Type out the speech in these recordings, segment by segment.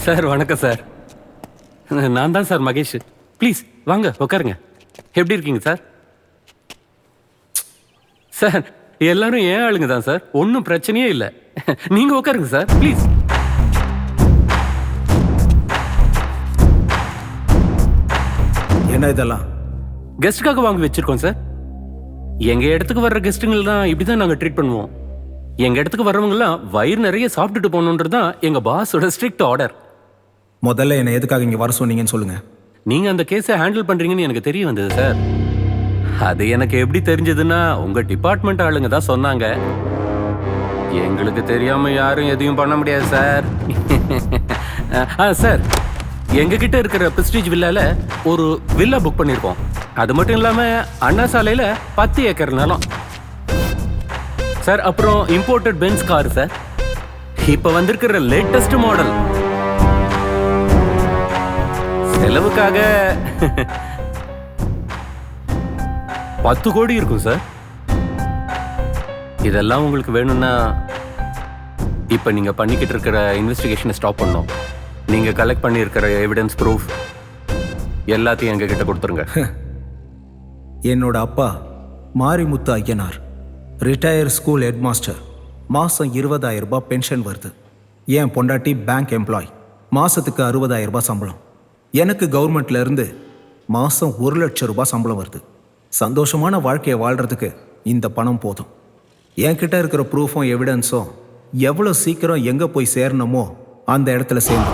Sir வணக்கம் sir. நான் தான் சார் மகேஷ். ப்ளீஸ் வாங்க உட்காருங்க. எப்படி இருக்கீங்க சார்? சார் எல்லாரும் ஏன் ஆளுங்க தான் சார், ஒன்றும் பிரச்சனையே இல்லை. நீங்க உட்காருங்க சார் ப்ளீஸ். என்ன இதெல்லாம்? கெஸ்ட்டுக்காக வாங்கி வச்சிருக்கோம் சார். எங்க இடத்துக்கு வர்ற கெஸ்ட்டுங்கள் தான் இப்படிதான் நாங்க ட்ரீட் பண்ணுவோம். எங்க இடத்துக்கு வர்றவங்கலாம் வயிறு நிறைய சாப்பிட்டுட்டு போகணுன்றது தான் எங்க பாஸோட ஸ்ட்ரிக்ட் ஆர்டர். முதல்ல என்ன எதுக்காக இங்க வர சொன்னீங்கன்னு சொல்லுங்க. நீங்க அந்த கேஸை ஹேண்டில் பண்றீங்கன்னு எனக்கு தெரிய வந்தது சார். அது எனக்கு எப்படி தெரிஞ்சதுன்னா உங்க டிபார்ட்மெண்ட் ஆளுங்க தான் சொன்னாங்க. எங்களுக்கு தெரியாம யாரும் எதையும் பண்ண முடியாது சார். சார் எங்க கிட்ட இருக்கிற பிரெஸ்டீஜ் வில்லால ஒரு வில்லா புக் பண்ணிருக்கோம். அது மட்டும் இல்லாம அண்ணா சாலையில 10 ஏக்கர் நிலம் சார். அப்புறம் இம்போர்ட்டட் பென்ஸ் கார் சார். இப்ப வந்திருக்கிற லேட்டஸ்ட் மாடல். செலவுக்காக 10 கோடி இருக்கும் சார். இதெல்லாம் உங்களுக்கு வேணும்னா இப்ப நீங்க பண்ணிக்கிட்டு இருக்கிற இன்வெஸ்டிகேஷனை ஸ்டாப் பண்ணணும். நீங்க கலெக்ட் பண்ணியிருக்கிற எவிடன்ஸ் ப்ரூஃப் எல்லாத்தையும் எங்க கிட்ட கொடுத்துருங்க. என்னோட அப்பா Marimuthu Ayyanar, retire school head master. மாசம் 20,000 ரூபாய் பென்ஷன் வருது. என் பொண்டாட்டி பேங்க் எம்ப்ளாய், மாசத்துக்கு 60,000 ரூபாய் சம்பளம். எனக்கு கவர்மெண்ட்ல இருந்து மாசம் 1,00,000 ரூபாய் சம்பளம் வருது. சந்தோஷமான வாழ்க்கையை வாழ்றதுக்கு இந்த பணம் போதும். என்கிட்ட இருக்கிற ப்ரூஃபும் எவிடன்ஸும் எவ்வளோ சீக்கிரம் எங்க போய் சேரணுமோ அந்த இடத்துல சேர்ந்து.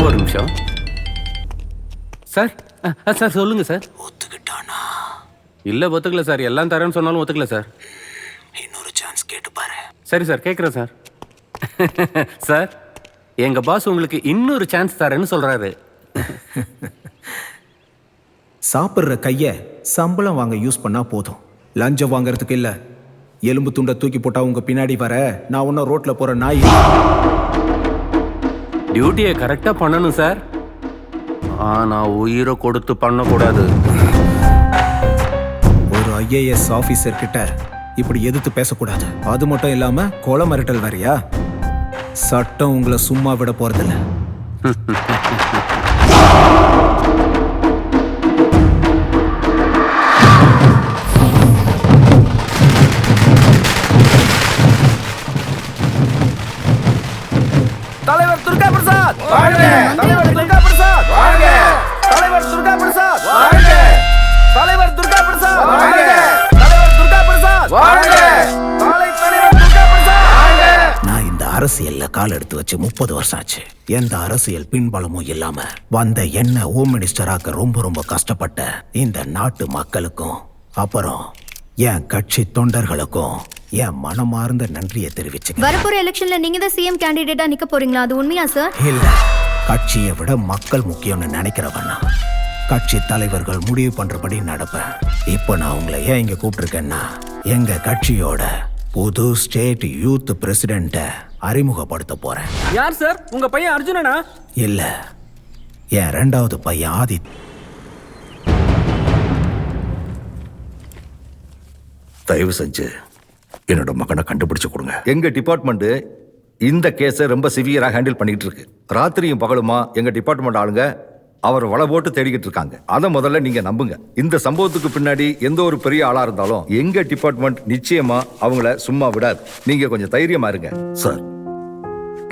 ஒரு நிமிஷம் சார். சார் சொல்லுங்க சார். ஒத்துக்கிட்டானா? இல்ல ஒத்துக்கல சார். எல்லாம் தரேன்னு சொன்னாலும் ஒத்துக்கல சார். இன்னொரு சான்ஸ் கேட்டு பாரு. சரி சார் கேட்குறேன் சார். சார் எங்க பாஸ் உங்களுக்கு இன்னொரு சான்ஸ் தரேன்னு சொல்றாரு. சாப்பிட்ற கைய சம்பளம் வாங்க யூஸ் பண்ணா போதும், லஞ்சம் வாங்கறதுக்கு இல்ல. எலும்பு துண்டை தூக்கி போட்டா உங்க பின்னாடி வர நான் ஒன்னும் ரோட்ல போற நாய். டியூட்டியை கரெக்டா பண்ணணும் சார். ஆனா உயிரை கொடுத்து பண்ணக்கூடாது. ஒரு IAS ஆபீசர் கிட்ட இப்படி எதிர்த்து பேசக்கூடாது. அது மட்டும் இல்லாம கொலை மிரட்டல் வேறையா? சட்டம் உங்களை சும்மா விட போறதில்ல. தலைவர் துர்கா பிரசாத் வாழ்க! தலைவர் துர்கா பிரசாத் வாழ்க! தலைவர் துர்கா பிரசாத் வாழ்க! தலைவர் துர்கா பிரசாத் வாழ்க! தலைவர் துர்கா பிரசாத் வாழ்க! தலைவர் துர்கா பிரசாத் வாழ்க! நான் இந்த அரசியல்ல கால் எடுத்து வச்சு 30 வருஷம் ஆச்சு. எந்த அரசியல் பின்பலமும் இல்லாம வந்த என்ன ஹோம் மினிஸ்டராக்க ரொம்ப கஷ்டப்பட்ட இந்த நாட்டு மக்களுக்கும் அப்புறம் என் கட்சி தொண்டர்களுக்கும் என் மனமார்ந்த நன்றியை தெரிவிச்சுக்க. வரப்போற எலெக்ஷன்ல நீங்க தான் சிஎம் கேண்டிடேட்டா நிக்க போறீங்களா? அது உண்மையா சார்? இல்ல, கட்சியை விட மக்கள் முக்கியம்னு நினைக்கிறவனா கட்சி தலைவர்கள் முடிவு பண்றபடி நடப்பேன். இப்போ நான் உங்களை ஏன் இங்க கூப்பிட்டுருக்கேன்னா, எங்க கட்சியோட புது ஸ்டேட் யூத் பிரசிடென்ட அறிமுகப்படுத்த போறேன். யார் சார்? உங்க பையன் அர்ஜுனனா? இல்ல, என் 2வது பையன் ஆதித். தயவு செஞ்சு என்னோட மகனை கண்டுபிடிச்சு கொடுங்க. எங்க டிபார்ட்மெண்ட் இந்த கேஸை ரொம்ப சிவியரா ஹேண்டில் பண்ணிட்டு இருக்கு. ராத்திரியும் பகலுமா எங்க டிபார்ட்மெண்ட் ஆளுங்க அவர் வலை போட்டு தேடிக்கிட்டு இருக்காங்க. அதை முதல்ல நீங்க நம்புங்க. இந்த சம்பவத்துக்கு பின்னாடி எந்த ஒரு பெரிய ஆளா இருந்தாலும் எங்க டிபார்ட்மெண்ட் நிச்சயமா அவங்கள சும்மா விடாது. நீங்க கொஞ்சம் தைரியமா இருங்க. சார்,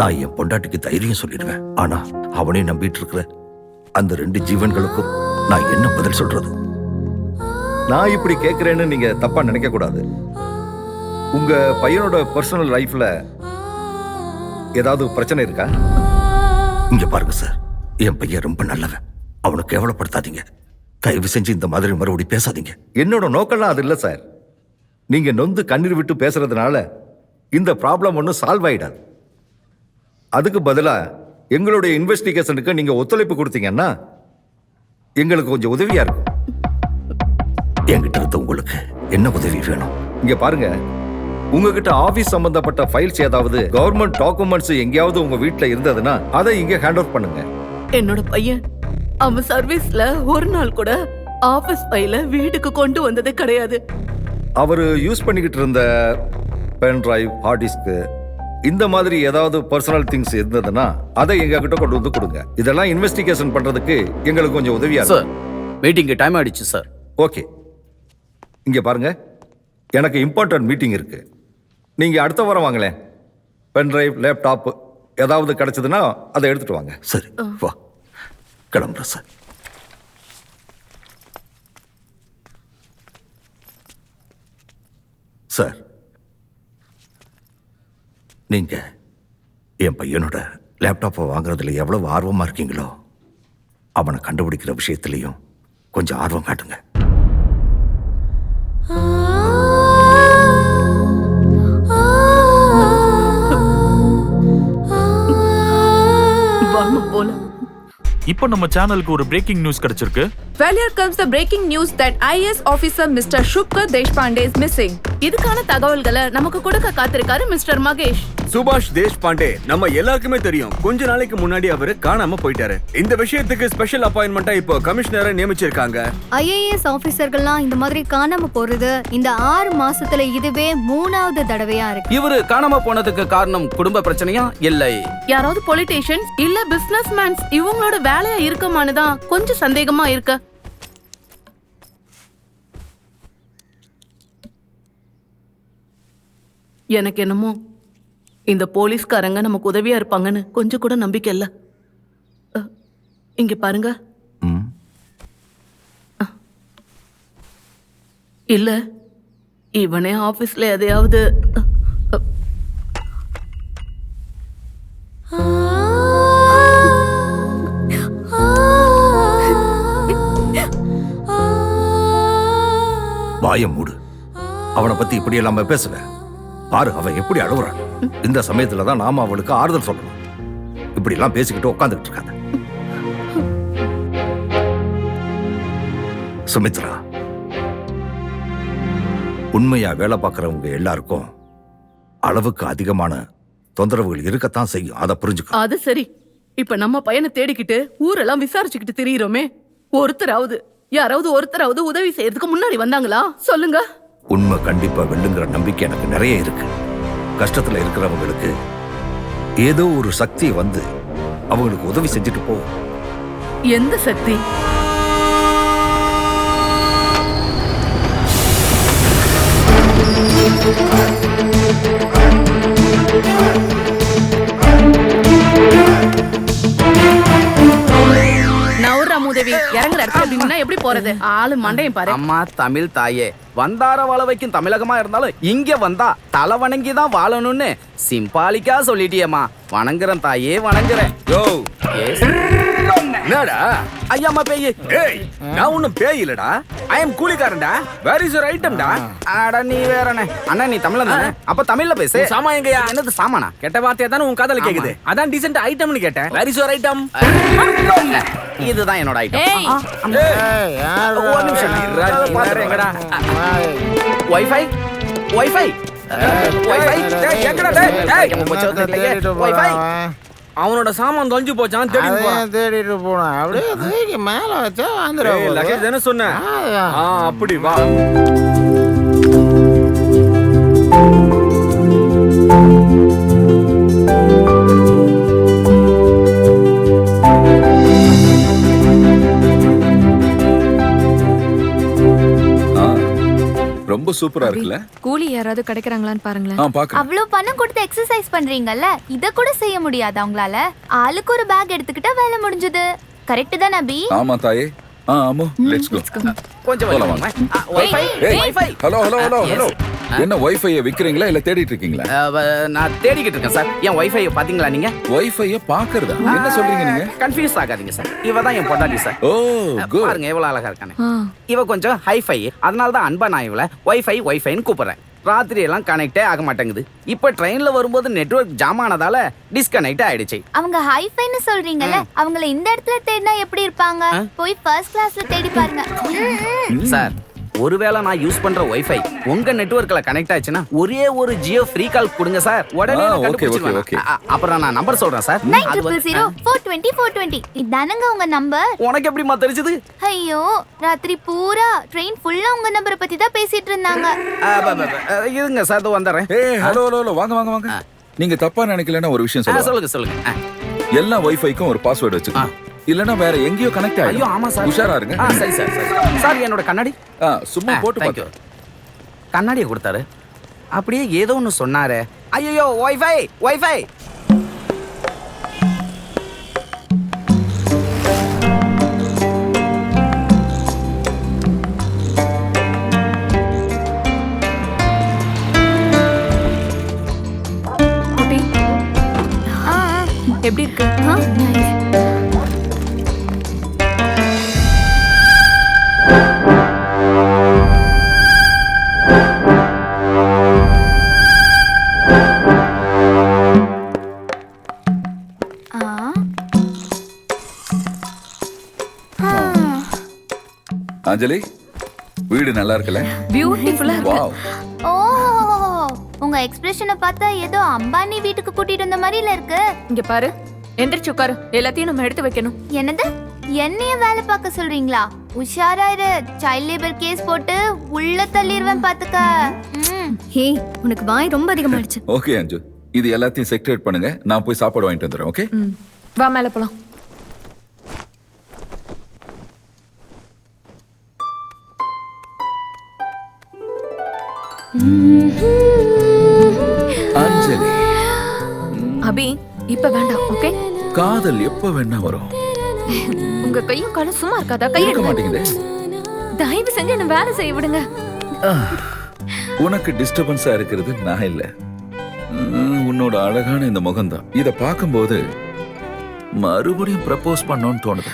நான் என் பொண்டாட்டிக்கு தைரியம் சொல்லிடுவேன். ஆனா அவனே நம்பிட்டு இருக்கிற அந்த 2 ஜீவன்களுக்கும் நான் என்ன பதில் சொல்றது? நான் இப்படி கேட்கிறேன்னு நீங்க தப்பா நினைக்க கூடாது. உங்க பையனோட பர்சனல் லைஃப்ல ஏதாவது பிரச்சனை இருக்கா? இங்க பாருங்க சார், என் பையன் ரொம்ப நல்லவன். அவனை கேவலப்படுத்தாதீங்க. தயவு செஞ்சு இந்த மாதிரி மறுபடி பேசாதீங்க. என்னோட நோக்கம்லாம் அது இல்லை சார். நீங்க நொந்து கண்ணீர் விட்டு பேசுறதுனால இந்த ப்ராப்ளம் ஒன்றும் சால்வ் ஆயிடாது. அதுக்கு பதிலா எங்களுடைய இன்வெஸ்டிகேஷனுக்கு நீங்க ஒத்துழைப்பு கொடுத்தீங்கன்னா எங்களுக்கு கொஞ்சம் உதவியா இருக்கும். என்கிட்ட இருந்து உங்களுக்கு என்ன உதவி வேணும்? இங்க பாருங்க, உங்ககிட்ட ஆபீஸ் சம்பந்தப்பட்ட ஃபைல்ஸ் ஏதாவது கவர்மெண்ட் டாக்குமெண்ட்ஸ் எங்கேயாவது உங்க வீட்ல இருந்ததுன்னா அதை இங்க ஹேண்ட் ஓவர் பண்ணுங்க. என்னோட பையன் அவன் சர்வீஸ்ல ஒரு நாள் கூட ஆபீஸ் ஃபைல வீட்டுக்கு கொண்டு வந்தது கிடையாது. அவர் யூஸ் பண்ணிக்கிட்டு இருந்த பென் டிரைவ், ஹார்ட் டிஸ்க், இந்த மாதிரி ஏதாவது பர்சனல் திங்ஸ் இருந்ததுன்னா அதை எங்க கிட்ட கொண்டு வந்து கொடுங்க. இதெல்லாம் இன்வெஸ்டிகேஷன் பண்றதுக்கு எங்களுக்கு கொஞ்சம் உதவியா சார். மீட்டிங்க்கு டைம் ஆயிடுச்சு சார். ஓகே, இங்க பாருங்க, எனக்கு இம்பார்ட்டன்ட் மீட்டிங் இருக்கு. நீங்க அடுத்த வாரம் வாங்களேன். பென் டிரைவ், லேப்டாப் ஏதாவது கிடைச்சதுன்னா அதை எடுத்துட்டு வாங்க. சரி, வா, கிளம்புறேன் சார். சார், நீங்க என் பையனோட லேப்டாப்பை வாங்குறதுல எவ்வளவு ஆர்வமா இருக்கீங்களோ அவனை கண்டுபிடிக்கிற விஷயத்திலையும் கொஞ்சம் ஆர்வம் காட்டுங்க. வாமா போலாம். இப்போ நம்ம சேனலுக்கு ஒரு பிரேக்கிங் நியூஸ் கிடைச்சிருக்கு. Well, here comes the breaking news that IAS officer Mr. Shubkar Deshpande is missing. இதுக்கான தகவல்களை நமக்கு கொடுக்க காத்திருக்காரு மிஸ்டர் மகேஷ். சுபாஷ் தேஷ்பாண்டே நம்ம எல்லாருக்குமே தெரியும். கொஞ்ச நாளைக்கு முன்னாடி அவரு காணாம போயிட்டாரு. இந்த விஷயத்துக்கு ஸ்பெஷல் அப்பாயின்மெண்டா இப்போ கமிஷனரை நியமிச்சிருக்காங்க. ஐஏஎஸ் ஆபீசர்கள்லாம் இந்த மாதிரி காணாம போறது இந்த 6 மாசத்துல இதுவே 3வது தடவையா இருக்கு. இவரு காணாம போனதுக்கு காரணம் குடும்ப பிரச்சனையா இல்லை யாராவது பொலிட்டீஷியன்ஸ் இல்ல பிசினஸ் மேன்ஸ் இவங்களோட வேலையா இருக்குமானுதான் கொஞ்சம் சந்தேகமா இருக்கு. எனக்கு என்னமோ இந்த போலீஸ்காரங்க நமக்கு உதவியா இருப்பாங்கன்னு கொஞ்சம் கூட நம்பிக்கை இல்ல. இங்க பாருங்க. இல்ல இவனே ஆபீஸ்ல எதையாவது வாய மூடு. அவனை பத்தி இப்படி எல்லாம் பேசுற. பாரு, அவன் எப்படி அழுகுறான். இந்த சமயத்துல தான் நாம அவளுக்கு ஆறுதல் சொல்லணும். இப்படி எல்லாம் பேசிக்கிட்டு உட்காந்துக்கிட்டு இருக்காங்க. சுமித்ரா, உண்மையா வேலை பார்க்கறவங்க எல்லாருக்கும் அளவுக்கு அதிகமான தொந்தரவுகள் இருக்கத்தான் செய்யும். அதை புரிஞ்சுக்க. அது சரி. இப்ப நம்ம பையனை தேடிக்கிட்டு ஊரெல்லாம் விசாரிச்சுக்கிட்டு திரியிறோமே, யாராவது ஒருத்தராவது உதவி செய்யறதுக்கு முன்னாடி வந்தாங்களா? சொல்லுங்க. உண்மை கண்டிப்பா வெல்லுங்கிற நம்பிக்கை எனக்கு நிறைய இருக்கு. கஷ்டத்துல இருக்கிறவங்களுக்கு ஏதோ ஒரு சக்தி வந்து அவங்களுக்கு உதவி செஞ்சுட்டு போகும். எந்த சக்தி? உதவி இறங்குற இடத்துல அப்படின்னா எப்படி போறது? ஆளு மண்டையும் பாரு. அம்மா தமிழ் தாயே, வந்தார வாழ வைக்கும் தமிழகமா இருந்தாலும் இங்க வந்தா தலை வணங்கிதான் வாழணும்னு சிம்பாலிக்கா சொல்லிட்டியம்மா. வணங்குறேன் தாயே, வணங்குறேன். என்னடா ஐயாமா பேய்? ஏய், நான் ஒண்ணும் பேய் இல்லடா. ஐ அம் கூலிக்காரன்டா. வேர் இஸ் யுவர் ஐட்டம்டா? அட நீ வேறனே. அண்ணா நீ தமிழன் தானே? அப்ப தமிழ்ல பேசு. சாமா எங்கயா? என்னது சாமானா? கெட்ட வார்த்தையா தானே உன் காதல கேக்குது. அதான் டீசன்ட் ஐட்டம்னு கேட்டேன். Where is your item? இதுதான் என்னோட ஐட்டம். ஒரு நிமிஷம் இருடா, நீ வேற எங்கடா? வைஃபை வைஃபை வைஃபை டேய் எங்கடா? டேய் வைஃபை அவனோட சாமான் தொலைஞ்சு போச்சான். தேடிட்டு போனான். அப்படியே தூக்கி மேல வச்சா வந்துடும். லக்கேஜ் தானே சொன்னேன். அப்படி வா. ரொம்ப சூப்பரா இருக்குல்ல? கூலி யாராவது கிடைக்கறாங்களான்னு பாருங்களேன். பாக்க. அவ்வளவு பணம் கொடுத்து எக்ஸசைஸ் பண்றீங்கல்ல, இத கூட செய்ய முடியாதா உங்களால? ஆளுக்கு ஒரு பேக் எடுத்துக்கிட்டா வேலை முடிஞ்சது. கரெக்ட் தான் அபி? ஆமா தாயே. ஆமா, லெட்ஸ் கோ. கொஞ்சம் போலாம். Wifi wifi. Hello hello hello hello. என்ன வைஃபையை விக்கிறீங்களா இல்ல தேடிட்டு இருக்கீங்களா? நான் தேடிக்கிட்டு இருக்கேன் சார். என் வைஃபை பாத்தீங்களா நீங்க? வைஃபையை பாக்குறதா? என்ன சொல்றீங்க நீங்க? கன்ஃபியூஸ் ஆகாதீங்க சார். இவ தான் என் பொண்டாட்டி சார். ஓ குட். பாருங்க எவ்வளவு அழகா இருக்கானே. இவ கொஞ்சம் ஹைஃபை. அதனால தான் அன்பா நான் இவளை வைஃபைன்னு கூப்பிடுறேன். ராத்திரி எல்லாம் கனெக்டே ஆக மாட்டேங்குது. இப்ப ட்ரெயின்ல வரும்போது நெட்வொர்க் ஜாம் ஆனதால டிஸ்கனெக்ட் ஆயிடுச்சு. அவங்க ஹைஃபைன்னு சொல்றீங்கல்ல, அவங்கள இந்த இடத்துல தேடினா எப்படி இருப்பாங்க? போய் ஃபர்ஸ்ட் கிளாஸ்ல தேடி பாருங்க. சார், ஒருவேளை நான் யூஸ் பண்ற வைஃபை உங்க நெட்வொர்க்ல கனெக்ட் ஆச்சுன்னா ஒரே ஒரு ஜியோ ஃப்ரீ கால் கொடுங்க சார். உடனே நான் கண்டுபிடிச்சிடுவேன். அப்புறம் நான் நம்பர் சொல்றேன் சார். 900420 இதானங்க உங்க நம்பர்? உனக்கு எப்படிமா தெரிஞ்சது? ஐயோ, ராத்திரி பூரா ட்ரெயின் ஃபுல்லா உங்க நம்பரை பத்தி தான் பேசிட்டு இருந்தாங்க. இருங்க சார், இதோ வந்துறேன். ஏய் ஹலோ ஹலோ வாங்க வாங்க வாங்க. நீங்க தப்பா நினைக்கலன்னா ஒரு விஷயம் சொல்லுங்க. சொல்லுங்க. எல்லா வைஃபைக்கும் ஒரு பாஸ்வேர்ட் வச்சுக்கோங்க. இல்லனா வேற எங்கேயோ கனெக்ட் ஆயிடும். ஐயோ ஆமா சார். உஷாரா இருங்க. சரி சார். சார் என்னோட கண்ணாடி சும்மா போட்டு பாத்து. கண்ணாடியை கொடுத்தாரு. அப்படியே ஏதோ ஒன்னு சொன்னாரு. ஐயோ வைஃபை. எப்படி இருக்கு? அஞ்சலி, வீடு நல்லா இருக்குல்ல? பியூட்டிஃபுல்லா இருக்கு. வாவ். ஓ, உங்க எக்ஸ்பிரஷனை பார்த்தா ஏதோ அம்பானி வீட்டுக்கு கூட்டிட்டு வந்த மாதிரில இருக்கு. இங்க பாரு, எந்திரிச்சு உட்காரு. எல்லாத்தையும் நம்ம எடுத்து வைக்கணும். என்னது? என்னைய வேலை பார்க்க சொல்றீங்களா? உஷாரா இரு, சைல்ட் லேபர் கேஸ் போட்டு உள்ள தள்ளிடுவேன் பாத்துக்க. ஹே, உனக்கு வாய் ரொம்ப அதிகமாயிடுச்சு. ஓகே அஞ்சு, இது எல்லாத்தையும் செக்ரேட் பண்ணுங்க. நான் போய் சாப்பாடு வாங்கிட்டு வந்துறேன். ஓகே? வா மேல போலாம். அஞ்சலி, அபி இப்ப வேண்டாம். ஓகே? காதல் எப்ப வேணா வரும். உங்க கையும் காலும் சும்மா இருக்காதா? கை இருக்க மாட்டேங்குது. தயவு செஞ்சு என்ன வேலை செய்ய விடுங்க. உனக்கு டிஸ்டர்பன்ஸா இருக்கிறது நான் இல்ல, உன்னோட அழகான இந்த முகம்தான். இத பாக்கும்போது மறுபடியும் ப்ரப்போஸ் பண்ணணும்னு தோணுது.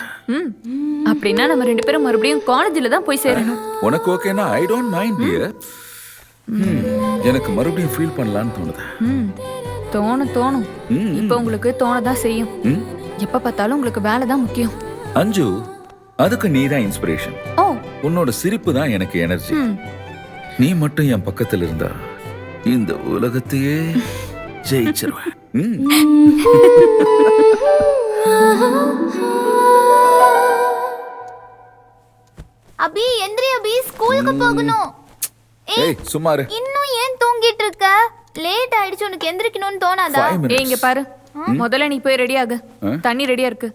அப்படின்னா நம்ம ரெண்டு பேரும் மறுபடியும் காலேஜ்ல தான் போய் சேரணும். உனக்கு ஓகேனா ஐ டோன்ட் மைண்ட் டியர். எனக்கு மறுபடியும் ஃபீல் பண்ணலாம்னு தோணுது. தோணும். இப்ப உங்களுக்கு தோணதான் செய்யும். எப்ப பார்த்தாலும் உங்களுக்கு வேலை தான் முக்கியம். அஞ்சு, அதுக்கு நீ தான் இன்ஸ்பிரேஷன். ஓ, உன்னோட சிரிப்பு தான் எனக்கு எனர்ஜி. நீ மட்டும் என் பக்கத்துல இருந்தா இந்த உலகத்தையே ஜெயிச்சிருவேன். அபி எந்திரி அபி, ஸ்கூலுக்கு போகணும். ஏய் சும்மா இரு. இன்னும் ஏன் தூங்கிட்டு இருக்க? லேட் ஆயிடுச்சு, உனக்கு எந்திரிக்கணும்னு தோணாதா? இங்க பாரு, முதல்ல நீ போய் ரெடி ஆகு. தண்ணி ரெடியா இருக்கு.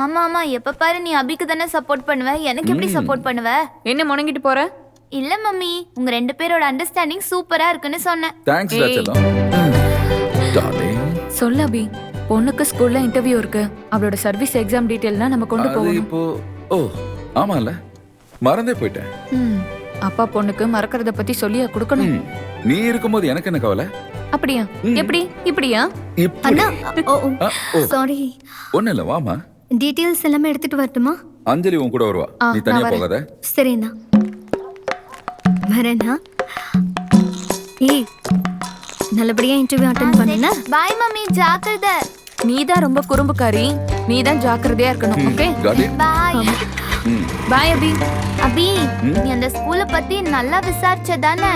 ஆமா, எப்ப பாரு நீ அபிக்கு தானே சப்போர்ட் பண்ணுவ, எனக்கு எப்படி சப்போர்ட் பண்ணுவ? என்ன முணங்கிட்டு போற? இல்ல மம்மி, உங்க ரெண்டு பேரோட அண்டர்ஸ்டாண்டிங் சூப்பரா இருக்குன்னு சொன்னேன். தேங்க்ஸ் ரச்சலம். டார்லிங், சொல்ல அபி, பொண்ணுக்கு ஸ்கூல்ல இன்டர்வியூ இருக்கு. அவளோட சர்வீஸ் எக்ஸாம் டீடைல்னா நம்ம கொண்டு போவோம். இப்போ ஆமால, மறந்தே போயிட்டேன். அப்பா பொண்ணுக்கு மறக்கறத பத்தி சொல்லியா கொடுக்கணும். நீ இருக்கும்போது எனக்கு என்ன கவலை? அப்படியா? எப்படி? இப்படியா? அண்ணா, சாரி. ஒண்ணு இல்ல, வாமா. டீடைல்ஸ் எல்லாமே எடுத்துட்டு வரட்டுமா? அஞ்சலி உன் கூட வருவா, நீ தனியா போகாத. சரிண்ணா, வரேண்ணா. ஏய், நல்லபடியா இன்டர்வியூ அட்டெண்ட் பண்ணேனா? பை மம்மி, ஜாக்கிரதை. நீதான் ரொம்ப குறும்புக்காரி, நீதான் ஜாக்கிரதையா இருக்கணும். Okay? Bye. Bye Abhi. Abhi, நீ அந்த ஸ்கூலை பத்தி நல்லா விசாரிச்சதானே?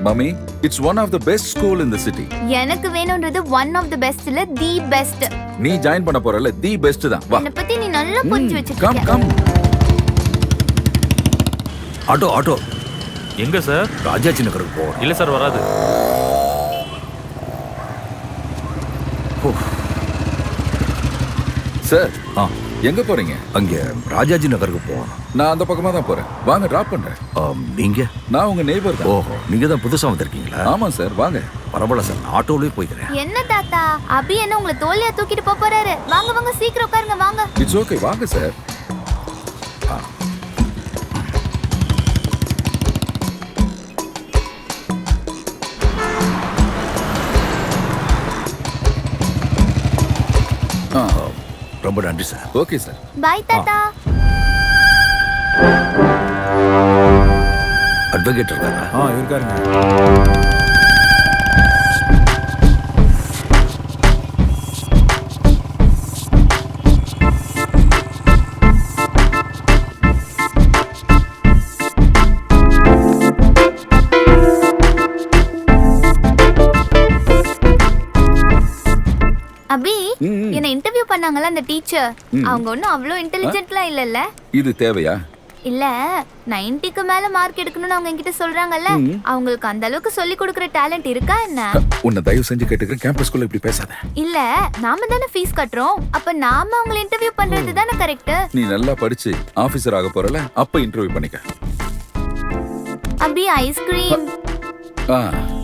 Mummy, it's one of the best school in the city. எனக்கு வேணும்ன்றது ஒன் ஆஃப் தி பெஸ்ட் இல்ல, தி பெஸ்ட். நீ ஜாயின் பண்ண போறல, தி பெஸ்ட் தான். வா. என்ன பத்தி நீ நல்லா புரிஞ்சு வச்சிருக்க. கம். ஆட்டோ எங்க சார்? ராஜாஜி நகருக்கு போறோம். இல்ல சார், வராது. சார், எங்க போறீங்க? அங்க ராஜாஜி நகருக்கு போகணும். நான் அந்த பக்கமா தான் போறேன். வாங்க டிராப் பண்றேன். நீங்க? நான் உங்க நெய்பர் தான். ஓஹோ, நீங்க தான் புதுசா வந்திருக்கீங்களா? ஆமா சார், வாங்க. பரவாயில்ல சார், நான் ஆட்டோலயே போய்க்கிறேன். என்ன தாத்தா, அபி என்ன உங்களை தோல்லையா தூக்கிட்டு போறாரு? வாங்க வாங்க, சீக்கிரம் உட்காருங்க வாங்க. இட்ஸ் ஓகே, வாங்க சார். ரொம்ப நன்றி சார். Okay sir. பாய் தாத்தா. அட்வொகேட் இருக்காரா? இருக்காருங்க. அபி, என்ன இன்டர்வியூ பண்ணாங்கல்ல அந்த டீச்சர், அவங்க ஒன்னும் அவ்வளோ இன்டெலிஜென்ட்லாம் இல்லல்ல? இது தேவையா? இல்ல, 90க்கு மேல மார்க் எடுக்கணும்னு அவங்க என்கிட்ட சொல்றாங்கல்ல, அவங்களுக்கு அந்த அளவுக்கு சொல்லி கொடுக்கிற டேலண்ட் இருக்கா என்ன? உன்னை தயவு செஞ்சு கேட்டுக்கிறேன், கேம்பஸ்குள்ள இப்படி பேசாத. இல்ல, நாம தானே ஃபீஸ் கட்டுறோம், அப்ப நாம அவங்கள இன்டர்வியூ பண்றது தானே கரெக்ட். நீ நல்லா படிச்சு ஆபீசர் ஆக போறல, அப்ப இன்டர்வியூ பண்ணிக்க. அபி, ஐஸ்கிரீம்.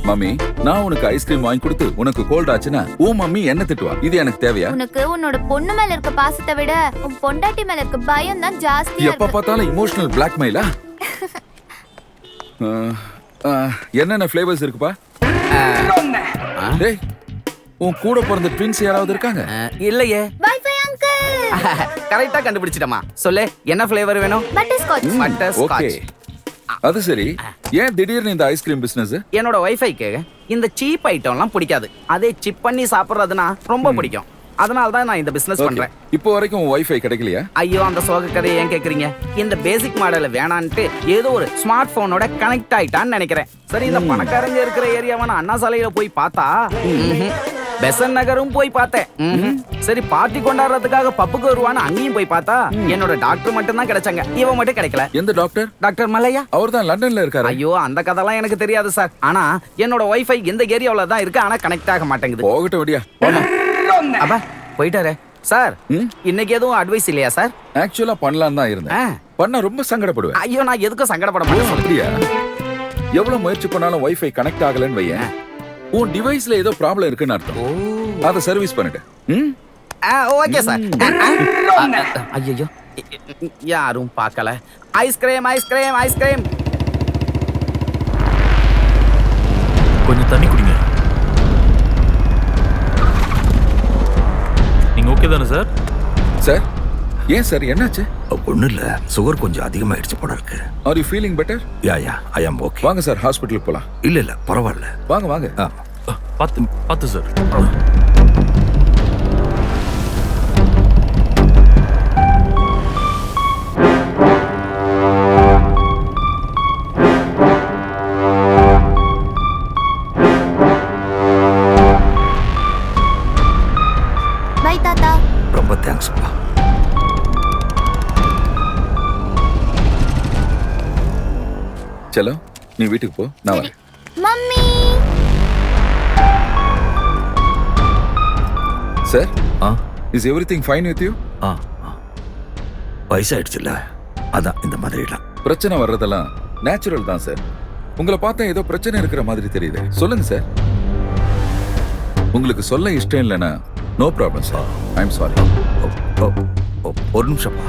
மம்மி, நான் உனக்கு ஐஸ்கிரீம் வாங்கி கொடுத்து உனக்கு கோல்ட் ஆச்சுன்னா உன் மம்மி என்ன திட்டுவா? இது எனக்கு தேவையா? உனக்கு உன்னோட பொண்ணு மேல இருக்க பாசத்தை விட உன் பொண்டாட்டி மேல இருக்க பயம் தான் ஜாஸ்தியா எப்ப பார்த்தாலும் இமோஷனல் பிளாக்மெயிலா? என்னென்ன ஃபிளேவர்ஸ் இருக்குப்பா? டேய், உன் கூட பிறந்த ட்வின்ஸ் யாராவது இருக்காங்க? இல்லையே. Wifi uncle. கரெக்டா கண்டுபிடிச்சிட்டமா. சொல்லு, என்ன ஃபிளேவர் வேணும்? Butterscotch. Butter okay. Scotch. அது சரி, ஏன் திடீர்னு இந்த ஐஸ்கிரீம் பிசினஸ்? என்னோட வைஃபைக்கு இந்த சீப் ஐட்டம்லாம் பிடிக்காது. அதே சிப் பண்ணி சாப்பிடுறதுனா ரொம்ப பிடிக்கும். அதனால தான் நான் இந்த பிசினஸ் பண்றேன். இப்போ வரைக்கும் உன் வைஃபை கிடைக்கலையா? ஐயோ, அந்த சோக கதையை ஏன் கேக்குறீங்க? இந்த பேசிக் மாடல வேணான்ட்டு ஏதோ ஒரு ஸ்மார்ட் போனோட கனெக்ட் ஆயிட்டான்னு நினைக்கிறேன். சரி, இந்த பணக்காரங்க இருக்கிற ஏரியாவான அண்ணா சாலையில போய் பார்த்தா பெசன் நகரும் போய் பார்த்தேன். சரி, பார்ட்டி கொண்டாடுறதுக்காக பப்புக்கு வருவான்னு அங்கேயும் போய் பார்த்தா என்னோட டாக்டர் மட்டும் தான் கிடைச்சாங்க. இவன் மட்டும் கிடைக்கல. எந்த டாக்டர்? டாக்டர் மலையா. அவர் தான் லண்டன்ல இருக்காரு. ஐயோ, அந்த கதைலாம் எனக்கு தெரியாது சார். ஆனா என்னோட வைஃபை இந்த ஏரியாவுல தான் இருக்கு, ஆனா கனெக்ட் ஆக மாட்டேங்குது. போகட்டும் விடியா. அப்பா போயிட்டாரு சார். இன்னைக்கு எதுவும் அட்வைஸ் இல்லையா சார்? ஆக்சுவலா பண்ணலாம் தான் இருந்தேன். பண்ண ரொம்ப சங்கடப்படுவேன். ஐயோ, நான் எதுக்கும் சங்கடப்பட மாட்டேன். அப்படியா? எவ்வளவு முயற்சி பண்ணாலும் வைஃபை கனெக்ட் ஆகலன்னு வையேன், உன் டிவைஸ்ல ஏதோ ப்ராப்ளம் இருக்குன்னு அர்த்தம். அதை சர்வீஸ் பண்ணிட்டேன். Okay sir. ஐயோ, யாரும் பார்க்கல. Ice cream ice cream ice cream. கொஞ்சம் தண்ணி குடிங்க. நீங்க ஓகே தானே சார்? சார், ஏன் சார், என்னாச்சு? ஒன்றும் இல்லை, சுகர் கொஞ்சம் அதிகமாகிடுச்சு போல இருக்கு. Are you feeling better? Yeah, I am okay. வாங்க சார், ஹாஸ்பிட்டலுக்கு போலாம். இல்லை பரவாயில்ல. வாங்க வாங்க. பார்த்து சார். பை தாத்தா. ரொம்ப தேங்க்ஸ்ப்பா. சலோ, நீ வீட்டுக்கு போ, நான் வரேன். Mummy. Sir, is everything fine with you? வயசாயிடுச்சுல்ல, அதான் இந்த மாதிரிலாம் பிரச்சனை வர்றதெல்லாம் நேச்சுரல் தான் சார். உங்களை பார்த்தா ஏதோ பிரச்சனை இருக்கிற மாதிரி தெரியுது. சொல்லுங்க சார். உங்களுக்கு சொல்ல இஷ்டம் இல்லைன்னா no problem sir. I am sorry. ஒரு நிமிஷம்ப்பா.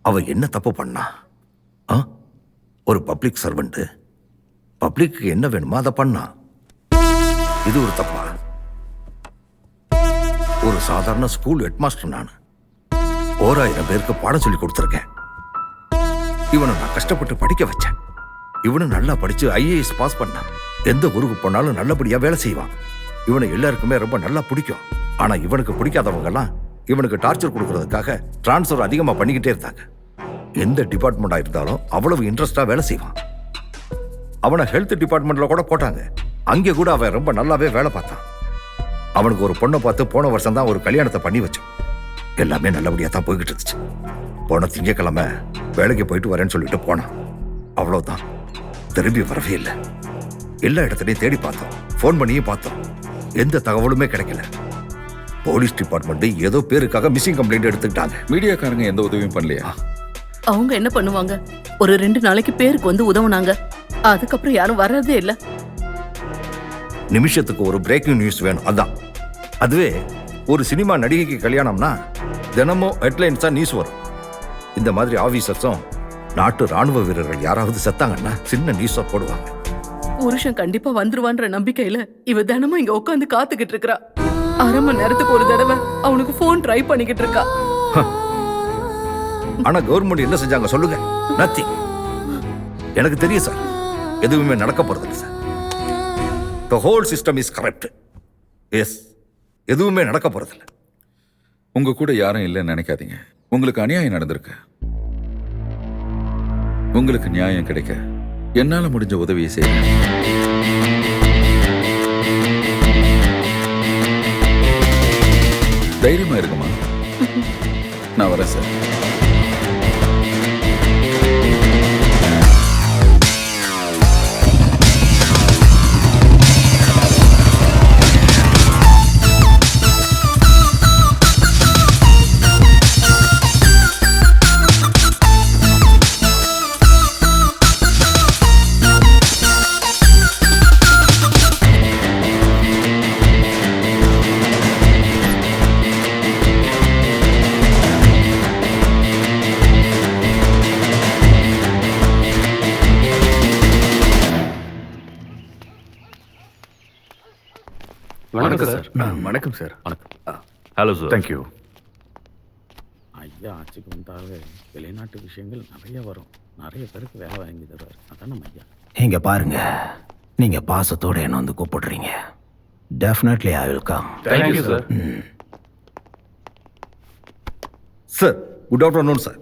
அவ என்ன தப்பு பண்ணா? ஒரு பப்ளிக் சர்வெண்ட் பப்ளிக்கு என்ன வேணுமோ அதை பண்ணா. இது ஒரு தப்பா? ஒரு சாதாரண ஸ்கூல் ஹெட்மாஸ்டர் நான் 1000 பேருக்கு பாடம் சொல்லி கொடுத்துருக்கேன். இவனை நான் கஷ்டப்பட்டு படிக்க வச்சேன். இவனு நல்லா படிச்சு IAS பாஸ் பண்ணான். எந்த ஊருக்கு போனாலும் நல்லபடியா வேலை செய்வான். இவனை எல்லாருக்குமே ரொம்ப நல்லா பிடிக்கும். ஆனா இவனுக்கு பிடிக்காதவங்க எல்லாம் இவனுக்கு டார்ச்சர் கொடுக்கறதுக்காக டிரான்ஸ்ஃபர் அதிகமா பண்ணிக்கிட்டே இருந்தாங்க. எந்த டிபார்ட்மெண்டா இருந்தாலும் அவ்வளவு இன்ட்ரெஸ்டா வேலை செய்வான். அவனை ஹெல்த் டிபார்ட்மெண்ட்ல கூட போட்டாங்க. அங்கே கூட அவன் ரொம்ப நல்லாவே வேலை பார்த்தான். அவனுக்கு ஒரு பொண்ணை பார்த்து போன வருஷம் தான் ஒரு கல்யாணத்தை பண்ணி வச்சோம். எல்லாமே நல்லபடியா தான் போய்கிட்டு இருந்துச்சு. போன திங்கக்கிழமை வேலைக்கு போயிட்டு வரேன்னு சொல்லிட்டு போனான். அவ்வளவுதான், திரும்பி வரவே இல்லை. எல்லா இடத்துலையும் தேடி பார்த்தோம், ஃபோன் பண்ணியும் பார்த்தோம், எந்த தகவலுமே கிடைக்கல. போலீஸ் டிபார்ட்மெண்ட் ஏதோ பேருக்காக மிஸ்ஸிங் கம்ப்ளைண்ட் எடுத்துக்கிட்டாங்க. மீடியாக்காரங்க எந்த உதவியும் பண்ணலையா? அவங்க என்ன பண்ணுவாங்க? ஒரு 2 நாளைக்கு பேருக்கு வந்து உதவுனாங்க, அதுக்கப்புறம் யாரும் வர்றதே இல்ல. நிமிஷத்துக்கு ஒரு பிரேக்கிங் நியூஸ் வேணும். அதான் அதுவே ஒரு சினிமா நடிகைக்கு கல்யாணம்னா தினமும் ஹெட்லைன்ஸா நியூஸ் வரும். இந்த மாதிரி ஆபீசர்ஸும் நாட்டு ராணுவ வீரர்கள் யாராவது செத்தாங்கன்னா சின்ன நியூஸா போடுவாங்க. புருஷன் கண்டிப்பா வந்துருவான்ற நம்பிக்கையில இவ தினமும் இங்க உட்காந்து காத்துக்கிட்டு இருக்கா. 1/2 மணி நேரத்துக்கு ஒரு தடவை அவனுக்கு போன் ட்ரை பண்ணிக்கிட்டு இருக்கா. ஆனா கவர்மெண்ட் என்ன செஞ்சாங்க சொல்லுங்க? நத்திங். எனக்கு தெரியும் சார், எதுவுமே நடக்க போறதில்லை sir. The whole system is corrupt. Yes, எதுவுமே நடக்க போறதில்லை. உங்க கூட யாரும் இல்லைன்னு நினைக்காதீங்க. உங்களுக்கு அநியாயம் நடந்திருக்கு. உங்களுக்கு நியாயம் கிடைக்க என்னால முடிஞ்ச உதவியை செய்யுங்க. தைரியமா இருக்குமா? நான் வரேன் சார். வணக்கம் சார். வணக்கம் சார். வணக்கம். Hello sir. தேங்க்யூ. ஐயா ஆட்சிக்கு வந்தாவே வெளிநாட்டு விஷயங்கள் நிறைய வரும், நிறைய பேருக்கு வேலை வாங்கி தருவார். அதான் நம்ம ஐயா. இங்க பாருங்க, நீங்க பாசத்தோட என்ன வந்து கூப்பிடுறீங்க. Definitely I will come. Thank you sir. Sir, good afternoon sir.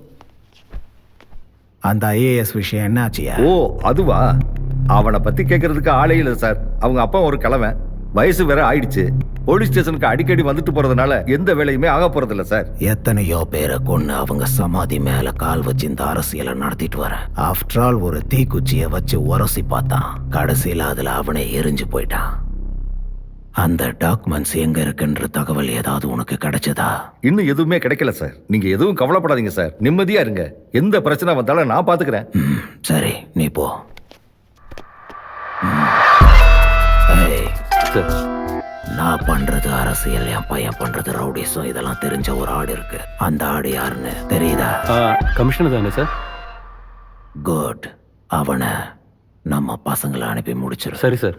அந்த ஐஏஎஸ் விஷயம் என்ன ஆச்சியா? ஓ அதுவா? அவனை பத்தி கேட்கறதுக்கு ஆளே இல்லை சார். அவங்க அப்பா ஒரு கிழமை, வயசு வேற ஆயிடுச்சு. போலீஸ் ஸ்டேஷனுக்கு அடிக்கடி வந்துட்டு போறதுனால எந்த வேலையுமே ஆக போறதில்ல சார். எத்தனையோ பேரை கொண்டு அவங்க சமாதி மேல கால் வச்சு இந்த அரசியலை நடத்திட்டு வரேன். ஆஃப்டர் ஆல் ஒரு தீக்குச்சியை வச்சு உரசி பார்த்தான். கடைசியில் அதுல அவனை எரிஞ்சு போயிட்டான். அந்த டாக்குமெண்ட்ஸ் எங்க இருக்குன்ற தகவல் ஏதாவது உனக்கு கிடைச்சதா? இன்னும் எதுவுமே கிடைக்கல சார். நீங்க எதுவும் கவலைப்படாதீங்க சார், நிம்மதியா இருங்க. எந்த பிரச்சனை வந்தாலும் நான் பாத்துக்கிறேன். சரி, நீ போ. நான் பண்றது அரசியல், என் பையன் பண்றது ரவுடிசம். இதெல்லாம் தெரிஞ்ச ஒரு ஆடு இருக்கு. அந்த ஆடு யாருன்னு தெரியுதா? கமிஷனர் தானே சார்? குட். அவனை நம்ம பசங்களை அனுப்பி முடிச்சிரு. சரி சார்.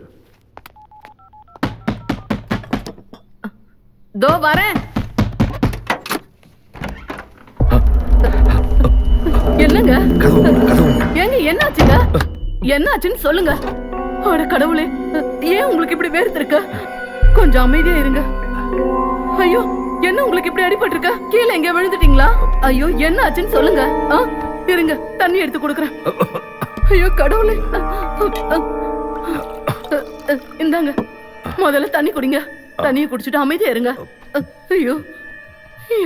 தோ வரேன். என்னங்க ஏங்க, என்னாச்சுங்க? என்னாச்சுன்னு சொல்லுங்க. அட கடவுளே, ஏன் உங்களுக்கு இப்படி வேர்த்திருக்க? கொஞ்சம் அமைதியா இருங்க. ஐயோ, என்ன உங்களுக்கு இப்படி அடிபட்டிருக்க? கீழே எங்க விழுந்துட்டீங்களா? ஐயோ, என்ன ஆச்சுன்னு சொல்லுங்க. இருங்க, தண்ணி எடுத்து கொடுக்குறேன். ஐயோ கடவுளே, இந்தாங்க, முதல்ல தண்ணி குடிங்க. தண்ணியை குடிச்சிட்டு அமைதியா இருங்க. ஐயோ,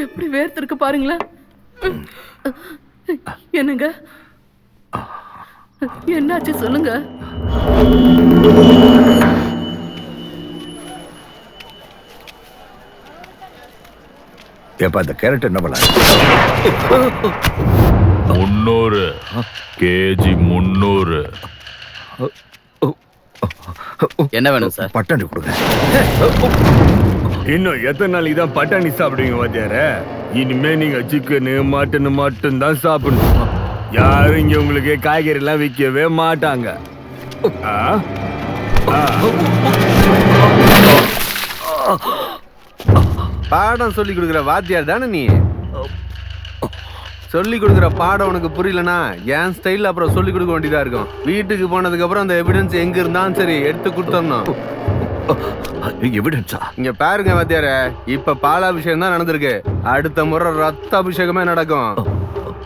எப்படி வேர்த்திருக்கு பாருங்களேன். என்னங்க, என்னாச்சு சொல்லுங்க. ஏப்பா, இந்த கேரட் என்ன பண்ண? 300 கேஜி 300. என்ன வேணும் சார்? பட்டாணி கொடுங்க. இன்னும் எத்தனை நாளைக்கு தான் பட்டாணி சாப்பிடுவீங்க வாத்தியார? இனிமே நீங்க சிக்கனு மட்டனு மட்டும் தான் சாப்பிடணும். யாரும் இங்க உங்களுக்கு காய்கறி எல்லாம் விற்கவே மாட்டாங்க. பாடம் சொல்லி கொடுக்குற வாத்தியார் தானே நீ? சொல்லி கொடுக்குற பாடம் உனக்கு புரியலனா என் ஸ்டைல் அப்புறம் சொல்லி கொடுக்க வேண்டியதா இருக்கும். வீட்டுக்கு போனதுக்கு அப்புறம் அந்த எவிடன்ஸ் எங்க இருந்தாலும் சரி எடுத்து கொடுத்தோம்னா. எவிடன்ஸா? இங்க பாருங்க வாத்தியார, இப்ப பாலாபிஷேகம் தான் நடந்திருக்கு. அடுத்த முறை ரத்த அபிஷேகமே நடக்கும்.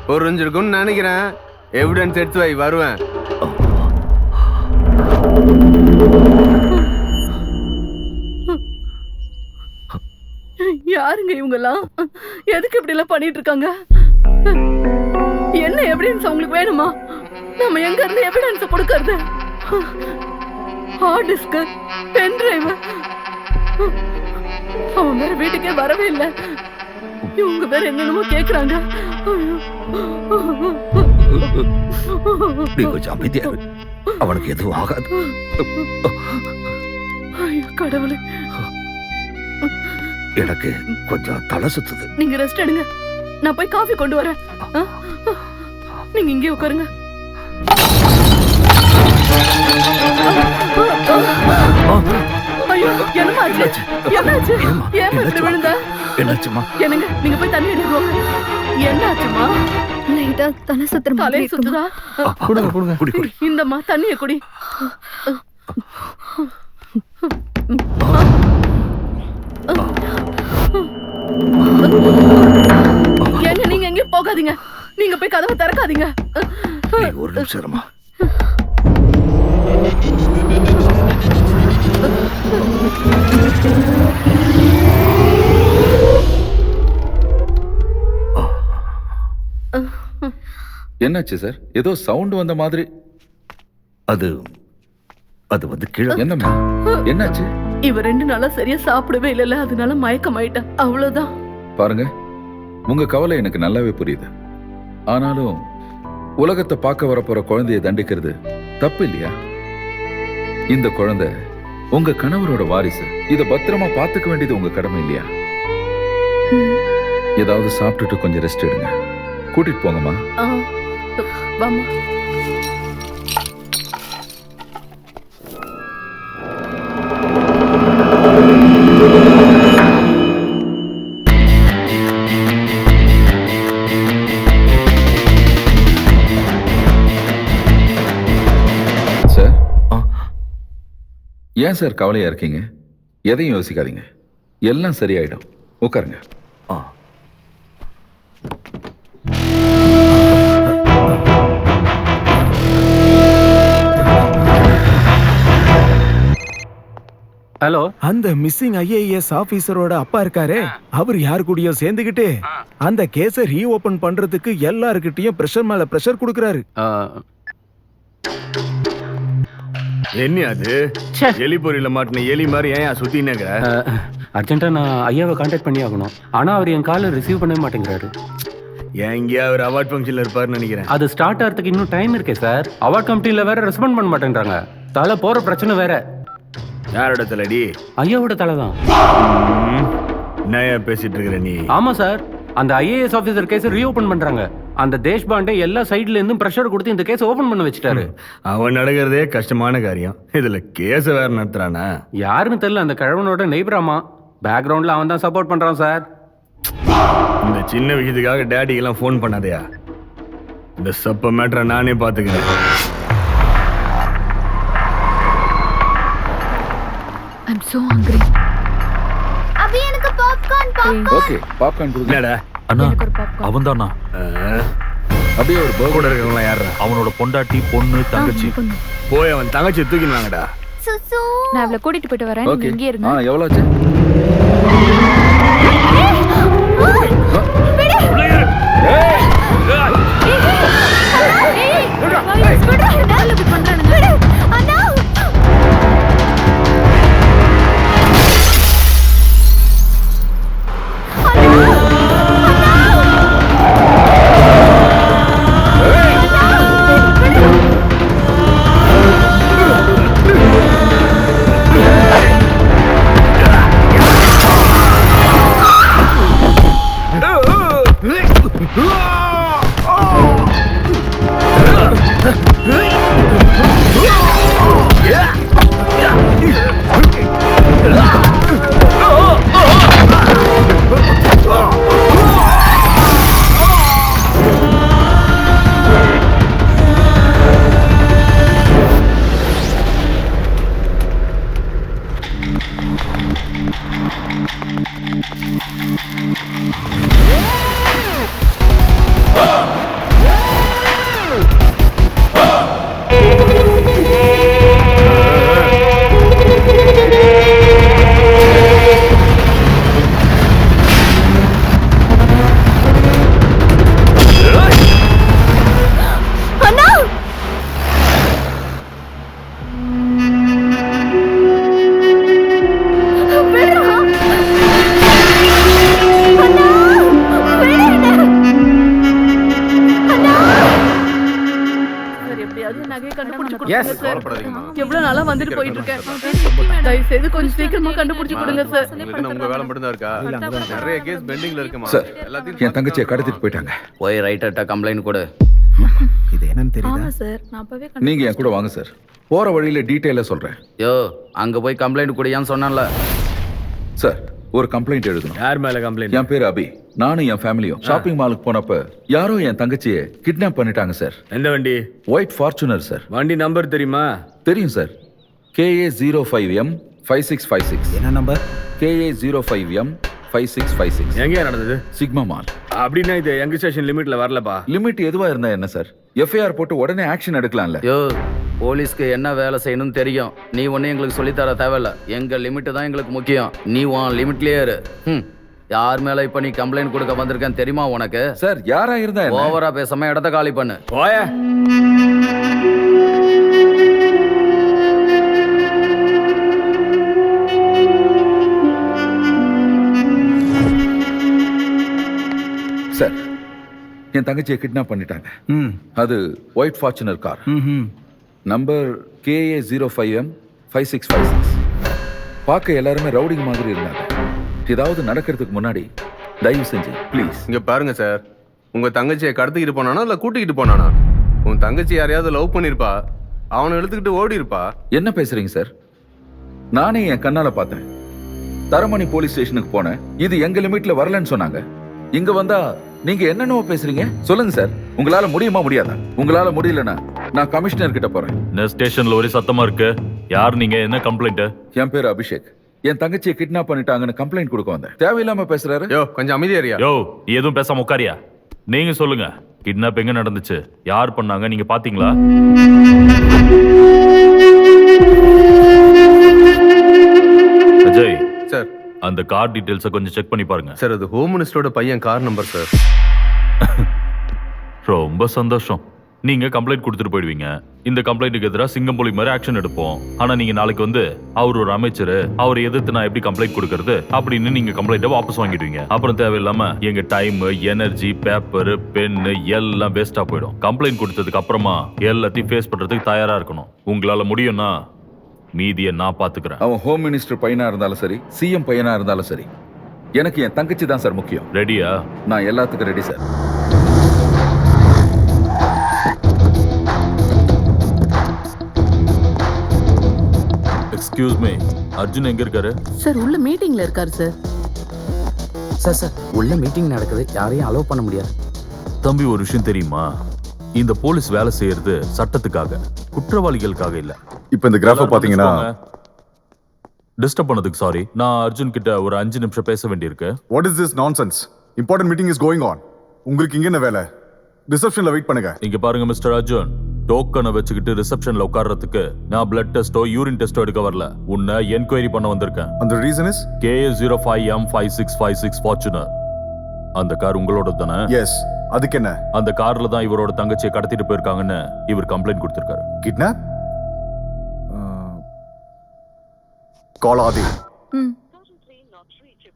புரிஞ்சிருக்கும்னு நினைக்கிறேன். எவிடன்ஸ் எடுத்து வை, வருவேன். யாருங்க இவங்கெல்லாம்? எதுக்கு இப்படி எல்லாம் பண்ணிட்டு இருக்காங்க? என்ன எவிடன்ஸ் உங்களுக்கு வேணுமா? நம்ம எங்க இருந்து எவிடன்ஸ் கொடுக்கறது? Hard disk, pen drive. அவன் வேற வீட்டுக்கே வரவே இல்லை. இவங்க வேற என்னென்னமோ கேக்குறாங்க. நீ கொஞ்சம் அமைதியா இரு. அவனுக்கு எதுவும் ஆகாது. ஐயோ கடவுளே, எனக்கு கொஞ்சம் தலை சுத்துது. நீங்க ரெஸ்ட் எடுங்க, நான் போய் காஃபி கொண்டு வரேன். நீங்க இங்கே உட்காருங்க. ஐயோ என்னாச்சு? என்னாச்சு? ஏன் இப்படி விழுந்த? என்னாச்சுமா? என்னங்க நீங்க போய் தண்ணி எடுத்துக்கோங்க. என்னாச்சுமா? லைட்டா தலை சுத்துற மாதிரி தலையை சுத்துதா? கொடுங்க கொடுங்க. குடி குடி. இந்தம்மா தண்ணிய குடி. ஏங்க நீங்க எங்கேயும் போகாதீங்க. நீங்க போய் கதவை திறக்காதீங்க. நீ ஒரு நிமிஷம் இருமா. என்னாச்சு சார்? ஏதோ சவுண்ட் வந்த மாதிரி. அது அது வந்து கீழே. என்னம்மா என்னாச்சு? இவ 2 நாளா சரியா சாப்பிடவே இல்லல, அதனால மயக்கமாயிட்டா. அவ்வளவுதான். பாருங்க, உங்க கவலை எனக்கு நல்லாவே புரியுது. ஆனாலும் உலகத்தை பார்க்க வரப்போற குழந்தையை தண்டிக்கிறது தப்பு இல்லையா? இந்த குழந்தை உங்க கணவரோட வாரிசு. இத பத்திரமா பாத்துக்க வேண்டியது உங்க கடமை இல்லையா? ஏதாவது சாப்பிட்டுட்டு கொஞ்சம் ரெஸ்ட் எடுங்க. கூட்டிட்டு போங்கம்மா. வாமா. சார், ஏன் சார் கவலையா இருக்கீங்க? எதையும் யோசிக்காதீங்க, எல்லாம் சரியாயிடும். உட்காருங்க. ஹலோ, அந்த மிஸ்ஸிங் ஐஏஎஸ் ஆபீசரோட அப்பா இருக்காரே, அவர் யார் கூடயும் சேர்ந்துகிட்டு அந்த கேஸை ரீஓபன் பண்றதுக்கு எல்லார்கிட்டயும் பிரஷர் மேல பிரஷர் கொடுக்கறாரு. என்ன அது? எலி பொறியில மாட்டின எலி மாதிரி ஏன் சுத்தினேங்க? அர்ஜென்ட்டா நான் ஐயாவை கான்டாக்ட் பண்ணி ஆகணும். ஆனா அவர் என் காலை ரிசீவ் பண்ணவே மாட்டேங்கிறாரு. எங்கேயா அவர் அவார்ட் ஃபங்க்ஷன்ல இருப்பாருன்னு நினைக்கிறேன். அது ஸ்டார்ட் ஆகிறதுக்கு இன்னும் டைம் இருக்கே சார். அவார்ட் கமிட்டியில வேற ரெஸ்பாண்ட் பண்ண மாட்டேன்றாங்க. தலை போற பிரச்சனை வேற. யாரோட தலைடி? ஐயாவோட தலை தான். என்னையா பேசிட்டு இருக்கிற நீ? ஆமா சார், அந்த ஐஏஎஸ் ஆபீசர் கேஸ் ரீஓபன் பண்றாங்க. அந்த தேஷ்பாண்டே எல்லா சைடுல இருந்தும் பிரஷர் கொடுத்து இந்த கேஸ் ஓபன் பண்ண வச்சுட்டாரு. அவன் நடக்கிறதே கஷ்டமான காரியம், இதுல கேஸ வேற நடத்துறானா? யாருன்னு தெரியல. அந்த கிழவனோட நெய்பராமா. பேக்ரவுண்ட்ல அவன் தான் சப்போர்ட் பண்றான் சார். இந்த சின்ன விஷயத்துக்காக டேடிக்கெல்லாம் ஃபோன் பண்ணாதயா. இந்த சப்ப மேட்டரை நானே பாத்துக்கிறேன். I'm so hungry. அபி எனக்கு பாப்கார்ன். ஓகே, பாப்கார்ன் கொடுங்க. என்னடா அண்ணா, எனக்கு ஒரு பாப்கார்ன். அவன்தானா? அப்படியே ஒரு கூட பர்கர். இருக்கவங்களாம் யாரா? அவனோட பொண்டாட்டி, பொண்ணு, தங்கச்சி. போய் அவன் தங்கச்சி தூக்கினாங்கடா. சுசு. நான் அவளை கூட்டிட்டு போயிட்டு வரேன். நீங்க ஓகே. இங்கே இருங்க. எவ்வளவு ஆச்சு? Yes. சார். எவ்வளவு நாளா வந்துட்டு போயிட்டு இருக்கேன். தயவு செய்து கொஞ்சம் சீக்கிரமா கண்டுபிடிச்சு கொடுங்க சார். உங்க வேலை மட்டும் தான் இருக்கா? நிறைய கேஸ் பெண்டிங்ல இருக்குமா? சார் என் தங்கச்சியை கடத்திட்டு போயிட்டாங்க. போய் ரைட்டர்ட்ட கம்ப்ளைண்ட் கொடு. இது என்னன்னு தெரியுதா? ஆமா சார், நான் அப்பவே நீங்க என் கூட வாங்க சார். போற வழியில டீட்டெயிலா சொல்றேன். யோ அங்க போய் கம்ப்ளைண்ட் கொடியான்னு சொன்னான்ல. சார் ஒரு கம்ப்ளைண்ட் எழுதணும். யார் மேல கம்ப்ளைண்ட்? என் பேரு அபி. நானும் என் ஃபேமிலியும் ஷாப்பிங் மாலுக்கு போனப்ப யாரோ என் தங்கச்சியை கிட்னாப் பண்ணிட்டாங்க சார். எந்த வண்டி? White Fortuner sir. வண்டி நம்பர் தெரியுமா? தெரியும் சார். KA05M 5656. என்ன நம்பர்? KA05M 5656. எங்கேயா நடந்தது? Sigma mall. அப்படின்னா இது எங்க ஸ்டேஷன் லிமிட்ல வரலப்பா. லிமிட் எதுவா இருந்தா என்ன சார்? எஃப்ஐஆர் போட்டு உடனே ஆக்ஷன் எடுக்கலாம்ல. யோ போலீஸ்க்கு என்ன வேலை செய்யணும்னு தெரியும். நீ ஒன்னும் எங்களுக்கு சொல்லித்தர தேவையில்ல. எங்க லிமிட் தான் எங்களுக்கு முக்கியம். நீ உன் லிமிட்லயே இரு. யார் மேல இப்ப நீ கம்ப்ளைண்ட் கொடுக்க வந்திருக்கேன்னு தெரியுமா உனக்கு? சார் யாரா இருந்தா என்ன? ஓவரா பேசாம இடத்த காலி பண்ணு. போய. சார் என் தங்கச்சியை கிட்னாப் பண்ணிட்டாங்க. அது white Fortuner car. Number KA05M 5656. பார்க்க எல்லாருமே ரவுடிங் மாதிரி இருந்தாங்க. ஏதாவது நடக்கிறதுக்கு முன்னாடி தயவு செஞ்சு ப்ளீஸ். இங்க பாருங்க சார், உங்க தங்கச்சியை கடத்திக்கிட்டு போனானா இல்ல கூட்டிக்கிட்டு போனானா? உன் தங்கச்சி யாரையாவது லவ் பண்ணிருப்பா, அவனை எடுத்துக்கிட்டு ஓடி இருப்பா. என்ன பேசுறீங்க சார்? நானே என் கண்ணால பார்த்தேன். தரமணி போலீஸ் ஸ்டேஷனுக்கு போனேன். இது எங்க லிமிட்ல வரலன்னு சொன்னாங்க. இங்க வந்தா நீங்க என்னென்னவோ பேசுறீங்க. சொல்லுங்க சார், உங்களால முடியுமா முடியாதா? உங்களால முடியலன்னா நான் கமிஷனர் கிட்ட போறேன். ஸ்டேஷன்ல ஒரே சத்தமா இருக்கு. யார் நீங்க? என்ன கம்ப்ளைண்ட்? என் பேர் அபிஷேக். என் தங்கச்சியை கிட்னாப் பண்ணிட்டாங்கன்னு கம்ப்ளைண்ட் கொடுக்க வந்தேன். தேவையில்லாம பேசுறாரு. யோ கொஞ்சம் அமைதியாரியா? யோ நீ எதுவும் பேசாம உட்காரியா? நீங்க சொல்லுங்க, கிட்னாப் எங்க நடந்துச்சு? யார் பண்ணாங்க? நீங்க பாத்தீங்களா? அஜய் சார், அந்த கார் டீடைல்ஸை கொஞ்சம் செக் பண்ணி பாருங்க. சார் அது ஹோம் மினிஸ்டரோட பையன் கார் நம்பர் சார். ரொம்ப சந்தோஷம். நீங்க கம்ப்ளைண்ட் கொடுத்துட்டு போயிடுவீங்க. இந்த கம்ப்ளைண்ட்டுக்கு எதிராக சிங்கம்புலி மாதிரி ஆக்ஷன் எடுப்போம். ஆனா நீங்க நாளைக்கு வந்து அவர் ஒரு அமைச்சர், அவரை எதிர்த்து நான் எப்படி கம்ப்ளைண்ட் கொடுக்கறது அப்படின்னு நீங்க கம்ப்ளைண்ட்டை வாபஸ் வாங்கிடுவீங்க. அப்புறம் தேவையில்லாம எங்க டைம், எனர்ஜி, பேப்பர், பென்னு எல்லாம் வேஸ்டா போயிடும். கம்ப்ளைண்ட் கொடுத்ததுக்கு அப்புறமா எல்லாத்தையும் ஃபேஸ் பண்றதுக்கு தயாரா இருக்கணும். உங்களால முடியும்னா மீதியை நான் பாத்துக்கிறேன். அவன் ஹோம் மினிஸ்டர் பையனா இருந்தாலும் சரி, CM பையனா இருந்தாலும் சரி, எனக்கு என் தங்கச்சி தான் சார் முக்கியம். ரெடியா? நான் எல்லாத்துக்கும் ready sir. Excuse me, Arjun எங்க இருக்காரு? சார் உள்ள மீட்டிங்ல இருக்காரு சார். சார் உள்ள மீட்டிங் நடக்குது, யாரையும் அலோவ் பண்ண முடியாது. தம்பி ஒரு விஷயம் தெரியுமா? இந்த போலீஸ் வேலை செய்யறது சட்டத்துக்காக, குற்றவாளிகளுக்காக இல்ல. இப்போ இந்த கிராஃபை பாத்தீங்கன்னா டிஸ்டர்ப் பண்ணதுக்கு சாரி. நான் அர்ஜுன் கிட்ட ஒரு 5 நிமிஷம் பேச வேண்டியிருக்கு. What is this nonsense? Important meeting is going on. உங்களுக்கு இங்க என்ன வேலை? ரிசப்ஷன்ல வெயிட் பண்ணுங்க. இங்க பாருங்க மிஸ்டர் அர்ஜுன், டோக்கனை வச்சுக்கிட்டு ரிசப்ஷன்ல உட்கார்றதுக்கு நான் பிளட் டெஸ்டோ யூரின் டெஸ்டோ எடுக்க வரல. உன்னை என்கொயரி பண்ண வந்திருக்கேன். அந்த ரீசன் இஸ் KA05M 5656 ஃபார்ச்சுனர். அந்த கார் உங்களோட தானே? எஸ். அதுக்கு என்ன? அந்த கார்ல தான் இவரோட தங்கச்சியை கடத்திட்டு போயிருக்காங்கன்னு இவர் கம்ப்ளைண்ட் கொடுத்திருக்காரு. Kidnap? Call Aadhi.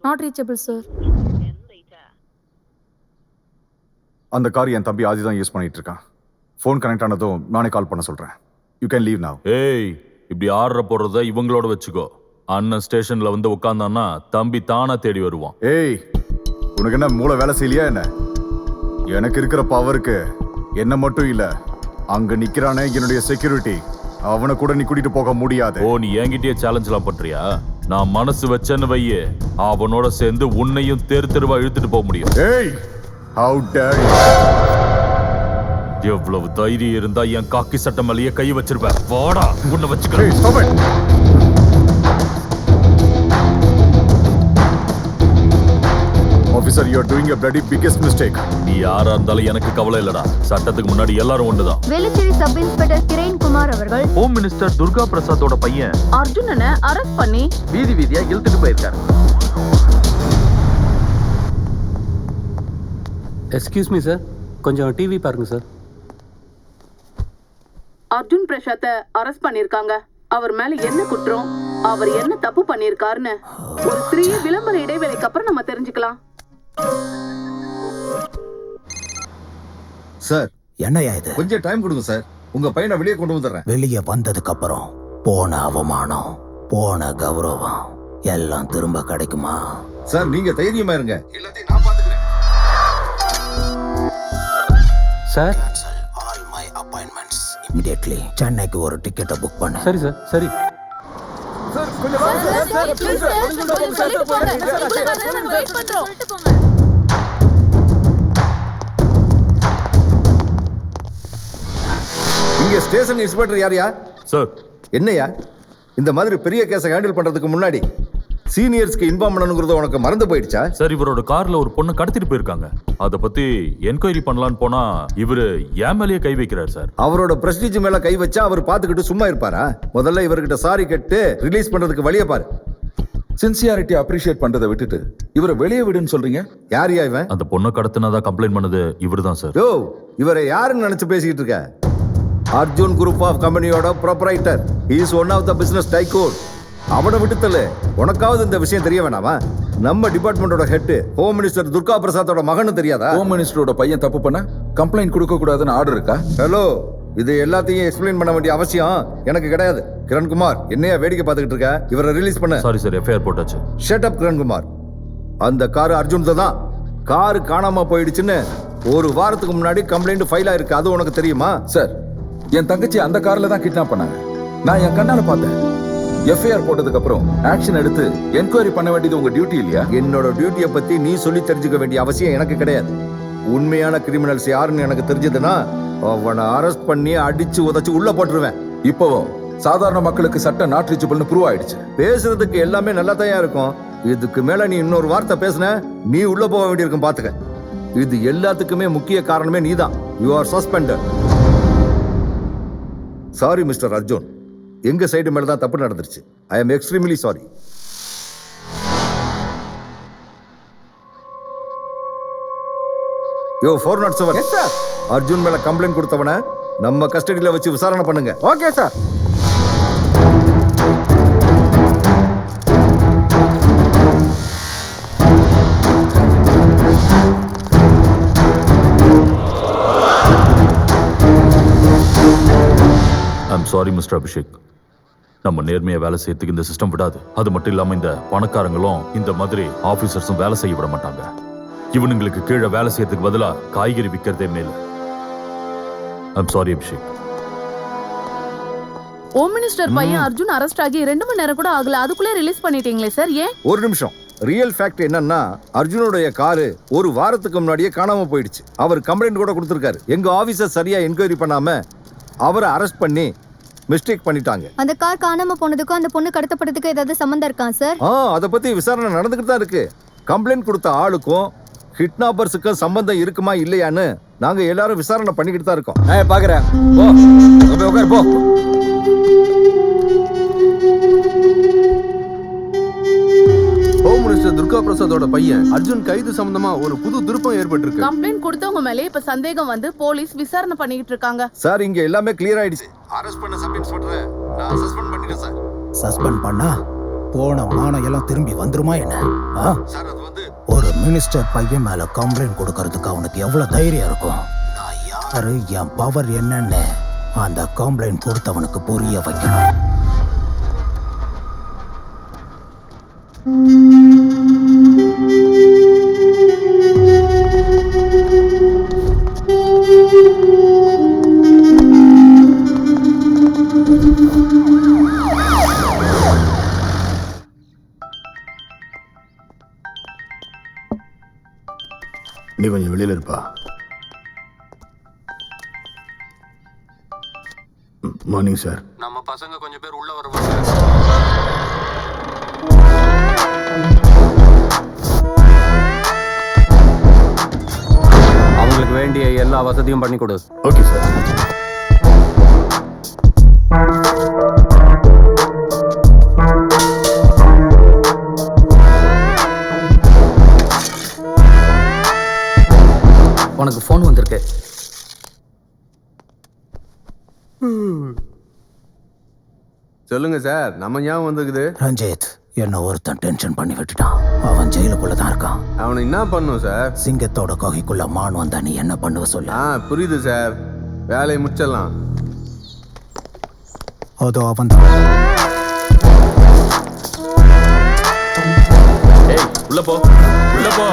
Not reachable sir. அந்த கார் என் தம்பி ஆதி தான் யூஸ் பண்ணிட்டு இருக்கான். ஃபோன் கனெக்ட் ஆனதும் நானே கால் பண்ண சொல்றேன். You can leave now. ஏய், இப்படி ஆர்டர் போடுறத இவங்களோட வச்சுக்கோ. அண்ணன் ஸ்டேஷன்ல வந்து உட்கார்ந்தான்னா தம்பி தானா தேடி வருவான். ஏய், உனக்கு என்ன மூளை வேலை செய்யலையா என்ன? எனக்கு இருக்கிற பவருக்கு என்ன மட்டும் இல்ல, அங்க நிக்கிறானே என்னுடைய செக்யூரிட்டி, அவனை கூட நீ கூட்டிட்டு போக முடியாது. ஓ, நீ என்கிட்டயே சேலஞ்ச் எல்லாம் பண்றியா? நான் மனசு வச்சேன்னு வையே, அவனோட சேர்ந்து உன்னையும் தெரு தெருவா இழுத்துட்டு போக முடியும். ஏய், how dare you? எவ்வளவு தைரியம் இருந்தா என் காக்கி சட்டை மேலேயே கை வச்சிருப்பேன். வாடா, உன்னை வச்சுக்கிறேன். Hey, stop it. Officer, you are doing a bloody biggest mistake. நீ யாரா இருந்தாலும் எனக்கு கவலை இல்லடா. சட்டத்துக்கு முன்னாடி எல்லாரும் ஒண்ணுதான். வேலுச்சேரி சப் இன்ஸ்பெக்டர் கிரண் குமார் அவர்கள் ஹோம் மினிஸ்டர் துர்கா பிரசாத்தோட பையன் அர்ஜுனனை அரெஸ்ட் பண்ணி வீதி வீதியா இழுத்துட்டு போயிருக்காரு. எக்ஸ்கியூஸ் மீ சார், கொஞ்சம் டிவி பாருங்க சார். அர்ஜுன் பிரசாத்தை அரெஸ்ட் பண்ணிருக்காங்க. அவர் மேல என்ன குற்றம், அவர் என்ன தப்பு பண்ணிருக்காருன்னு ஒரு சிறிய விளம்பர இடைவேளைக்கு அப்புறம் நம்ம தெரிஞ்சுக்கலாம். சார் என்னையா இது? கொஞ்சம் டைம் கொடுங்க சார். உங்க பையனை வெளியே கொண்டு வந்துடுறேன். வெளியே வந்ததுக்கு அப்புறம் போன அவமானம், போன கௌரவம் எல்லாம் திரும்ப கிடைக்குமா? சார் நீங்க தைரியமா இருங்க, எல்லாத்தையும் நான் பாத்துக்கிறேன். Sir all my appointments immediately. சென்னைக்கு ஒரு டிக்கெட்டை புக் பண்ணு. சரி சார், சரி. சார் கொஞ்சம் வாங்க சார். Sir please sir. சொல்லிட்டு போங்க. உங்களுக்கு நாங்க வெயிட் பண்றோம். இங்க ஸ்டேஷன் இன்ஸ்பெக்டர் யாரையா? சார் என்னையா இந்த மாதிரி பெரிய கேஸை ஹேண்டில் பண்றதுக்கு முன்னாடி சீனியர்ஸ்க்கு இன்ஃபார்ம் பண்ணணுங்கிறது உனக்கு மறந்து போயிடுச்சா? சார் இவரோட கார்ல ஒரு பொண்ணை கடத்திட்டு போயிருக்காங்க. அதை பத்தி என்கொயரி பண்ணலான்னு போனா இவரு என் மேலேயே கை வைக்கிறார் சார். அவரோட பிரஸ்டீஜ் மேல கை வச்சா அவர் பார்த்துக்கிட்டு சும்மா இருப்பாரா? முதல்ல இவர்கிட்ட சாரி கேட்டு ரிலீஸ் பண்றதுக்கு வழியை பாரு. சின்சியாரிட்டி அப்ரிஷியேட் பண்றதை விட்டுட்டு இவரை வெளியே விடுன்னு சொல்றீங்க. யாரியா இவன்? அந்த பொண்ணை கடத்தினதா கம்ப்ளைண்ட் பண்ணது இவர்தான் சார். யோ, இவரை யாருன்னு நினைச்சு பேசிக்கிட்டு இருக்க? அர்ஜுன் குரூப் ஆஃப் கம்பெனியோட proprietor. He is one of the business tycoon. அவனை விட்டுத்தல. உனக்காவது இந்த விஷயம் தெரிய வேணாமா? நம்ம டிபார்ட்மெண்டோட ஹெட் ஹோம் மினிஸ்டர் துர்கா பிரசாத்தோட மகனு தெரியாதா? ஹோம் மினிஸ்டரோட பையன் தப்பு பண்ண கம்ப்ளைண்ட் கொடுக்க கூடாதுன்னு ஆர்டர் இருக்கா? ஹலோ, இது எல்லாத்தையும் எக்ஸ்பிளைன் பண்ண வேண்டிய அவசியம் எனக்கு கிடையாது. கிரண்குமார், என்னையா வேடிக்கை பார்த்துக்கிட்டு இருக்க? இவரை ரிலீஸ் பண்ண. சாரி சார், எஃப்ஐஆர் போட்டாச்சு. Shut up Kiran Kumar. அந்த கார் அர்ஜுன் தான். காரு காணாம போயிடுச்சுன்னு ஒரு வாரத்துக்கு முன்னாடி கம்ப்ளைண்ட் ஃபைல் ஆயிருக்கு. அது உனக்கு தெரியுமா? சார், என் தங்கச்சி அந்த கார்ல தான் கிட்னாப் பண்ணாங்க. நான் என் கண்ணால பார்த்தேன். எஃப்ஐஆர் போட்டதுக்கு அப்புறம் ஆக்ஷன் எடுத்து என்கொயரி பண்ண வேண்டியது உங்க டியூட்டி இல்லையா? என்னோட டியூட்டியை பத்தி நீ சொல்லி தெரிஞ்சுக்க வேண்டிய அவசியம் எனக்கு கிடையாது. உண்மையான கிரிமினல்ஸ் யாருன்னு எனக்கு தெரிஞ்சதுன்னா அவனை அரெஸ்ட் பண்ணி அடிச்சு உதைச்சு உள்ள போட்டுருவேன். இப்போவும் சாதாரண மக்களுக்கு சட்டம் நாட் ரீச்சபிள்னு ப்ரூவ் ஆயிடுச்சு. பேசுறதுக்கு எல்லாமே நல்லா தான் இருக்கும். இதுக்கு மேல நீ இன்னொரு வார்த்தை பேசுன, நீ உள்ள போக வேண்டியிருக்கும். பாத்துக்க. இது எல்லாத்துக்குமே முக்கிய காரணமே நீதான். You are suspended. Sorry mister Arjun, எங்க சைடு மேல தான் தப்பு நடந்துருச்சு. I am extremely sorry. Yo 407. Yes sir. Arjun மேல கம்ப்ளைண்ட் கொடுத்தவன நம்ம கஸ்டடியில வச்சு விசாரணை பண்ணுங்க. Okay sir. I'm sorry mister Abhishek. நம்ம நேர்மையா வேலை செய்யறதுக்கு இந்த சிஸ்டம் விடாது. அது மட்டும் இல்லாம இந்த பணக்காரங்களும் இந்த மாதிரி ஆபீசர்ஸும் வேலை செய்ய விட மாட்டாங்க. இவனுங்களுக்கு கீழே வேலை செய்யறதுக்கு பதிலா காய்கறி விற்கிறதே மேல. I'm sorry Abhishek. Home minister பையன் அர்ஜுன் அரெஸ்ட் ஆகி 2 மணி நேரம் கூட ஆகல, அதுக்குள்ளே ரிலீஸ் பண்ணிட்டீங்களே சார், ஏன்? ஒரு நிமிஷம். ரியல் ஃபேக்ட் என்னன்னா, அர்ஜுனுடைய காரு ஒரு வாரத்துக்கு முன்னாடியே காணாம போயிடுச்சு. அவர் கம்ப்ளைண்ட் கூட கொடுத்திருக்காரு. எங்க ஆபீசர் சரியா என்கொயரி பண்ணாம அவரை அரெஸ்ட் பண்ணி மிஸ்டேக் பண்ணிட்டாங்க. அந்த கார் காணாம போனதுக்கும் அந்த பொண்ணு கடத்தப்பட்டதுக்கும் ஏதாவது சம்பந்தம் இருக்கா சார்? அதை பத்தி விசாரணை நடந்துகிட்டு தான் இருக்கு. கம்ப்ளைண்ட் கொடுத்த ஆளுக்கும் கிட்னாப்பர்ஸுக்கும் சம்பந்தம் இருக்குமா இல்லையான்னு நாங்க எல்லாரும் விசாரணை பண்ணிக்கிட்டு தான் இருக்கோம். பாக்குறேன். உட்கார் போ. ஹோம் மினிஸ்டர் துர்கா பிரசாதோட பையன் அர்ஜுன் கைது சம்பந்தமா ஒரு புது திருப்பம் ஏற்பட்டிருக்கு. கம்ப்ளைண்ட் கொடுத்தவங்க மேலே இப்ப சந்தேகம் வந்து போலீஸ் விசாரணை பண்ணிட்டு இருக்காங்க. சார் இங்க எல்லாமே கிளியர் ஆயிடுச்சு. அரெஸ்ட் பண்ண சப் இன்ஸ்பெக்டரை நான் சஸ்பெண்ட் பண்ணிட்டேன் சார். சஸ்பெண்ட் பண்ணா போன மானம் எல்லாம் திரும்பி வந்துருமா என்ன? சார் அது வந்து ஒரு மினிஸ்டர் பையன் மேல கம்ப்ளைண்ட் கொடுக்கறதுக்கு அவனுக்கு எவ்வளவு தைரியம் இருக்கும்? நான் யாரு, என் பவர் என்னன்னு அந்த கம்ப்ளைண்ட் கொடுத்தவனுக்கு புரிய வைக்கணும். நீ கொஞ்சம் வெளியில இருப்பா. Morning sir. நம்ம பசங்க கொஞ்சம் பேர் உள்ள வருவாங்க. அவங்களுக்கு வேண்டிய எல்லா வசதியும் பண்ணி கொடு. Okay sir. உனக்கு ஃபோன் வந்திருக்கு. சொல்லுங்க சார். நம்ம ஞாபகம் வந்திருக்குது. ரஞ்சித், என்ன ஒருத்தன் டென்ஷன் பண்ணி விட்டுட்டான். அவன் ஜெயிலுக்குள்ள தான் இருக்கான். அவனை என்ன பண்ணும் சார்? சிங்கத்தோட குகைக்குள்ள மான் வந்தா நீ என்ன பண்ணுவ சொல்லு. புரியுது சார். வேலையை முடிச்சிடலாம். அதோ அவன்தான். உள்ள போ, உள்ள போ.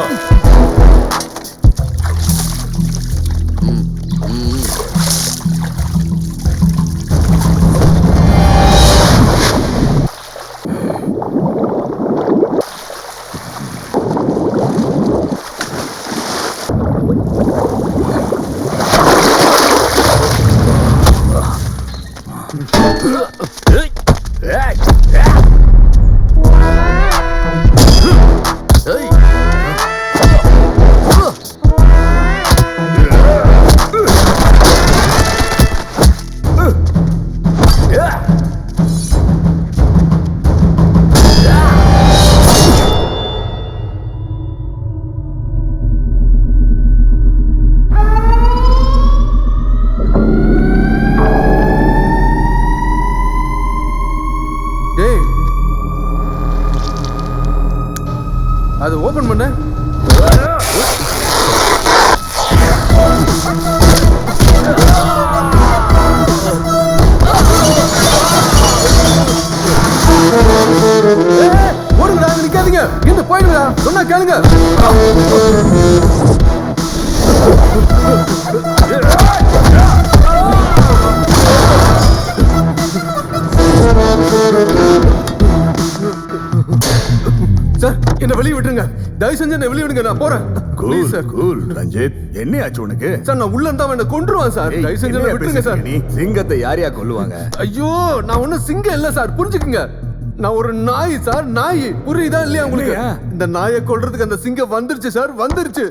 அது ஓபன் பண்ண. ஓடுங்கடா, நிக்காதீங்க, இந்த போயிடுங்கடா, சொன்னா கேளுங்க. சார், என்ன வெளியே விட்டுருங்க, தயவு செஞ்சு என்ன வெளியே விடுங்க, நான் போறேன். Cool sir, cool. ரஞ்சித், என்ன ஆச்சு உனக்கு? சார், நான் உள்ள இருந்தா என்ன கொன்றுவான் சார். தயவு செஞ்சு என்ன விட்டுருங்க சார். நீ சிங்கத்தை யாரையா கொல்லுவாங்க? ஐயோ, நான் ஒண்ணும் சிங்கம் இல்ல சார், புரிஞ்சுக்குங்க. நான் ஒரு நாய் சார், நாய். புரியுதா இல்லையா உங்களுக்கு? இந்த நாயை கொல்றதுக்கு அந்த சிங்கம் வந்துருச்சு சார், வந்துருச்சு.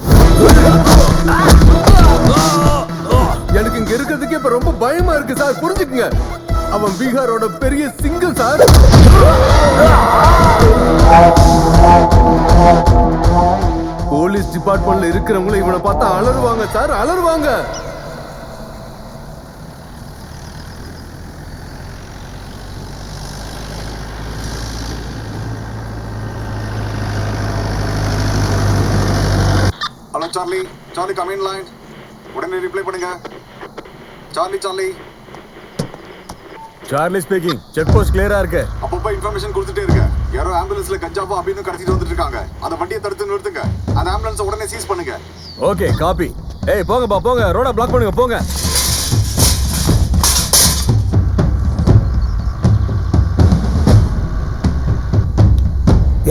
எனக்கு இங்க இருக்கிறதுக்கு இப்ப ரொம்ப பயமா இருக்கு சார், புரிஞ்சுக்குங்க. அவன் பீகாரோட பெரிய சிங்கம் சார். போலீஸ் டிபார்ட்மெண்ட்ல இருக்கிறவங்கள இவனை பார்த்தா அலறுவாங்க சார், அலறுவாங்க. Hello Charlie, Charlie come in line. உடனே ரிப்ளை பண்ணுங்க. Charlie, Charlie. Charlie speaking. Check post கிளியரா இருக்கு. அப்பப்போ இன்ஃபர்மேஷன் கொடுத்துட்டே இருக்க. யாரோ ஆம்புலன்ஸ்ல கஞ்சாவோ அப்படின்னு கடத்திட்டு வந்துட்டு இருக்காங்க. அந்த வண்டியை தடுத்து நிறுத்துங்க. அந்த ஆம்புலன்ஸ் உடனே சீஸ் பண்ணுங்க. Okay, copy. ஏய், போங்கப்பா, போங்க. ரோட பிளாக் பண்ணுங்க, போங்க.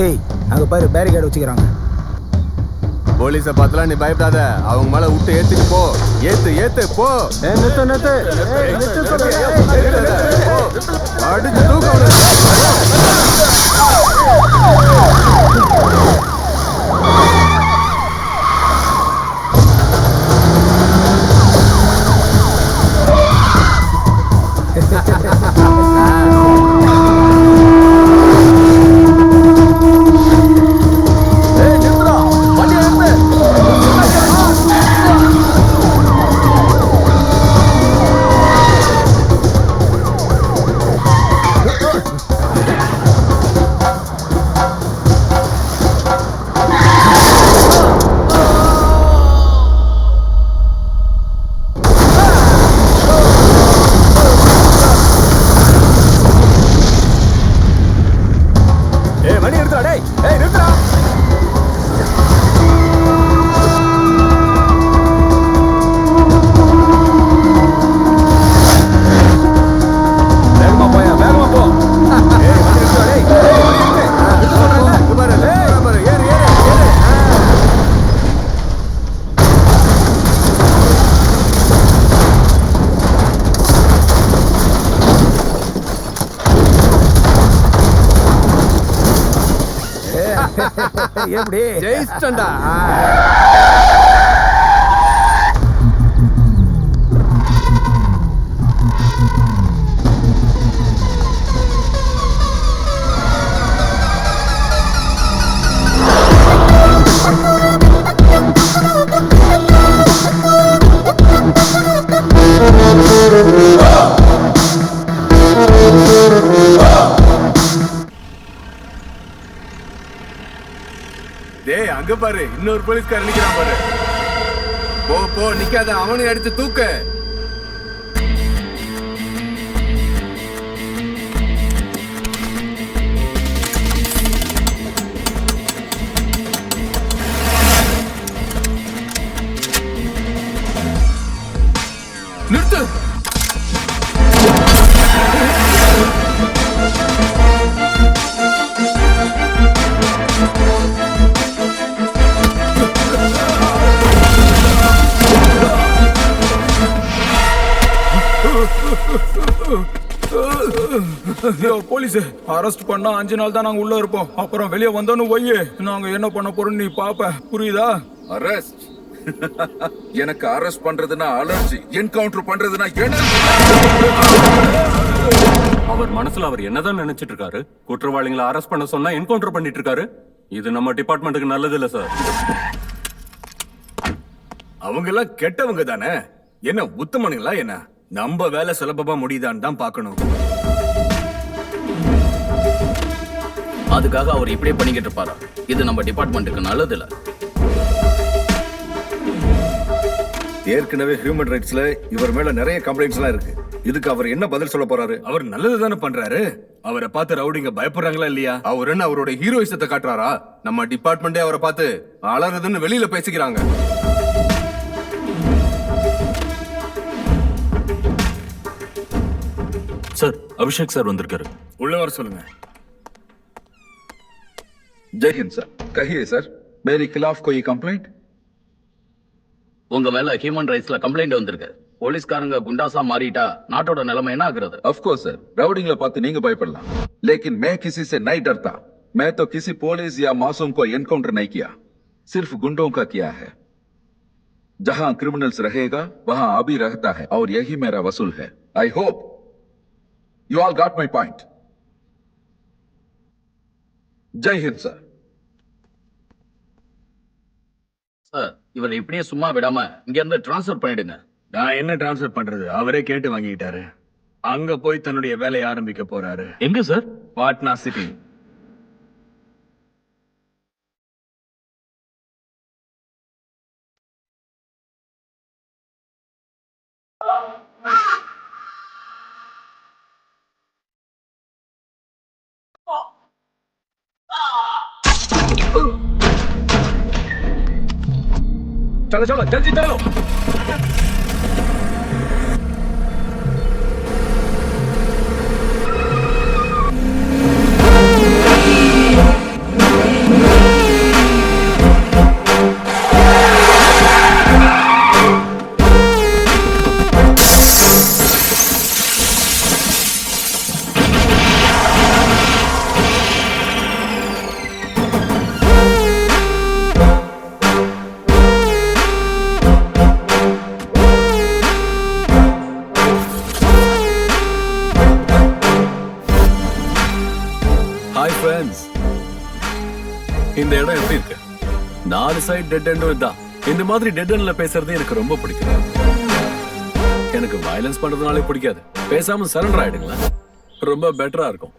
ஏய், அங்க பாரு, பேரிகேட் வச்சுக்கிறாங்க. போலீஸ பார்த்தலாம் நீ பயப்படாத. அவங்க மேல விட்டு ஏத்திட்டு போ. ஏத்து, ஏத்து, போ. நிறுத்து, நிறுத்து. அடிச்சு தூக்க அவனை. எப்படி ஜெயிச்சிட்டா? டேய், அங்க பாரு, இன்னொரு போலீஸ்காரன் நிக்கிறான் பாரு. போ போ, நிக்காத, அவனை அடிச்சு தூக்க. போலீஸ் அரெஸ்ட் பண்ணா 5 நாள் தான் நாங்க உள்ள இருப்போம். அப்புறம் வெளியே வந்தோன்னு ஒய்யே நாங்க என்ன பண்ண போறோம்னு நீ பாப்ப. புரியுதா? அரெஸ்ட் எனக்கு அரெஸ்ட் பண்றதுனா அலர்ஜி, என்கவுண்டர் பண்றதுனா அவர் மனசுல அவர் என்னதான் நினைச்சிட்டு இருக்காரு? குற்றவாளிகளை அரெஸ்ட் பண்ண சொன்னா என்கவுண்டர் பண்ணிட்டு இருக்காரு. இது நம்ம டிபார்ட்மெண்ட்டுக்கு நல்லது இல்ல சார். அவங்க எல்லாம் கெட்டவங்க தானே, என்ன உத்தமனுங்களா என்ன? நம்ம வேலை சுலபமா முடியுதான்னு தான் பார்க்கணும். அதுக்காக அவர் இப்படியே பண்ணிக்கிட்டு இருப்பாரா? இது நம்ம டிபார்ட்மெண்ட்டுக்கு நல்லது இல்ல. ஏற்கனவே ஹியூமன் ரைட்ஸ்ல இவர் மேல நிறைய கம்ப்ளைண்ட்ஸ் எல்லாம் இருக்கு. இதுக்கு அவர் என்ன பதில் சொல்ல போறாரு? அவர் நல்லது தானே பண்றாரு. அவரை பார்த்து ரவுடிங்க பயப்படுறாங்களா இல்லையா? அவர் என்ன அவரோட ஹீரோயிசத்தை காட்டுறாரா? நம்ம டிபார்ட்மெண்டே அவரை பார்த்து அலறதுன்னு வெளியில பேசிக்கிறாங்க. சார், அபிஷேக் சார் வந்திருக்காரு. உள்ள வர சொல்லுங்க. जय हिंद सर। कहिए सर, मेरे खिलाफ कोई कंप्लेंट? உங்க மேல ஹியூமன் ரைட்ஸ்ல கம்ப்ளைண்ட் வந்திருக்கு. போலீஸ்காரங்க குண்டாசா மாறிட்டா நாட்டோட நிலைமை என்ன ஆகுறது? ऑफ कोर्स सर, राउडिंगला பார்த்து நீங்க பயப்படலாம். लेकिन मैं किसी से नहीं डरता। मैं तो किसी पुलिस या मासूम को एनकाउंटर नहीं किया, सिर्फ गुंडों का किया है। जहां क्रिमिनल्स रहेगा वहां अभी रहता है और यही मेरा वसूल है। I hope you all got my point. जय हिंद सर। சார், இவரை இப்படியே சும்மா விடாம இங்க இருந்து டிரான்ஸ்ஃபர் பண்ணிடுங்க. நான் என்ன டிரான்ஸ்ஃபர் பண்றது? அவரே கேட்டு வாங்கிட்டாரு. அங்க போய் தன்னுடைய வேலையை ஆரம்பிக்க போறாரு. எங்க சார்? பாட்னா சிட்டி. चलो चलो जल्दी चलो। ஹாய் ஃப்ரெண்ட்ஸ், இந்த இடம் எப்படி இருக்கு? 4 சைடு டெட் எண்டும் இதான். இந்த மாதிரி டெட் எண்ட்ல பேசுறது எனக்கு ரொம்ப பிடிக்கும். எனக்கு வயலன்ஸ் பண்றதுனாலே பிடிக்காது. பேசாம சரண்டர் ஆயிடுங்களேன், ரொம்ப பெட்டரா இருக்கும்.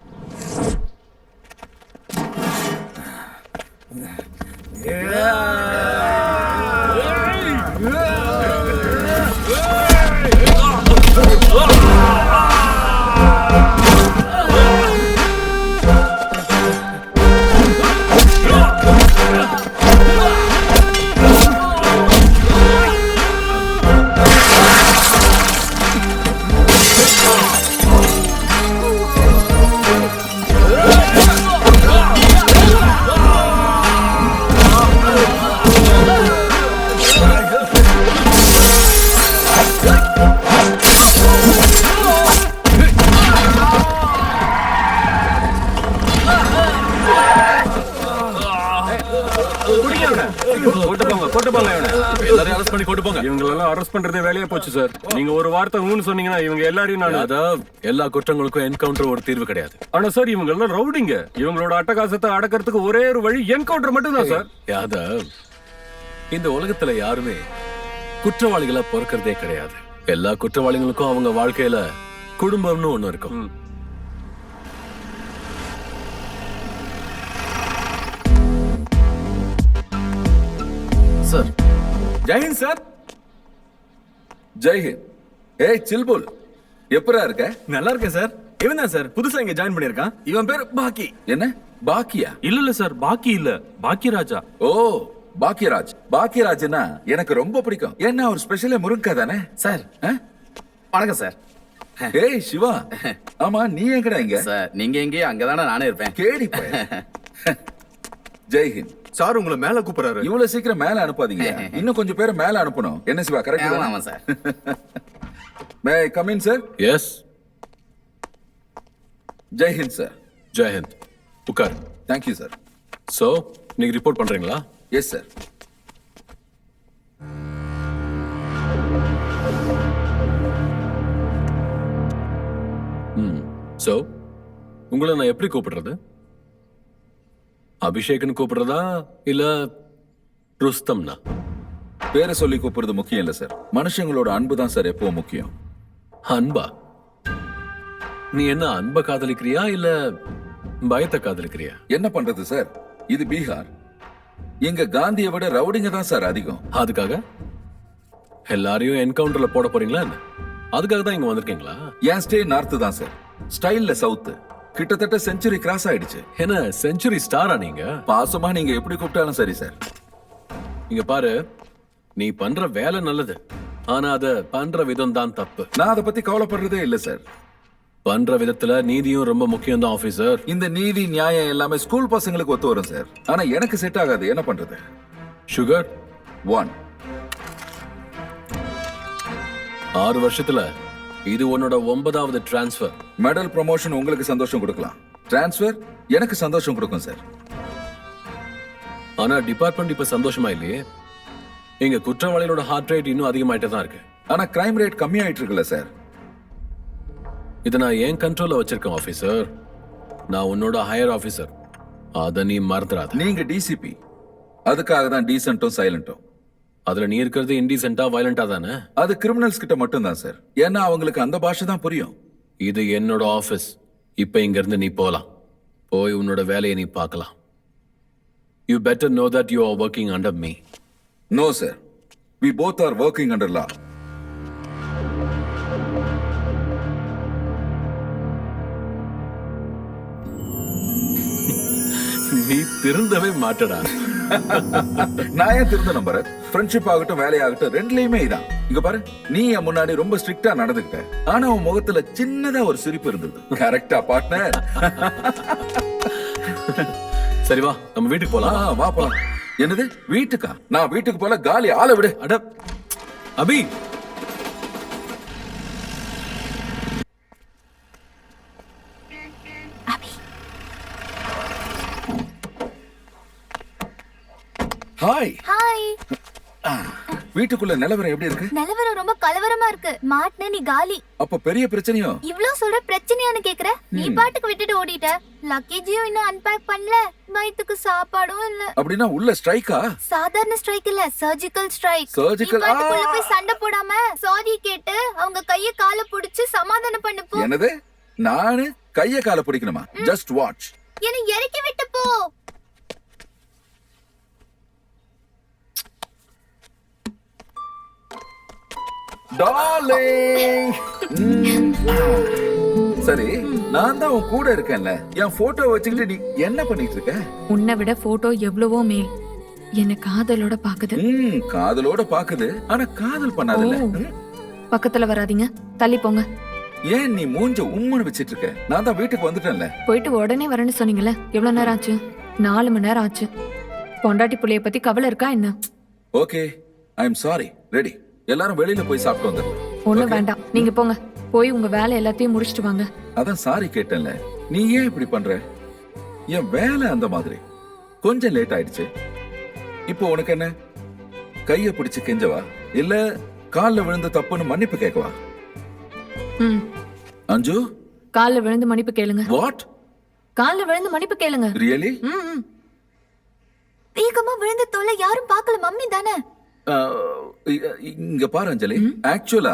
எல்லாரையும் அரெஸ்ட் பண்ணி கொண்டு போங்க. இவங்களெல்லாம் அரெஸ்ட் பண்றதே வேலையா போச்சு சார். நீங்க ஒரு வார்த்தை ஊன்னு சொன்னீங்கன்னா இவங்க எல்லாரையும் நான் அதான் எல்லா குற்றங்களுக்கும் என்கவுண்டர் ஒரு தீர்வு கிடையாது. ஆனா சார் இவங்க எல்லாம் ரவுடிங்க. இவங்களோட அட்டகாசத்தை அடக்கிறதுக்கு ஒரே ஒரு வழி என்கவுண்டர் மட்டும் தான் சார். யாதவ், இந்த உலகத்துல யாருமே குற்றவாளிகளா பிறக்கிறதே கிடையாது. எல்லா குற்றவாளிகளுக்கும் அவங்க வாழ்க்கையில குடும்பம்னு ஒண்ணு இருக்கும். Sir, Jai Hind sir. ஜெய்ஹிந்த். ஏய் சில்புல், எப்பரா இருக்க? நல்லா இருக்கேன் சார். இவன் தான் சார் புதுசா இங்க ஜாயின் பண்ணிருக்கான். இவன் பேர் பாக்கி. என்ன பாக்கியா? இல்ல சார், பாக்கி இல்ல, பாக்கியராஜா. ஓ, பாக்கியராஜ். பாக்கியராஜ்னா எனக்கு ரொம்ப பிடிக்கும். என்ன ஒரு ஸ்பெஷலே முருங்கா தானே சார்? வணக்கம் சார். ஏய் சிவா, ஆமா நீ எங்கடா இங்க? சார், நீங்க எங்கேயும் அங்கதானே நானே இருப்பேன். கேடி ஜெய்ஹிந்த் சார், உங்களை மேல கூப்பிடுறாரு. இவ்வளவு சீக்கிரம் மேல அனுப்பாதீங்க, இன்னும் கொஞ்சம் பேரை மேல அனுப்பணும். என்ன சிவா, கரெக்ட்? ஆமா sir. May I come in sir? Yes. Jai Hind sir. Jai Hind, உட்கார். Thank you sir. சோ நீங்க ரிப்போர்ட் பண்றீங்களா? Yes sir. சோ உங்களை நான் எப்படி கூப்பிடுறது? அபிஷேக்னு கூப்பிடுறதா இல்ல ருஸ்தம்னா? பேரை சொல்லி கூப்பிடுறது முக்கியம் இல்ல சார். மனுஷங்களோட அன்பு தான் சார் எப்பவும் முக்கியம். அன்பா? நீ என்ன அன்பை காதலிக்கிறியா இல்ல பயத்தை காதலிக்கிறியா? என்ன பண்றது சார், இது பீகார். இங்க காந்தியை விட ரவுடிங்க தான் சார் அதிகம். அதுக்காக எல்லாரையும் என்கவுண்டர்ல போட போறீங்களா என்ன? அதுக்காக தான் இங்க வந்திருக்கீங்களா? என் ஸ்டே நார்த் தான் சார், ஸ்டைல்ல சவுத். கிட்டத்தட்ட செஞ்சுரி கிராஸ் ஆயிடுச்சு. என்ன செஞ்சுரி ஸ்டாரா நீங்க? பாசமா நீங்க எப்படி கூப்பிட்டாலும் சரி சார். இங்க பாரு, நீ பண்ற வேலை நல்லது, ஆனா அத பண்ற விதம் தான் தப்பு. நான் அதை பத்தி கவலைப்படுறதே இல்ல சார். பண்ற விதத்துல நீதியும் ரொம்ப முக்கியம் தான் ஆபீசர். இந்த நீதி நியாயம் எல்லாமே ஸ்கூல் பசங்களுக்கு ஒத்து வரும் சார். ஆனா எனக்கு செட் ஆகாது. என்ன பண்றது? சுகர் 1. 6 வருஷத்துல இது உன்னோட 9வது டிரான்ஸ்ஃபர். மெடல் ப்ரமோஷன் உங்களுக்கு சந்தோஷம் கொடுக்கலாம், டிரான்ஸ்ஃபர் எனக்கு சந்தோஷம் கொடுக்கும் சார். ஆனா டிபார்ட்மெண்ட் இப்ப சந்தோஷமா இல்லையே. எங்க குற்றவாளிகளோட ஹார்ட் ரேட் இன்னும் அதிகமாயிட்டே தான் இருக்கு. ஆனா கிரைம் ரேட் கம்மியாயிட்டு இருக்குல்ல சார். இதை நான் ஏன் கண்ட்ரோல்ல வச்சிருக்கேன் ஆபீசர். நான் உன்னோட ஹையர் ஆபீசர், அத நீ மறந்துடாத. நீங்க டிசிபி, அதுக்காக தான் டீசென்ட்டும் சைலண்டும். அதுல நீ இருக்கிறது இன்டீசென்ட்டா வயலண்டா தானே? அது கிரிமினல்ஸ் கிட்ட மட்டும் தான் சார். ஏன்னா அவங்களுக்கு அந்த பாஷை தான் புரியும். இது என்னோட ஆபீஸ். இப்ப இங்க இருந்து நீ போலாம். போய் உன்னோட வேலையை நீ பார்க்கலாம். You better know that you are working under me. No sir, we both are working under law. நீ திருந்தவே மாட்டடா. நான் ஏன் திருந்த நம்புற? ஃப்ரெண்ட்ஷிப் ஆகட்டும் வேலையாகட்டும் ரெண்டுலயுமே இதான். இங்க பாரு, நீ என் முன்னாடி ரொம்ப ஸ்ட்ரிக்டா நடந்துக்கிட்ட, ஆனா உன் முகத்துல சின்னதா ஒரு சிரிப்பு இருந்தது. கரெக்டா பார்ட்னர்? சரி வா, நம்ம வீட்டுக்கு போலாம். வா போலாம். என்னது வீட்டுக்கா? நான் வீட்டுக்கு போல, காலி ஆளை விடு. அட அபி, ஹாய். ஹாய். வீட்டுக்குள்ள நிலவரம் எப்படி இருக்கு? நிலவரம் ரொம்ப கலவரமா இருக்கு. மாட்னே நீ காலி. அப்ப பெரிய பிரச்சனையோ? இவ்ளோ சொல்ற பிரச்சனையான்னு கேக்குற? நீ பாட்டுக்கு விட்டுட்டு ஓடிட்ட. லக்கேஜையும் இன்னும் அன்பேக் பண்ணல. வயித்துக்கு சாப்பாடும் இல்ல. அப்படின்னா உள்ள ஸ்ட்ரைக்கா? சாதாரண ஸ்ட்ரைக் இல்ல, சர்ஜிக்கல் ஸ்ட்ரைக். சர்ஜிக்கல். பாட்டுக்குள்ள போய் சண்டை போடாம சாரி கேட்டு அவங்க கைய கால புடிச்சு சமாதானம் பண்ணு போ. என்னது? நானு கைய கால பிடிக்கணுமா? Just watch. என்ன இறக்கி விட்டு போ. டார்லிங். சரி, நான் தான் உன் கூட இருக்கேன்ல. என் போட்டோ வச்சுக்கிட்டு நீ என்ன பண்ணிட்டு இருக்க? உன்னை விட போட்டோ எவ்வளவோ மேல். என்ன காதலோட பாக்குது. காதலோட பாக்குது, ஆனா காதல் பண்ணாதல்ல. பக்கத்துல வராதீங்க, தள்ளி போங்க. ஏன் நீ மூஞ்ச உம்முன்னு வச்சிட்டு இருக்க? நான் தான் வீட்டுக்கு வந்துட்டேன்ல. போயிட்டு உடனே வரேன்னு சொன்னீங்கல்ல. எவ்வளவு நேரம் ஆச்சு? 4 மணி நேரம் ஆச்சு. பொண்டாட்டி புள்ளைய பத்தி கவலை இருக்கா என்ன? Okay, I am sorry. Ready. எல்லாரும் வெளியில போய் சாப்பிட்டு வந்துடுறோம். ஒண்ணும் வேண்டாம், நீங்க போங்க. போய் உங்க வேலை எல்லாத்தையும் முடிச்சிட்டு வாங்க. அதான் சாரி கேட்டேன்ல. நீ ஏன் இப்படி பண்ற? என் வேலை அந்த மாதிரி. கொஞ்சம் லேட் ஆயிடுச்சு. இப்போ உனக்கு என்ன? கைய பிடிச்சு கெஞ்சவா இல்ல கால்ல விழுந்த தப்புன்னு மன்னிப்பு கேட்கவா? அஞ்சு, கால்ல விழுந்து மன்னிப்பு கேளுங்க. வாட்? கால்ல விழுந்து மன்னிப்பு கேளுங்க. ரியலி? வேகமா விழுந்த தொலை யாரும் பார்க்கல, மம்மி தானே. இங்க பாரு அஞ்சலி, ஆக்சுவலா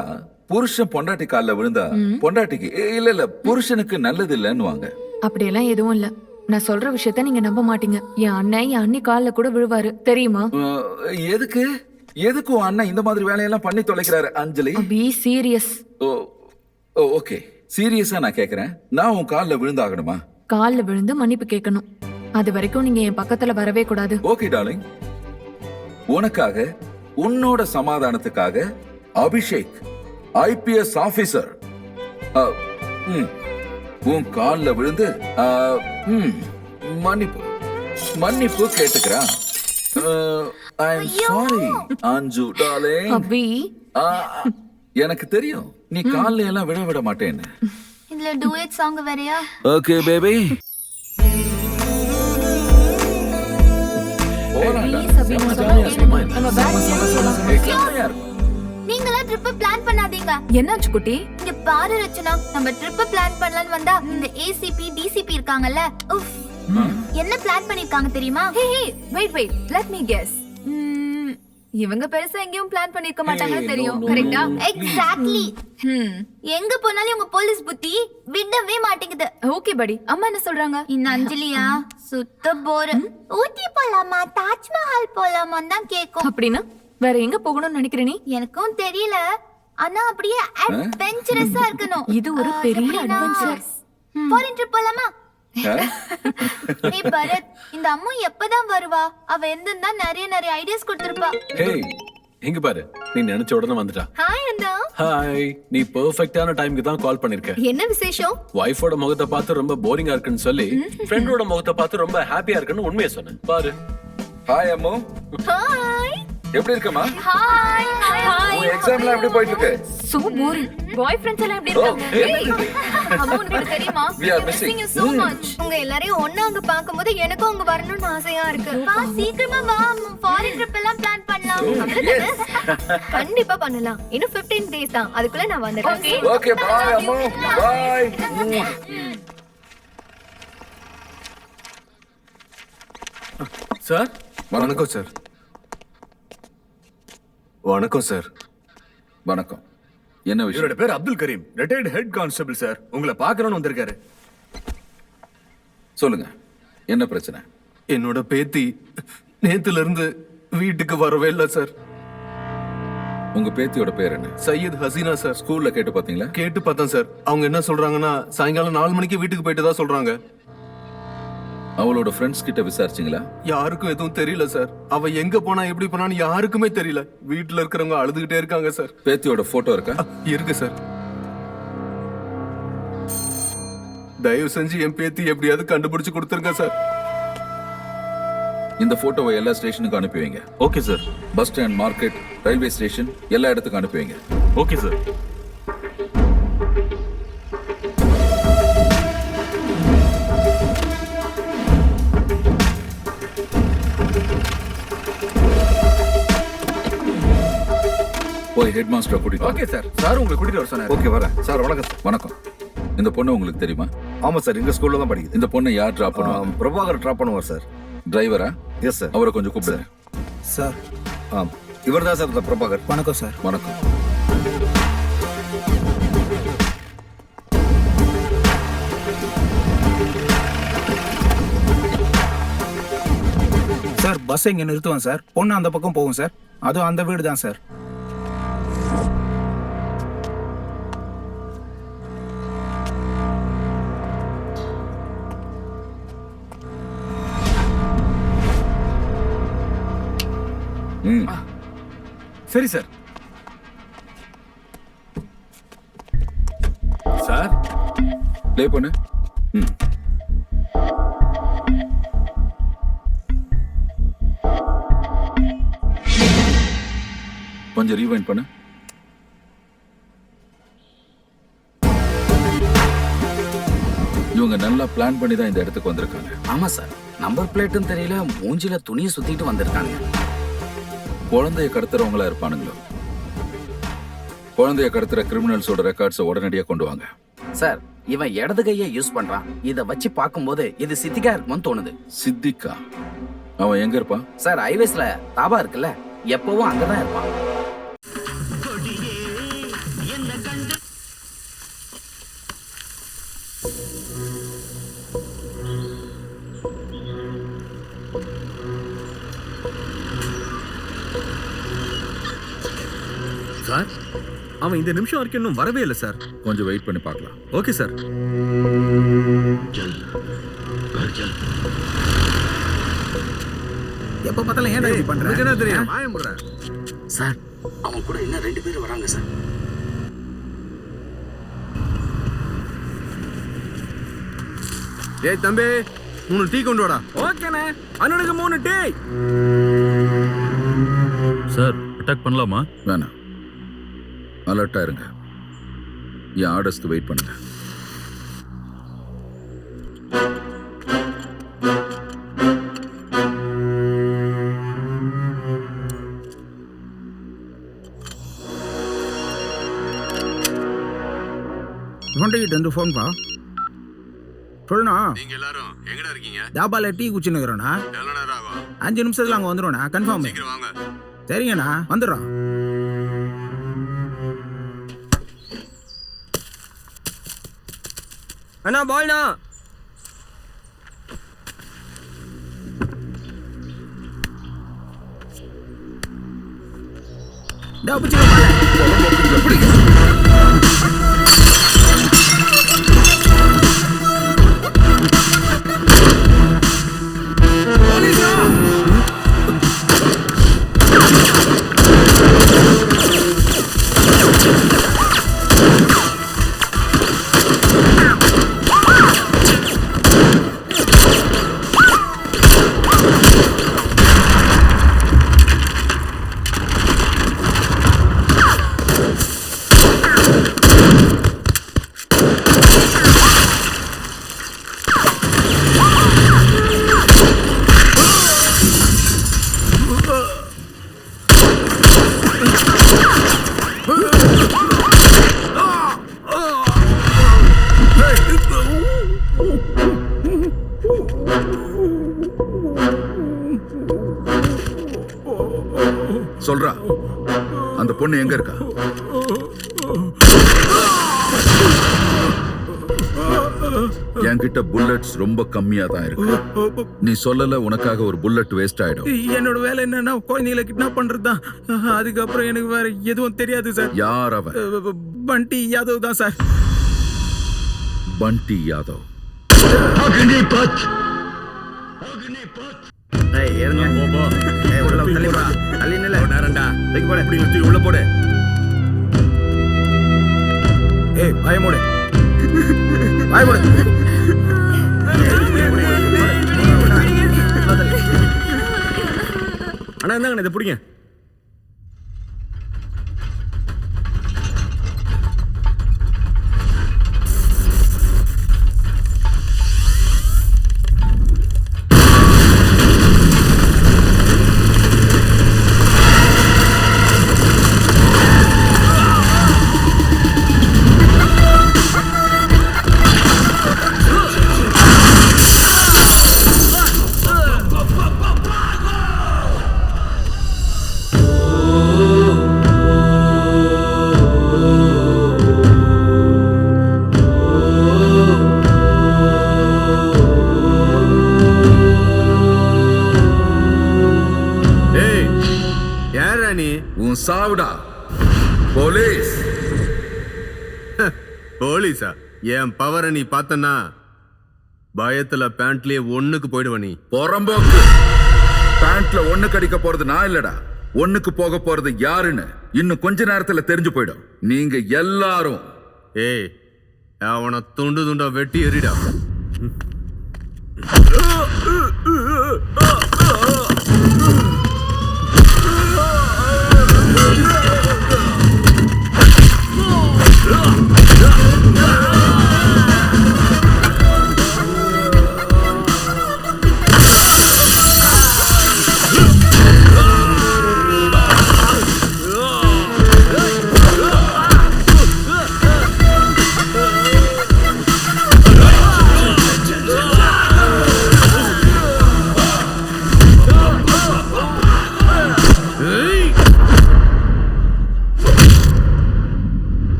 புருஷன் பொண்டாட்டி கால்ல விழுந்தா பொண்டாட்டிக்கு இல்ல புருஷனுக்கு நல்லது இல்லன்னுவாங்க. அப்படியெல்லாம் எதுவும் இல்ல. நான் சொல்ற விஷயத்த நீங்க நம்ப மாட்டீங்க. என் அண்ணன் என் அண்ணி கால்ல கூட விழுவாரு, தெரியுமா? எதுக்கு எதுக்கு உன் அண்ணன் இந்த மாதிரி வேலையெல்லாம் பண்ணி தொலைக்கிறாரு அஞ்சலி? Be serious. ஓகே, சீரியஸா நான் கேக்குறேன். நான் உன் கால்ல விழுந்தாகணுமா? கால்ல விழுந்து மன்னிப்பு கேட்கணும். அது வரைக்கும் நீங்க என் பக்கத்துல வரவே கூடாது. ஓகே டார்லிங், உனக்காக உன்னோட சமாதானத்துக்காக அபிஷேக் ஐபிஎஸ் ஆபீசர் உன் கால்ல விழுந்து மன்னிப்பு மன்னிப்பு கேட்டுக்கிறான். ஐ எம் சாரி அஞ்சு டார்லிங். அபி, எனக்கு தெரியும் நீ கால்ல எல்லாம் விட மாட்டேன்னு. இதுல டூயட் சாங் வேறயா? Okay baby. நீங்களா ட்ரிப் பிளான் பண்ணாதீங்க. என்னாச்சு குட்டி? இங்க பாரு ரச்சனா, நம்ம ட்ரிப் பிளான் பண்ணலாம்னு வந்தா இந்த ஏசிபி டிசிபி இருக்காங்கல்ல, உஃப், என்ன பிளான் பண்ணிருக்காங்க தெரியுமா? Hey hey wait wait let me guess. இவங்க பெருசா எங்கேயும் பிளான் பண்ணிருக்க மாட்டாங்கன்னு தெரியும். கரெக்ட்டா? எக்ஸாக்ட்லி. எங்க போனாலும் உங்க போலீஸ் புத்தி விடவே மாட்டேங்குது. ஓகே படி, அம்மா என்ன சொல்றாங்க? இந்த அஞ்சலியா சுத்த போர். ஊட்டி போலாமா, தாஜ்மஹால் போலாமா தான் கேக்கும். அப்படின்னா வேற எங்க போகணும்னு நினைக்கிற நீ? எனக்கும் தெரியல, ஆனா அப்படியே அட்வென்ச்சரஸா இருக்கணும். இது ஒரு பெரிய அட்வென்ச்சர். ஃபாரின் ட்ரிப் போலாமா? ஏய் பரத், இந்த அம்மா எப்பதான் வருவா? அவ எந்தா நிறைய நிறைய ஐடியாஸ் கொடுத்திருப்பா. ஹேய், இங்க பாரு, நீ நினைச்ச உடனே வந்துட்டா. ஹாய் அண்ணா. ஹாய், நீ பெர்ஃபெக்ட்டான டைம்க்கு தான் கால் பண்ணிருக்க. என்ன விசேஷம்? வைஃபோட முகத்தை பார்த்து ரொம்ப போரிங்கா இருக்குன்னு சொல்லி ஃப்ரெண்டோட முகத்தை பார்த்து ரொம்ப ஹாப்பியா இருக்குன்னு உண்மையை சொன்னேன். பாரு. ஹாய் அம்மு. ஹாய். எப்படி இருக்கமா? ஹாய். உன் எக்ஸாம்லாம் எப்படி போயிட்டு இருக்கு? So boring. பாய் ஃப்ரெண்ட்ஸ் எல்லாம் எப்படி இருக்காங்க? அம்மா உனக்கு தெரியுமா? We are missing you so much. உங்க எல்லாரையும் ஒண்ணா அங்க பாக்கும்போது எனக்கும் அங்க வரணும்னு ஆசையா இருக்கு. வா சீக்கிரமா வா, ஃபாரின் ட்ரிப் எல்லாம் பிளான் பண்ணலாம். கண்டிப்பா பண்ணலாம். இன்னும் 15 days தான், அதுக்குள்ள நான் வந்துடுறேன். Okay bye Ammu. Bye. Sir வணக்கம் சார். வணக்கம் சார். வணக்கம். என்ன விஷயம்? இவரோட பேர் Abdul Karim, retired head constable sir. உங்களை பார்க்கணும்னு வந்திருக்காரு. சொல்லுங்க, என்ன பிரச்சனை? என்னோட பேத்தி நேத்துல இருந்து வீட்டுக்கு வரவே இல்லை சார். உங்க பேத்தியோட பேர் என்ன? சையத் ஹசீனா சார். ஸ்கூல்ல கேட்டு பாத்தீங்களா? கேட்டு பார்த்தேன் சார். அவங்க என்ன சொல்றாங்கன்னா சாயங்காலம் 4 மணிக்கு வீட்டுக்கு போயிட்டு தான் சொல்றாங்க. அவளோட ஃப்ரெண்ட்ஸ் கிட்ட விசாரிச்சீங்களா? யாருக்கும் எதுவும் தெரியல சார். அவ எங்க போனா எப்படி போனான்னு யாருக்குமே தெரியல. வீட்டுல இருக்கிறவங்க அழுதுகிட்டே இருக்காங்க சார். பேத்தியோட போட்டோ இருக்கா? இருக்கு சார். தயவு செஞ்சு என் பேத்தி எப்படியாவது கண்டுபிடிச்சு கொடுத்துருங்க சார். இந்த போட்டோவை எல்லா ஸ்டேஷனுக்கும் அனுப்பி வைங்க. Okay sir. Bus stand, market, railway station எல்லா இடத்துக்கும் அனுப்பி வைங்க. Okay sir. போய் ஹெட் மாஸ்டரை கூட்டிட்டு ஓகே சார். சார் உங்களை கூட்டிட்டு வர சொன்னாரு. ஓகே வரேன் சார். வணக்கம் சார். வணக்கம். இந்த பொண்ணு உங்களுக்கு தெரியுமா? ஆமா சார், எங்க ஸ்கூல்ல தான் படிக்குது. இந்த பொண்ணை யார் டிராப் பண்ணுவாங்க? பிரபாகர் டிராப் பண்ணுவார் சார். டிரைவரா? Yes sir. அவரை கொஞ்சம் கூப்பிடுங்க சார். இவர் தான் சார் பிரபாகர். வணக்கம் சார். வணக்கம். சார் பஸ் இங்க நிறுத்துவேன் சார். பொண்ணு அந்த பக்கம் போகும் சார். அதுவும் அந்த வீடு தான் சார். சரி சார். சார் ப்ளே பண்ணு. கொஞ்சம் ரீவைண்ட் பண்ணு. இவங்க நல்லா பிளான் பண்ணி தான் இந்த இடத்துக்கு வந்திருக்காங்க. ஆமா சார். நம்பர் பிளேட்டும் தெரியல, மூஞ்சில துணியை சுத்திட்டு வந்திருக்காங்க. குழந்தைய கடத்துறவங்களா இருப்பானுங்களோ? குழந்தைய கடத்துற கிரிமினல்ஸோட ரெக்கார்ட்ஸை உடனடியாக கொண்டு வாங்க. சார், இவன் இடது கையை யூஸ் பண்றான். இத வச்சு பார்க்கும்போது இது சித்திகா இருக்கும்னு தோணுது. சித்திகா? அவன் எங்க இருப்பான்? சார், ஹைவேஸ்ல தாபா இருக்குல்ல, எப்பவும் அங்கதான் இருப்பான். சார், அவன் இந்த நிமிஷம் வரைக்கும் இன்னும் வரவே இல்லை சார். கொஞ்சம் வெயிட் பண்ணி பார்க்கலாம். Okay sir. எப்ப பார்த்தாலும் ஏன் இப்படி பண்ற? என்ன தெரியும்? வாயம் போடுறேன் சார். அவன் கூட இன்னும் 2 பேர் வராங்க சார். ஏய் தம்பி, 3 டீ கொண்டு வாடா. ஓகேண்ணே. அண்ணனுக்கு 3 டீ. சார், அட்டாக் பண்ணலாமா? வேணாம், அலர்ட்டா இருங்க. என் ஆர்டர்ஸ்க்கு வெயிட் பண்ணுங்க. இவன்கிட்ட இருந்து ஃபோன் பா சொல்லுண்ணா. நீங்க எல்லாரும் எங்கடா இருக்கீங்க? தாபால டீ குச்சின்னு இருக்கிறோண்ணா. எவ்வளவு நேரம் ஆகும்? 5 நிமிஷத்துல அங்கே வந்துடும்ண்ணா. கன்ஃபார்ம். சீக்கிரம் வாங்க. சரிங்கண்ணா வந்துடுறோம். அண்ணா பால்ண்ணா. சொல்றா, அந்த பொண்ணு எங்க இருக்கா? என்கிட்ட புல்லட்ஸ் ரொம்ப கம்மியா தான் இருக்கு. நீ சொல்லல, உனக்காக ஒரு புல்லட் வேஸ்ட் ஆயிடும். என்னோட வேலை என்னன்னா குழந்தைகளை கிட்னாப் பண்றது தான். அதுக்கப்புறம் எனக்கு வேற எதுவும் தெரியாது சார். யார் அவன்? பண்டி யாதவ் தான் சார். பண்டி யாதவ். உள்ள போடு. ஏய் பயமோடு பயமோடு. அண்ணா இந்தாங்க இதை பிடிங்க. உன் சாவுடா போலீஸ். போலீஸா? என் பவரை நீ பார்த்தனா பயத்துல பேண்ட்லயே ஒண்ணுக்கு போயிடுவ. நீ பொறம்போக்கு. பேண்ட்ல ஒண்ணு கடிக்க போறது நான் இல்லடா, ஒண்ணுக்கு போக போறது யாருன்னு இன்னும் கொஞ்ச நேரத்துல தெரிஞ்சு போயிடும். நீங்க எல்லாரும் ஏய் அவனை துண்டு துண்டா வெட்டி எறிடா.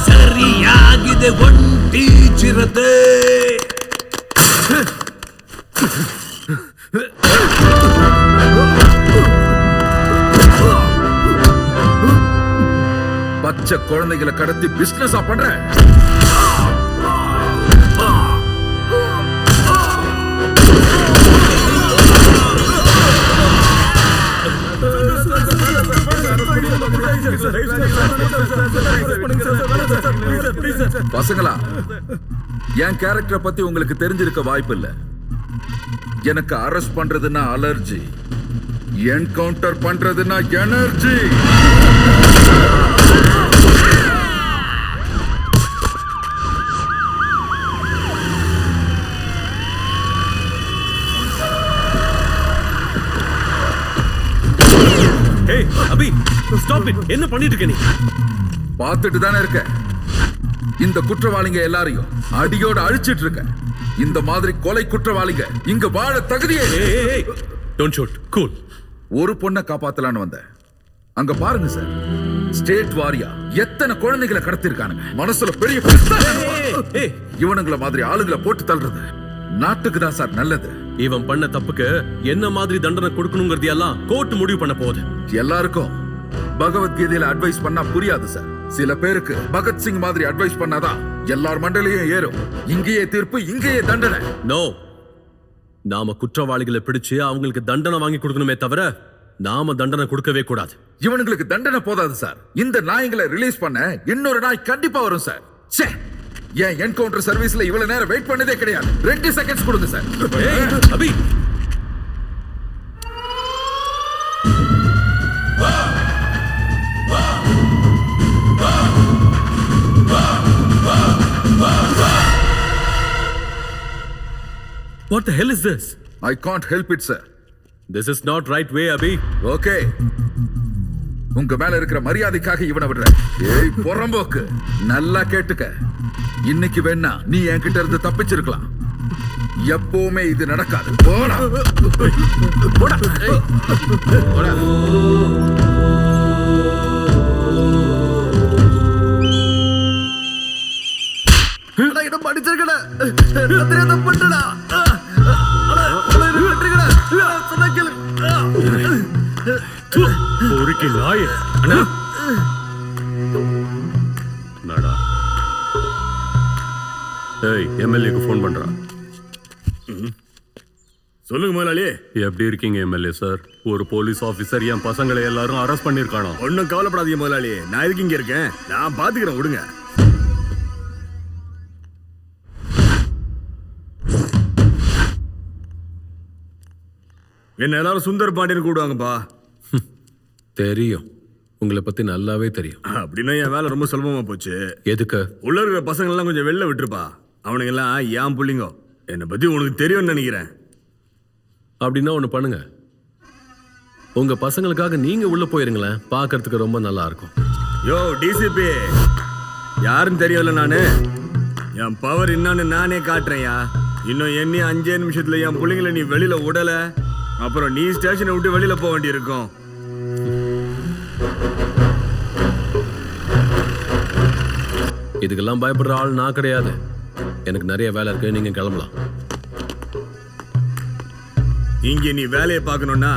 ಸರಿಯಾಗಿದೆ ಒಂಟಿ ಚಿರತೆ. பச்சை குழந்தைகளை கடத்தி பிசினஸா பண்ற? பசங்களா, என் கேரக்டரை பத்தி உங்களுக்கு தெரிஞ்சிருக்க வாய்ப்பு இல்ல. எனக்கு அரெஸ்ட் பண்றதுன்னா அலர்ஜி, என்கவுண்டர் பண்றதுன்னா எனர்ஜி. Stop it. என்ன பண்ணிட்டு இருக்க நீ? பார்த்துட்டு தானே இருக்க. இந்த குற்றவாளிங்க எல்லாரையும் அடியோட அழிச்சிட்டு இருக்க. இந்த மாதிரி கொலை குற்றவாளிங்க இங்க வாழ தகுதியே. Don't shoot. கூல். ஒரு பொண்ணை காப்பாத்தலான்னு வந்தேன். அங்க பாருங்க சார், ஸ்டேட் வாரியா எத்தனை குழந்தைகளை கடத்திருக்கானுங்க. மனசுல பெரிய இவனுங்கள மாதிரி ஆளுங்களை போட்டு தள்ளுறது நாட்டுக்கு தான் சார் நல்லது. இவன் பண்ண தப்புக்கு என்ன மாதிரி தண்டனை கொடுக்கணுங்கிறது எல்லாம் கோர்ட் முடிவு பண்ண போகுது. எல்லாருக்கும் பகவத்கீதையில அட்வைஸ் பண்ணா புரியாது சார். சில பேருக்கு பகத்சிங் மாதிரி அட்வைஸ் பண்ணாதான் எல்லார் மண்டலையும் ஏறும். இங்கேயே தீர்ப்பு, இங்கேயே தண்டனை. நோ, நாம குற்றவாளிகளை பிடிச்சு அவங்களுக்கு தண்டனை வாங்கி கொடுக்கணுமே தவிர நாம தண்டனை கொடுக்கவே கூடாது. இவனுங்களுக்கு தண்டனை போதாது சார். இந்த நாய்களை ரிலீஸ் பண்ண இன்னொரு நாய் கண்டிப்பா வரும் சார். ச்சே, ஏன் என்கவுண்டர் சர்வீஸ்ல இவ்வளவு நேரம் வெயிட் பண்ணதே கிடையாது. 2 செகண்ட்ஸ் கொடுங்க சார். Abhi, what the hell is this? I can't help it sir. This is not right way, Abhi. Okay. உங்க மேல இருக்கிற மரியாதைக்காக இவனை விடுறேன். ஏய் பொறம்போக்கு, நல்லா கேட்டுக்க. இன்னைக்கு வேணா நீ என்கிட்ட இருந்து தப்பிச்சிருக்கலாம். எப்பவுமே இது நடக்காது. போடா போடா போடா. இடம் படிச்சிருக்கடா. தெரியாத பண்ணடா. பொறுக்கி நாய். அண்ணா நாடா. ஏய், எம்எல்ஏக்கு ஃபோன் பண்றா. சொல்லுங்க முதலாளி. எப்படி இருக்கீங்க எம்எல்ஏ சார்? ஒரு போலீஸ் ஆபீசர் என் பசங்களை எல்லாரும் அரெஸ்ட் பண்ணிருக்கானோ. ஒன்னும் கவலைப்படாதீங்க முதலாளி, நான் எதுக்கு இங்க இருக்கேன், நான் பாத்துக்கிறேன், விடுங்க. என்ன எல்லாரும் சுந்தர் பாண்டியன் கூடுவாங்கப்பா. தெரியும், உங்களை பத்தி நல்லாவே தெரியும். அப்படின்னா என் வேலை ரொம்ப சுலபமா போச்சு. எதுக்கு? உள்ள இருக்கிற பசங்க எல்லாம் கொஞ்சம் வெளில விட்டுருப்பா. அவனுங்க எல்லாம் ஏன் புள்ளிங்கோ, என்னை பத்தி உனக்கு தெரியும்னு நினைக்கிறேன். அப்படின்னா ஒண்ணு பண்ணுங்க, உங்க பசங்களுக்காக நீங்க உள்ள போயிருங்களேன், பார்க்கிறதுக்கு ரொம்ப நல்லா இருக்கும். யோ டிசிபி, யாருன்னு தெரியல, நானு என் பவர் என்னன்னு நானே காட்டுறேன்யா. இன்னும் எண்ணி 5 நிமிஷத்துல என் பிள்ளைங்களை நீ வெளியில விடல, அப்புறம் நீ ஸ்டேஷனை விட்டு வெளியில போக வேண்டி இருக்கும். இதுக்கெல்லாம் பயப்படுற ஆள் நான் கிடையாது. எனக்கு நிறைய வேலை இருக்கு, நீங்க கிளம்பலாம். இங்க நீ வேலையை பார்க்கணும்னா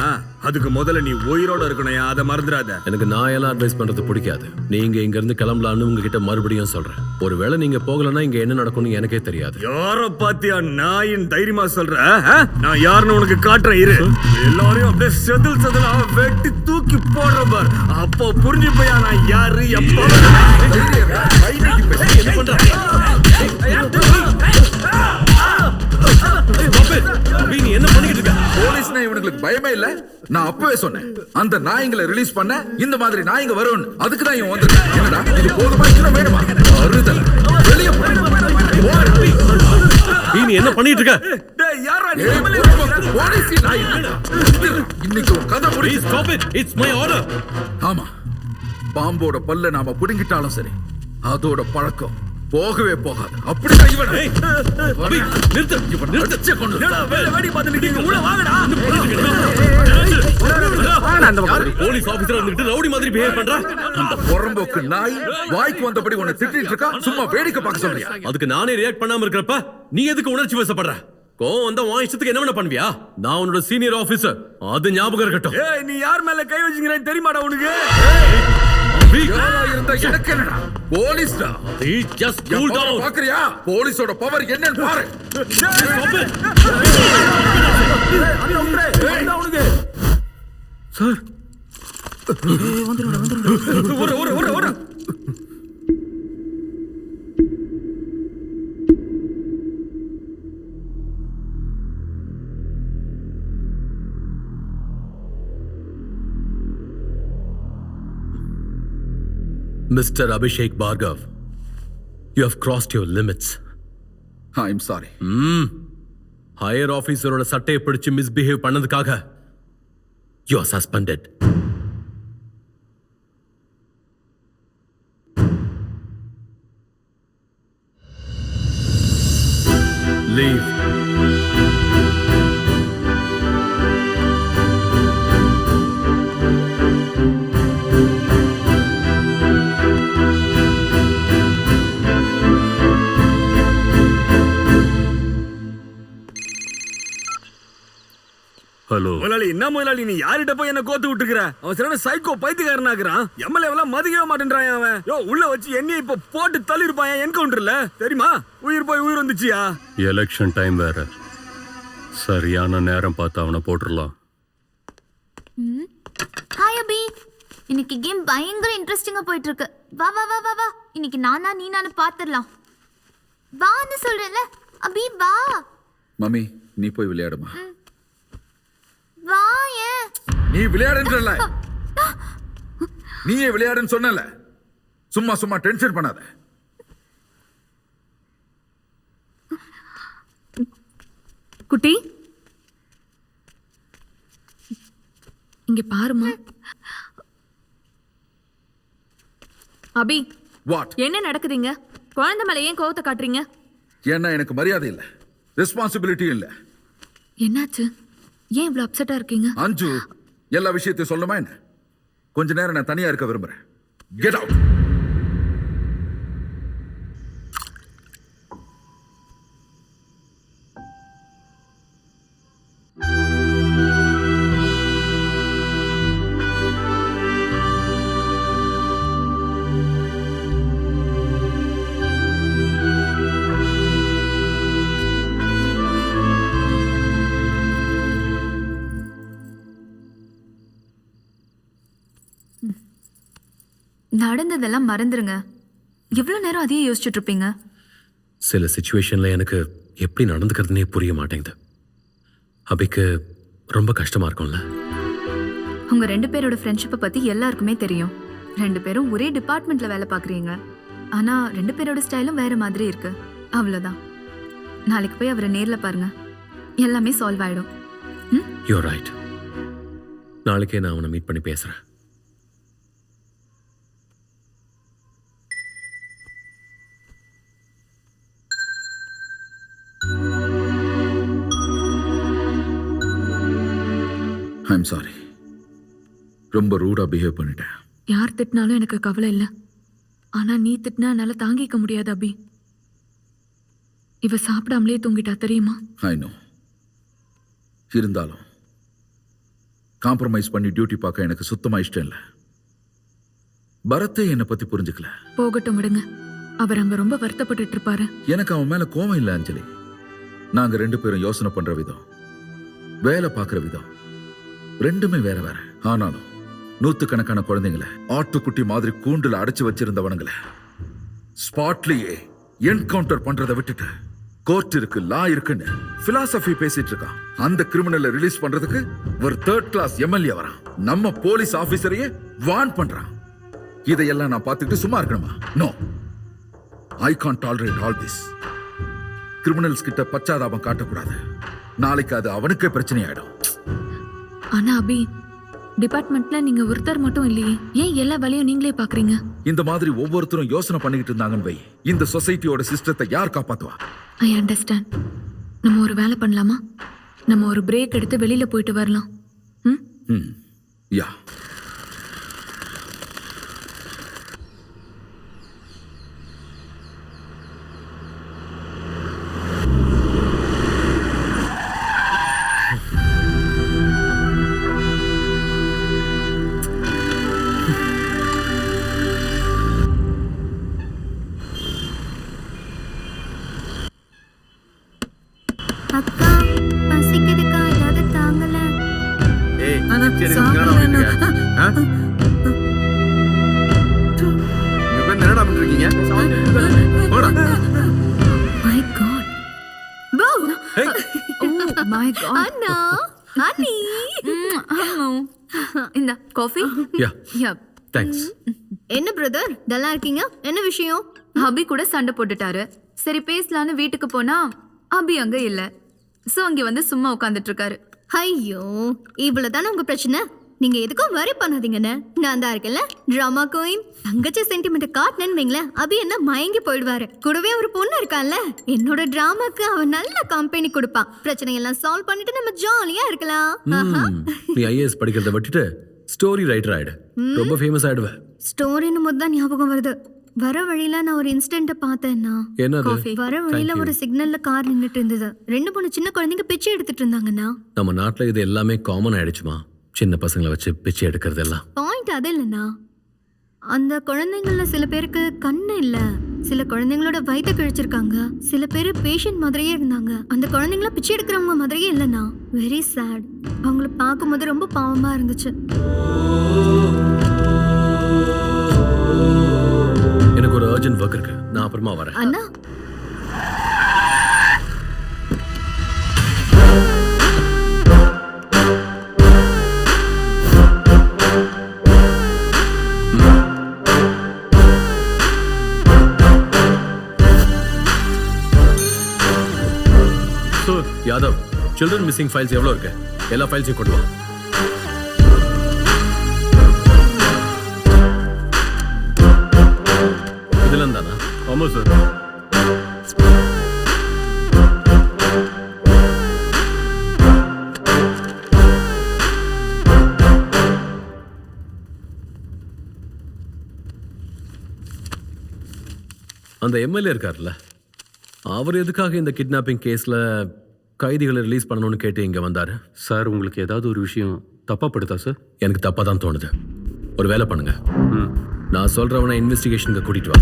அதுக்கு முதல்ல நீ உயிரோட இருக்கணும், அதை மறந்துடாத. எனக்கு நான் எல்லாம் அட்வைஸ் பண்றது பிடிக்காது. நீங்க இங்க இருந்து கிளம்பலான்னு உங்ககிட்ட மறுபடியும் சொல்றேன். ஒருவேளை நீங்க போகலன்னா இங்க என்ன நடக்கும்னு எனக்கே தெரியாது. யார பாத்தியா நாயின் தைரியமா சொல்ற? நான் யாருன்னு உனக்கு காட்டுறேன், இரு. எல்லாரையும் அப்படியே செதில் செதிலா வெட்டி தூக்கி போடுற பார், அப்போ புரிஞ்சு போயா நான் யாரு எப்போ. என்ன பண்ணிக்கிட்டு இருக்க? போலீஸ்னா இவனுக்கு பயமே இல்ல. நான் அப்பவே சொன்னேன், அந்த நாய்களை ரிலீஸ் பண்ண இந்த மாதிரி நாய்ங்க வரும். அதுக்கு தான் இவன் வந்திருக்கான். என்னடா இது போதுமா, இன்னும் வேணுமா? அறுதல் வெளிய போ. நீ என்ன பண்ணிட்டு இருக்க? டேய் யாரா நீ? போலீஸ் நாய். இன்னைக்கு ஒரு கதை முடிச்சு. Stop it, it's my order. ஆமா, பாம்போட பல்ல நாம புடுங்கிட்டாலும் சரி, அதோட பழக்கம் போகவே போகாது. அப்படிதான் இவன். அபி நிறுத்து, நிறுத்து. கொண்டு வேடி பார்த்து நிக்கீங்க, உள்ள வாங்கடா. போலீஸ் ஆபீசர் வந்துட்டு ரவுடி மாதிரி பிஹேவ் பண்றா. அந்த பொறம்போக்கு நாய் வாய்க்கு வந்தபடி உன்னை திட்டிட்டு இருக்கா. சும்மா வேடிக்கை பார்க்க சொல்றியா? அதுக்கு நானே ரியாக்ட் பண்ணாம இருக்கிறப்ப நீ எதுக்கு உணர்ச்சி வசப்படுற? கோவம் வந்தா உன் இஷ்டத்துக்கு என்ன வேணா பண்ணுவியா? நான் உன்னோட சீனியர் ஆபீசர், அது ஞாபகம் இருக்கட்டும். ஏய், நீ யார் மேல கை வச்சிங்கறேன்னு தெரியுமாடா உனக்கு? எனக்கு என்னடா போலீஸ்டா. just cool down. பாக்குறியா போலீஸோட பவர் என்னன்னு பாரு. சார் ஒரு Mr. Abhishek Bhargav, you have crossed your limits. I'm sorry. Higher officer oda sattay pidichu misbehave pannadukkaga you are suspended. Leave. Hello முதலாளி, என்ன முதலாளி நீ யார்கிட்ட போய் என்ன கோத்து விட்டுக்கிற? அவன் சரியான சைக்கோ பைத்தியக்காரனாக்குறான். எம்எல்ஏ எல்லாம் மதிக்கவே மாட்டேன்றான் அவன். யோ, உள்ள வச்சு என்னைய இப்ப போட்டு தள்ளிருப்பான் என்கவுண்டர்ல. தெரியுமா? உயிர் போய் உயிர் வந்துச்சியா? எலெக்ஷன் டைம் வேற. சரியான நேரம் பார்த்து அவனை போட்டுடலாம். ஹாய் அபி, இன்னைக்கு கேம் பயங்கர இன்ட்ரெஸ்டிங்கா போயிட்டு இருக்கு. வா வா வா வா வா, இன்னைக்கு நானா நீ நானு பாத்துடலாம். வான்னு சொல்றேன்ல அபி, வா. மம்மி, நீ போய் விளையாடுமா. வா. ஏன் நீ விளையாடுன்றல, நீயே விளையாடுன்னு சொன்னல. சும்மா சும்மா டென்ஷன் பண்ணாத. குட்டி, இங்க பாருமா. அபி, வாட்? என்ன நடக்குதுங்க? குழந்தை மேல ஏன் கோவத்தை காட்டுறீங்க? ஏன்னா எனக்கு மரியாதை இல்ல, ரெஸ்பான்சிபிலிட்டி இல்ல. என்னாச்சு? ஏன் இவ்வளவு அப்செட்டா இருக்கீங்க? அஞ்சு, எல்லா விஷயத்தையும் சொல்லுமா என்ன? கொஞ்ச நேரம் நான் தனியா இருக்க விரும்புறேன். Get out. நடந்ததெல்லாம் மறந்துருங்க. எவ்வளவு நேரம் அதையே யோசிச்சுட்டு இருப்பீங்க? சில சுச்சுவேஷன்ல எனக்கு எப்படி நடந்துக்கிறதுனே புரிய மாட்டேங்குது. அபிக்கு ரொம்ப கஷ்டமா இருக்கும்ல. உங்க 2 பேரோட ஃப்ரெண்ட்ஷிப்பை பத்தி எல்லாருக்குமே தெரியும். 2 பேரும் ஒரே டிபார்ட்மெண்ட்ல வேலை பார்க்குறீங்க. ஆனா 2 பேரோட ஸ்டைலும் வேற மாதிரி இருக்கு. அவ்வளவுதான். நாளைக்கு போய் அவரை நேர்ல பாருங்க, எல்லாமே சால்வ் ஆயிடும். You right. நாளைக்கே நான் அவனை மீட் பண்ணி பேசுறேன். ஐம் சாரி, ரொம்ப ரூடா பிஹேவ் பண்ணிட்டேன். யார் திட்டினாலும் எனக்கு கவலை இல்லை. ஆனா நீ திட்டினா என்னால தாங்கிக்க முடியாது அபி. இவ சாப்பிடாமலே தூங்கிட்டா தெரியுமா? I know. இருந்தாலும் காம்ப்ரமைஸ் பண்ணி டியூட்டி பார்க்க எனக்கு சுத்தமா இஷ்டம் இல்லை. பரத்தே என்னை பத்தி புரிஞ்சுக்கல. போகட்டும், விடுங்க. அவர் அங்க ரொம்ப வருத்தப்பட்டு இருப்பாரு. எனக்கு அவன் மேல கோவம் இல்லை அஞ்சலி. நாங்க 2 பேரும் யோசனை பண்ற விதம், வேலை பார்க்கிற விதம் ரெண்டுமே வேற வேற. ஆனாலும் 100கணக்கான குழந்தைங்களை ஆட்டுக்குட்டி மாதிரி கூண்டுல அடைச்சு வச்சிருந்தவனுங்களை ஸ்பாட்லயே என்கவுண்டர் பண்றதை விட்டுட்டு கோர்ட் இருக்கு, லா இருக்குன்னு பிலாசபி பேசிட்டு இருக்கான். அந்த கிரிமினலை ரிலீஸ் பண்றதுக்கு ஒரு 3rd கிளாஸ் எம்எல்ஏ வரான். நம்ம போலீஸ் ஆபீசரையே வார்ன் பண்றான். இதையெல்லாம் நான் பார்த்துட்டு சும்மா இருக்கணுமா? No, I can't tolerate all this. Criminals கிட்ட பச்சாதாபம் காட்டக்கூடாது. நாளைக்கு அது அவனுக்கே பிரச்சனை ஆயிடும். ஆனா அபி, டிபார்ட்மெண்ட்ல நீங்க ஒருத்தர் மட்டும் இல்லையே, ஏன் எல்லா வேலையும் நீங்களே பாக்குறீங்க? இந்த மாதிரி ஒவ்வொருத்தரும் யோசனை பண்ணிக்கிட்டு இருந்தாங்கன்னு வை, இந்த சொசைட்டியோட சிஸ்டத்தை யார் காப்பாத்துவா? I understand. நம்ம ஒரு வேலை பண்ணலாமா? நம்ம ஒரு பிரேக் எடுத்து வெளியில போயிட்டு வரலாம். யா. அக்கா, பசிக்குதுக்கா, ஏதாவது தாங்கல. ஏய், சரி, என்னடா பண்ணிட்டு இருக்க? ஆ? இங்க உட்கார்ந்து என்னடா பண்ணிட்டு இருக்கீங்க? போடா. My god. போ. Oh my god. அண்ணா, அண்ணி. இந்த காஃபி. Yeah, yeah, thanks. என்ன பிரதர், நல்லா இருக்கீங்க? என்ன விஷயம்? அபி கூட சண்டை போட்டுட்டாரு. சரி பேசலான்னு வீட்டுக்கு போனா அபி அங்க இல்ல. சோ அங்க வந்து சும்மா உட்கார்ந்துட்டு இருக்காரு. ஐயோ, இவ்வளவுதானே உங்க பிரச்சனை? நீங்க எதுக்கும் வரி பண்ணாதீங்கண்ணே, நான் தான் இருக்கேன்ல டிராமா கோயின். தங்கச்சி சென்டிமெண்ட் காட்டினேன்னு வைங்களேன், அபி என்ன மயங்கி போயிடுவாரு. கூடவே ஒரு பொண்ணு இருக்கான்ல, என்னோட டிராமாக்கு அவன் நல்ல கம்பெனி கொடுப்பான். பிரச்சனையெல்லாம் சால்வ் பண்ணிட்டு நம்ம ஜாலியா இருக்கலாம். நீ ஐஏஎஸ் படிக்கிறத விட்டுட்டு ஸ்டோரி ரைட்டர் ஆயிடு, ரொம்ப ஃபேமஸ் ஆயிடுவ. ஸ்டோரின்னு போது தான் ஞாபகம் வருது. வர வழியில நான் ஒரு இன்சிடென்ட் பார்த்தேன்னா, வர வழியில ஒரு சிக்னல்ல கார் நின்னுட்டு இருந்தது. 2 சின்ன குழந்தைங்க பிச்சை எடுத்துட்டு இருந்தாங்கண்ணா. நம்ம நாட்டுல இது எல்லாமே காமன் ஆயிடுச்சுமா, சின்ன பசங்களை வச்சு பிச்சை எடுக்கிறது எல்லாம். பாயிண்ட் அது இல்லைண்ணா, அந்த குழந்தைங்கள சில பேருக்கு கண்ணு இல்ல, சில குழந்தைங்களோட வயித்தை கிழிச்சிருக்காங்க, சில பேர் பேஷண்ட் மாதிரியே இருந்தாங்க. அந்த குழந்தைங்கள பிச்சை எடுக்கிறவங்க மாதிரியே இல்லைண்ணா. Very sad. அவங்கள பார்க்கும்போது ரொம்ப பாவமா இருந்துச்சு. எனக்கு ஒரு அர்ஜென்ட் ஒர்க் இருக்கு, நான் அப்புறமா வரேன். அண்ணா யாதவ், சில்ட்ரன் மிஸ்ஸிங் ஃபைல்ஸ் எவ்வளவு இருக்கு? எல்லா ஃபைல்ஸையும் கொண்டு வா. இதெல்லாம் தானா? ஆமா சார். அந்த எம்எல்ஏ இருக்கார்ல, அவர் எதுக்காக இந்த கிட்னாப்பிங் கேஸ்ல கைதிகளை ரிலீஸ் பண்ணணும்னு கேட்டு இங்க வந்தாரு? சார், உங்களுக்கு ஏதாவது ஒரு விஷயம் தப்பா படுதா சார்? எனக்கு தப்பா தான் தோணுது. ஒரு வேலை பண்ணுங்க, நான் சொல்றவனை இன்வெஸ்டிகேஷனுக்கு கூட்டிட்டு வா.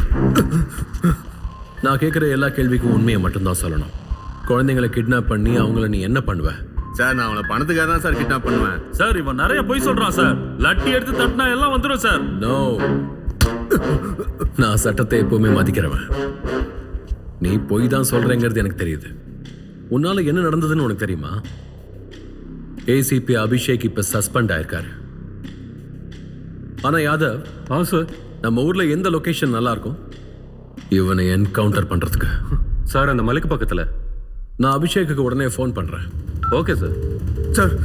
நான் கேட்குற எல்லா கேள்விக்கும் உண்மையை மட்டும்தான் சொல்லணும். குழந்தைங்களை கிட்னாப் பண்ணி அவங்கள நீ என்ன பண்ணுவ? சார், நான் அவளை பணத்துக்காக தான் சார் கிட்னாப் பண்ணுவேன். சார், இவன் நிறைய பொய் சொல்றான் சார். லட்டி எடுத்து தட்டினா எல்லாம் வந்துடும் சார். நோ, நான் சட்டத்தை எப்பவுமே மதிக்கிறவன். நீ பொய் தான் சொல்றேங்கிறது எனக்கு தெரியுது. உன்னால என்ன நடந்ததுன்னு உனக்கு தெரியுமா? ஏசிபி அபிஷேக் இப்ப சஸ்பெண்ட் ஆயிருக்காரு. ஆனா யாதவ், சார், நம்ம ஊர்ல எந்த லொகேஷன் நல்லா இருக்கும் இவனை என்கவுண்டர் பண்றதுக்கு? சார், அந்த மலைக்கு பக்கத்துல. நான் அபிஷேக்கு உடனே ஃபோன் பண்றேன். Okay sir. சார்,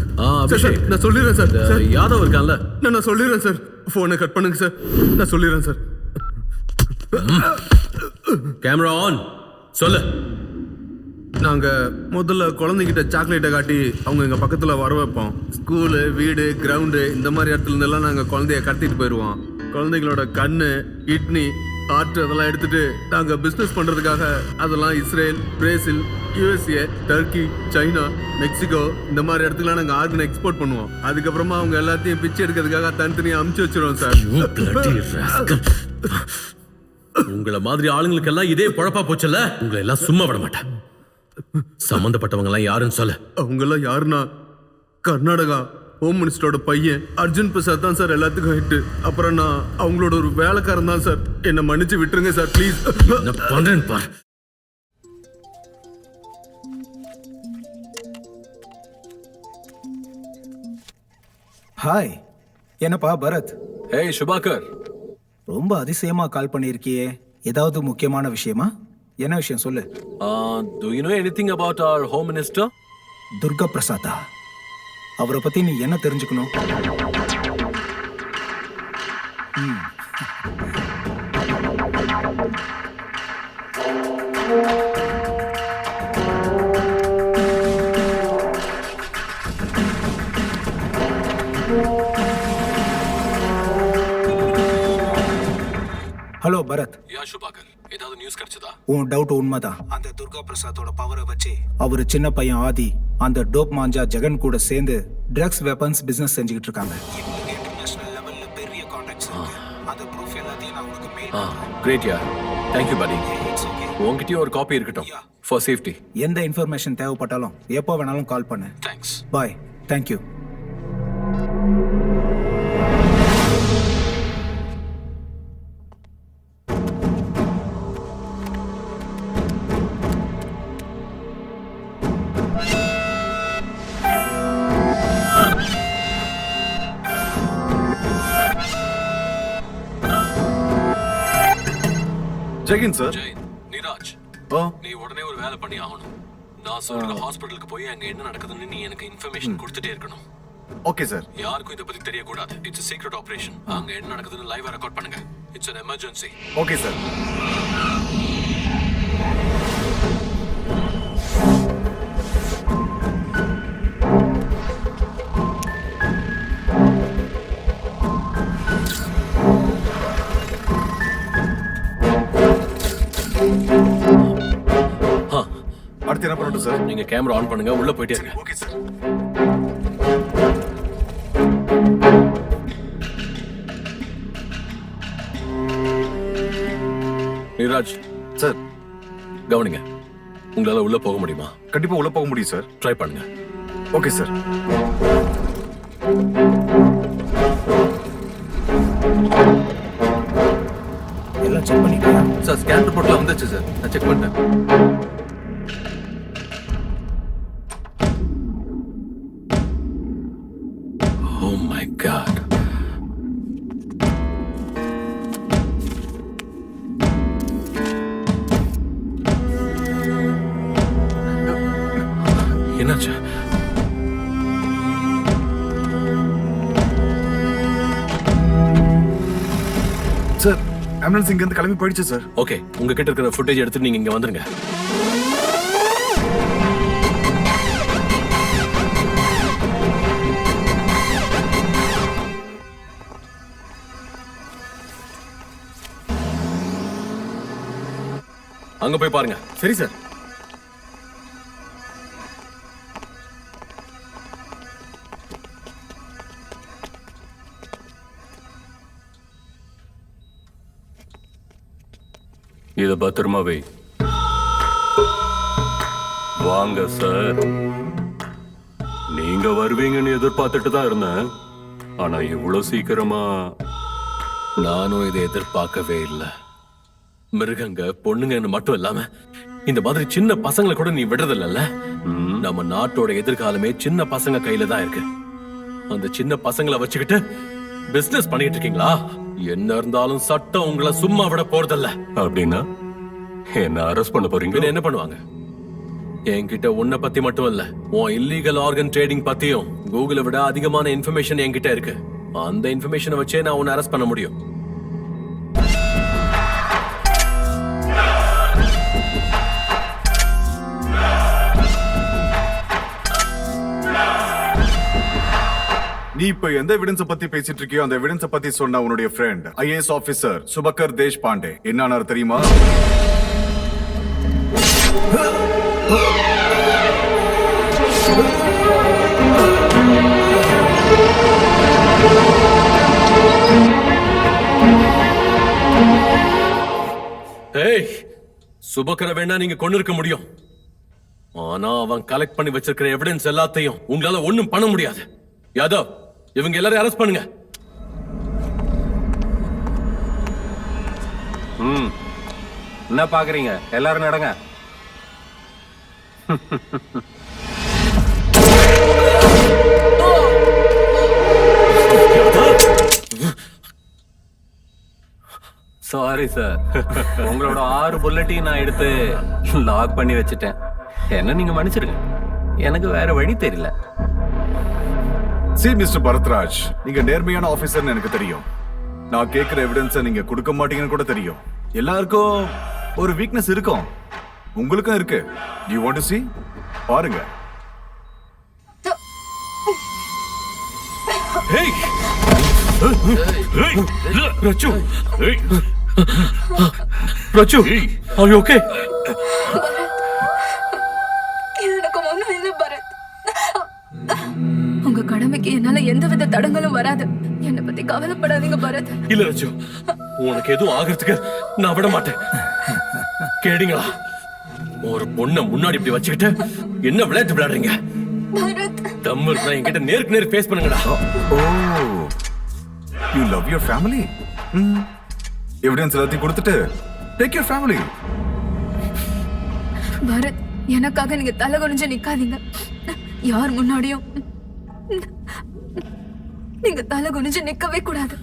அபிஷேக், நான் சொல்லிடுறேன் சார். யாதவ் இருக்கான்ல, நான் சொல்லிடுறேன் சார். போனை கட் பண்ணுங்க சார், நான் சொல்லிடுறேன் சார். Camera on. சொல்லு. நாங்க முதல்ல குழந்தைகிட்ட சாக்லேட்டை காட்டி அவங்க எங்க பக்கத்துல வர வைப்போம். ஸ்கூலு, வீடு, கிரவுண்டு இந்த மாதிரி இடத்துல இருந்தெல்லாம் நாங்க குழந்தைய கடத்திட்டு போயிடுவோம். குழந்தைங்களோட கண்ணு, கிட்னி, ஹார்ட் அதெல்லாம் எடுத்துட்டு நாங்க பிசினஸ் பண்றதுக்காக அதெல்லாம் Israel, Brazil, USA, Turkey, China, Mexico இந்த மாதிரி இடத்துக்குலாம் நாங்க ஆர்கனை எக்ஸ்போர்ட் பண்ணுவோம். அதுக்கப்புறமா அவங்க எல்லாத்தையும் பிச்சை எடுக்கிறதுக்காக தனித்தனியா அமுச்சு வச்சிருவோம் சார். உங்களை மாதிரி ஆளுங்களுக்கு எல்லாம் இதே பொழப்பா போச்சல, உங்களை எல்லாம் சும்மா விட மாட்டேன். சம்பந்தப்பட்டவங்க எல்லாம் யாருன்னு சொல்ல. அவங்க எல்லாம் யாருன்னா, கர்நாடகா ஹோம் மினிஸ்டரோட பையன் அர்ஜுன் பிரசாத் தான் சார் எல்லாத்துக்கும் ஹெட். அப்புறம் நான் அவங்களோட ஒரு வேலைக்காரன் தான் சார். என்ன மன்னிச்சு விட்டுருங்க சார் ப்ளீஸ். என்ன பண்றேன்னு பாரு. ஹாய், என்னப்பா பரத்? ஏய் சுபாகர், ரொம்ப அதிசயமா கால் பண்ணியிருக்கியே, ஏதாவது முக்கியமான விஷயமா? என்ன விஷயம் சொல்லு. do you know anything about our home minister? Durga Prasada? அவரை பத்தி நீ என்ன தெரிஞ்சுக்கணும்? ஹலோ பரத். யா சுபாகர், ஏதாவது நியூஸ் கிடைச்சதா? உன் டவுட் உண்மைதான். அந்த துர்கா பிரசாத்தோட பவரை வச்சு அவரு சின்ன பையன் ஆதி அந்த டோப் மாஞ்சா ஜெகன் கூட சேர்ந்து ட்ரக்ஸ் வெப்பன்ஸ் பிசினஸ் செஞ்சுக்கிட்டு இருக்காங்க. இவங்களுக்கு இன்டர்நேஷனல் லெவல்ல பெரிய கான்டாக்ட்ஸ் இருக்கு. அந்த ப்ரூஃப் எல்லாத்தையும் நான் உங்களுக்கு மெயில் பண்றேன். Great yeah, thank you buddy. உன்கிட்டயும் ஒரு காப்பி இருக்கட்டும் ஃபார் சேஃப்டி. எந்த இன்ஃபர்மேஷன் தேவைப்பட்டாலும் எப்போ வேணாலும் கால் பண்ணு. Thanks. Bye. Thank you. Jegging sir. Neeraj, நீ உடனே ஒரு வேலை பண்ணி ஆகணும். நான் சொல்ற ஹாஸ்பிட்டலுக்கு போய் அங்க என்ன நடக்குதுன்னு நீ எனக்கு இன்ஃபர்மேஷன் கொடுத்துட்டே இருக்கணும். Okay sir. யாருக்கும் இதை பத்தி தெரியக்கூடாது. It's secret operation. அங்க என்ன நடக்குதுன்னு லைவா ரெக்கார்ட் பண்ணுங்க. It's an emergency. Okay sir. அடுத்து என்ன பண்ணட்டும் சார்? நீங்க கேமரா ஆன் பண்ணுங்க, உள்ள போயிட்டே இருங்க. Okay sir. நீராஜ் சார், கவனிங்க. உங்களால உள்ள போக முடியுமா? கண்டிப்பா உள்ள போக முடியும் சார். ட்ரை பண்ணுங்க. Okay sir. எல்லாம் செக் பண்ணிக்கலாம் சார். ஸ்கேன் ரிப்போர்ட்ல வந்துச்சு சார், நான் செக் பண்ணிட்டேன். Oh my God. என்னாச்சு? சார், ஆம்புலன்ஸ் இங்க இருந்து கிளம்பி போயிடுச்சு சார். ஓகே, உங்ககிட்ட இருக்கிற ஃபுட்டேஜ் எடுத்து நீங்க இங்க வந்துருங்க. அங்க போய் பாருங்க. சரி சார். இத பத்திரமா வை. வாங்க சார். நீங்க வருவீங்கன்னு எதிர்பார்த்துட்டு தான் இருந்தேன். ஆனா இவ்வளவு சீக்கிரமா நானும் இதை எதிர்பார்க்கவே இல்லை. மிருகங்க பொண்ணுங்கன்னு மட்டும் இல்லாம இந்த மாதிரி சின்ன பசங்களை கூட நீ விடுறதில்ல. நம்ம நாட்டோட எதிர்காலமே சின்ன பசங்க கையில தான் இருக்கு. அந்த சின்ன பசங்களை வச்சுக்கிட்டு பிசினஸ் பண்ணிட்டு இருக்கீங்களா? என்ன இருந்தாலும் சட்டம் உங்களை சும்மா விட போறதில்ல. அப்படின்னா என்ன அரெஸ்ட் பண்ண போறீங்க? என்ன பண்ணுவாங்க? என்கிட்ட உன்னை பத்தி மட்டும் இல்ல, உன் இல்லீகல் ஆர்கன் ட்ரேடிங் பத்தியும் கூகுளை விட அதிகமான இன்ஃபர்மேஷன் என்கிட்ட இருக்கு. அந்த இன்ஃபர்மேஷனை வச்சே நான் உன்னை அரெஸ்ட் பண்ண முடியும். நீ இப்ப எந்த எவிடன்ஸ் பத்தி பேசிட்டு இருக்கியோ அந்த எவிடன்ஸ் பத்தி சொன்ன உன்னுடைய ஃப்ரெண்ட் ஐஏஎஸ் ஆபீசர் சுபக்கர் தேஷ்பாண்டே என்ன தெரியுமா? ஏய், சுபக்கரை வேணா நீங்க கொண்டு இருக்க முடியும். ஆனா அவன் கலெக்ட் பண்ணி வச்சிருக்கிற எவிடன்ஸ் எல்லாத்தையும் உங்களால ஒண்ணும் பண்ண முடியாது. யாதவ், இவங்க எல்லாரையும் அரெஸ்ட் பண்ணுங்க. என்ன பாக்குறீங்க? எல்லாரும் நடங்க. சாரி சார், உங்களோட 6 புல்லட்டையும் நான் எடுத்து லாக் பண்ணி வச்சுட்டேன். என்ன நீங்க மன்னிச்சிருங்க, எனக்கு வேற வழி தெரியல. சி மிஸ்டர் பரத்ராஜ், நீங்க நேர்மையான ஆபீசர்னு எனக்கு தெரியும். நான் கேட்கிற எவிடன்ஸை நீங்க கொடுக்க மாட்டீங்கன்னு கூட தெரியும். எல்லாருக்கும் ஒரு வீக்னஸ் இருக்கும், உங்களுக்கும் இருக்கு. You want to see? பாருங்க. Hey! Hey! Rachu! Hey! Rachu! Are you okay? எனக்கு ஒண்ணும் இல்லை பரத். உங்க கடமைக்கு என்னால எந்தவித தடங்களும் வராது. என்னை பத்தி கவலைப்படாதீங்க பரத். இல்ல ரச்சு, உனக்கு எதுவும் ஆகிறதுக்கு நான் விட மாட்டேன். கேடிங்களா, ஒரு பொண்ணை முன்னாடி இப்படி வச்சுக்கிட்டு என்ன விளையாட்டு விளையாடுறீங்க? தம்மு இருந்தா என்கிட்ட நேருக்கு நேர் ஃபேஸ் பண்ணுங்கடா. Oh, you love your family. Evidence எல்லாத்தையும் கொடுத்துட்டு டேக் யுவர் ஃபேமிலி. பரத், எனக்காக நீங்க தலை குனிஞ்சு நிக்காதீங்க. யார் முன்னாடியும் நீங்க தலை குனிஞ்சு நிக்கவே கூடாது.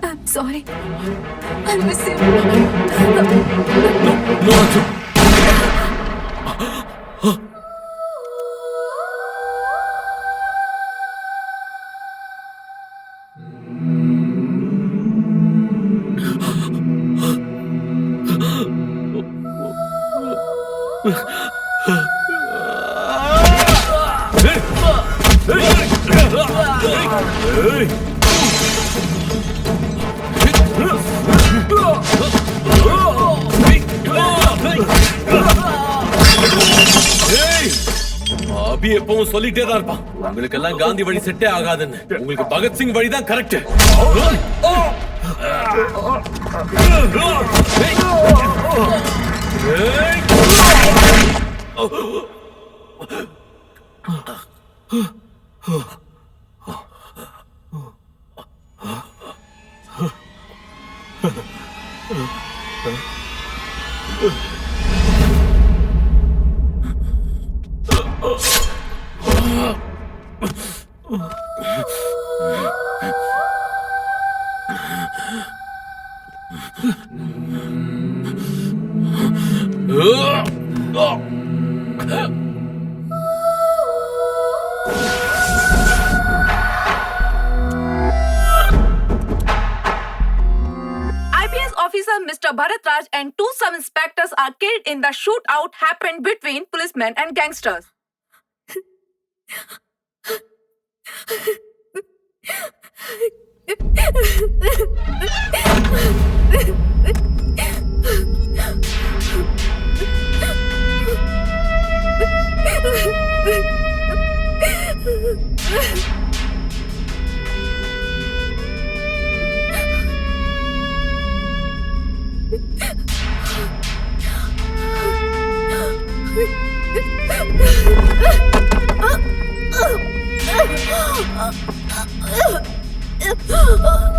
I'm sorry. I miss you. No, Rachu. தம்பி எப்பவும் சொல்லிட்டே தான் இருப்பான், உங்களுக்கு எல்லாம் காந்தி வழி செட்டே ஆகாதுன்னு. உங்களுக்கு பகத்சிங் வழி தான் correct. Officer Mr. Bharat Raj and 2 sub-inspectors are killed in the shootout happened between policemen and gangsters.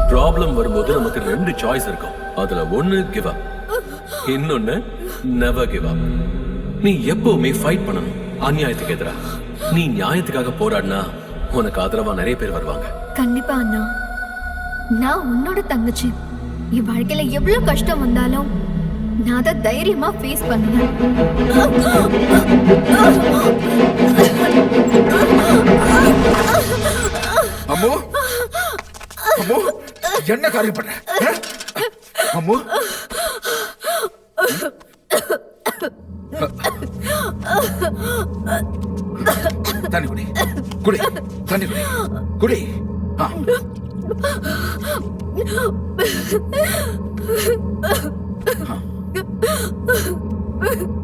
Problem வரும்போது நமக்கு 2 சாய்ஸ் இருக்கும். அதுல ஒன்னு கிவ் அப், இன்னொன்னு நெவர் கிவ் அப். நீ எப்பவுமே ஃபைட் பண்ணணும் அநியாயத்துக்கு எதிரா. நீ நியாயத்துக்காக போராடினா உனக்கு ஆதரவா நிறைய பேர் வருவாங்க. கண்டிப்பா அண்ணா, நான் உன்னோட தங்கச்சி. என் வாழ்க்கையில எவ்வளவு கஷ்டம் வந்தாலும் நான் அதை தைரியமா ஃபேஸ் பண்ணுவேன். அம்மோ அம்மோ என்ன காரியம் பண்ற? அம்மோ தண்ணி குடி, குடி, தண்ணி குடி, குடி.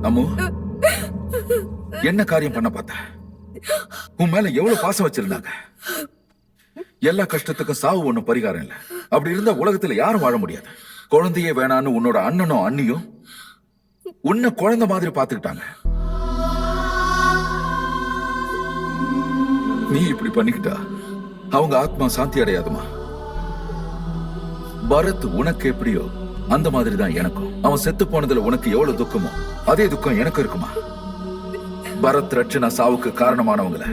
அம்மு, என்ன காரியம் பண்ண பார்த்த? உன் மேல எவ்வளவு பாசம் வச்சிருந்தாங்க. எல்லா கஷ்டத்துக்கும் சாவு ஒண்ணும் பரிகாரம் இல்ல. அப்படி இருந்தா உலகத்துல யாரும் வாழ முடியாது. குழந்தையே வேணான்னு உன்னோட அண்ணனும் அண்ணியும் உன்னை குழந்தை மாதிரி பாத்துக்கிட்டாங்க. நீ இப்படி பண்ணிக்கிட்டா அவங்க ஆத்மா சாந்தி அடையாதுமா. பரத் உனக்கு எப்படியோ அந்த மாதிரி தான் எனக்கும். அவன் செத்து போனதுல உனக்கு எவ்வளவு துக்கமோ அதே துக்கம் எனக்கு இருக்குமா. பரத் ரட்சணா சாவுக்கு காரணமானவங்கள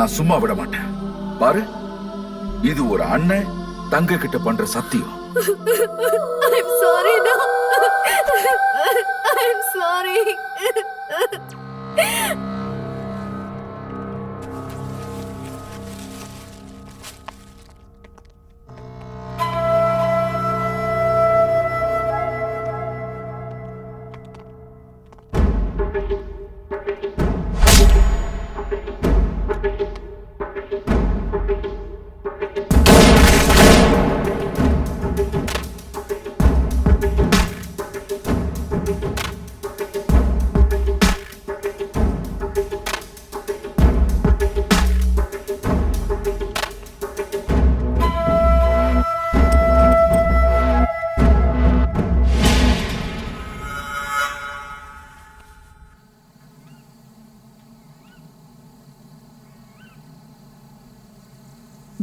நான் சும்மா விட மாட்டேன். பாரு, இது ஒரு அண்ணன் தங்க கிட்ட பண்ற சத்தியம். I'm sorry, no. I'm sorry.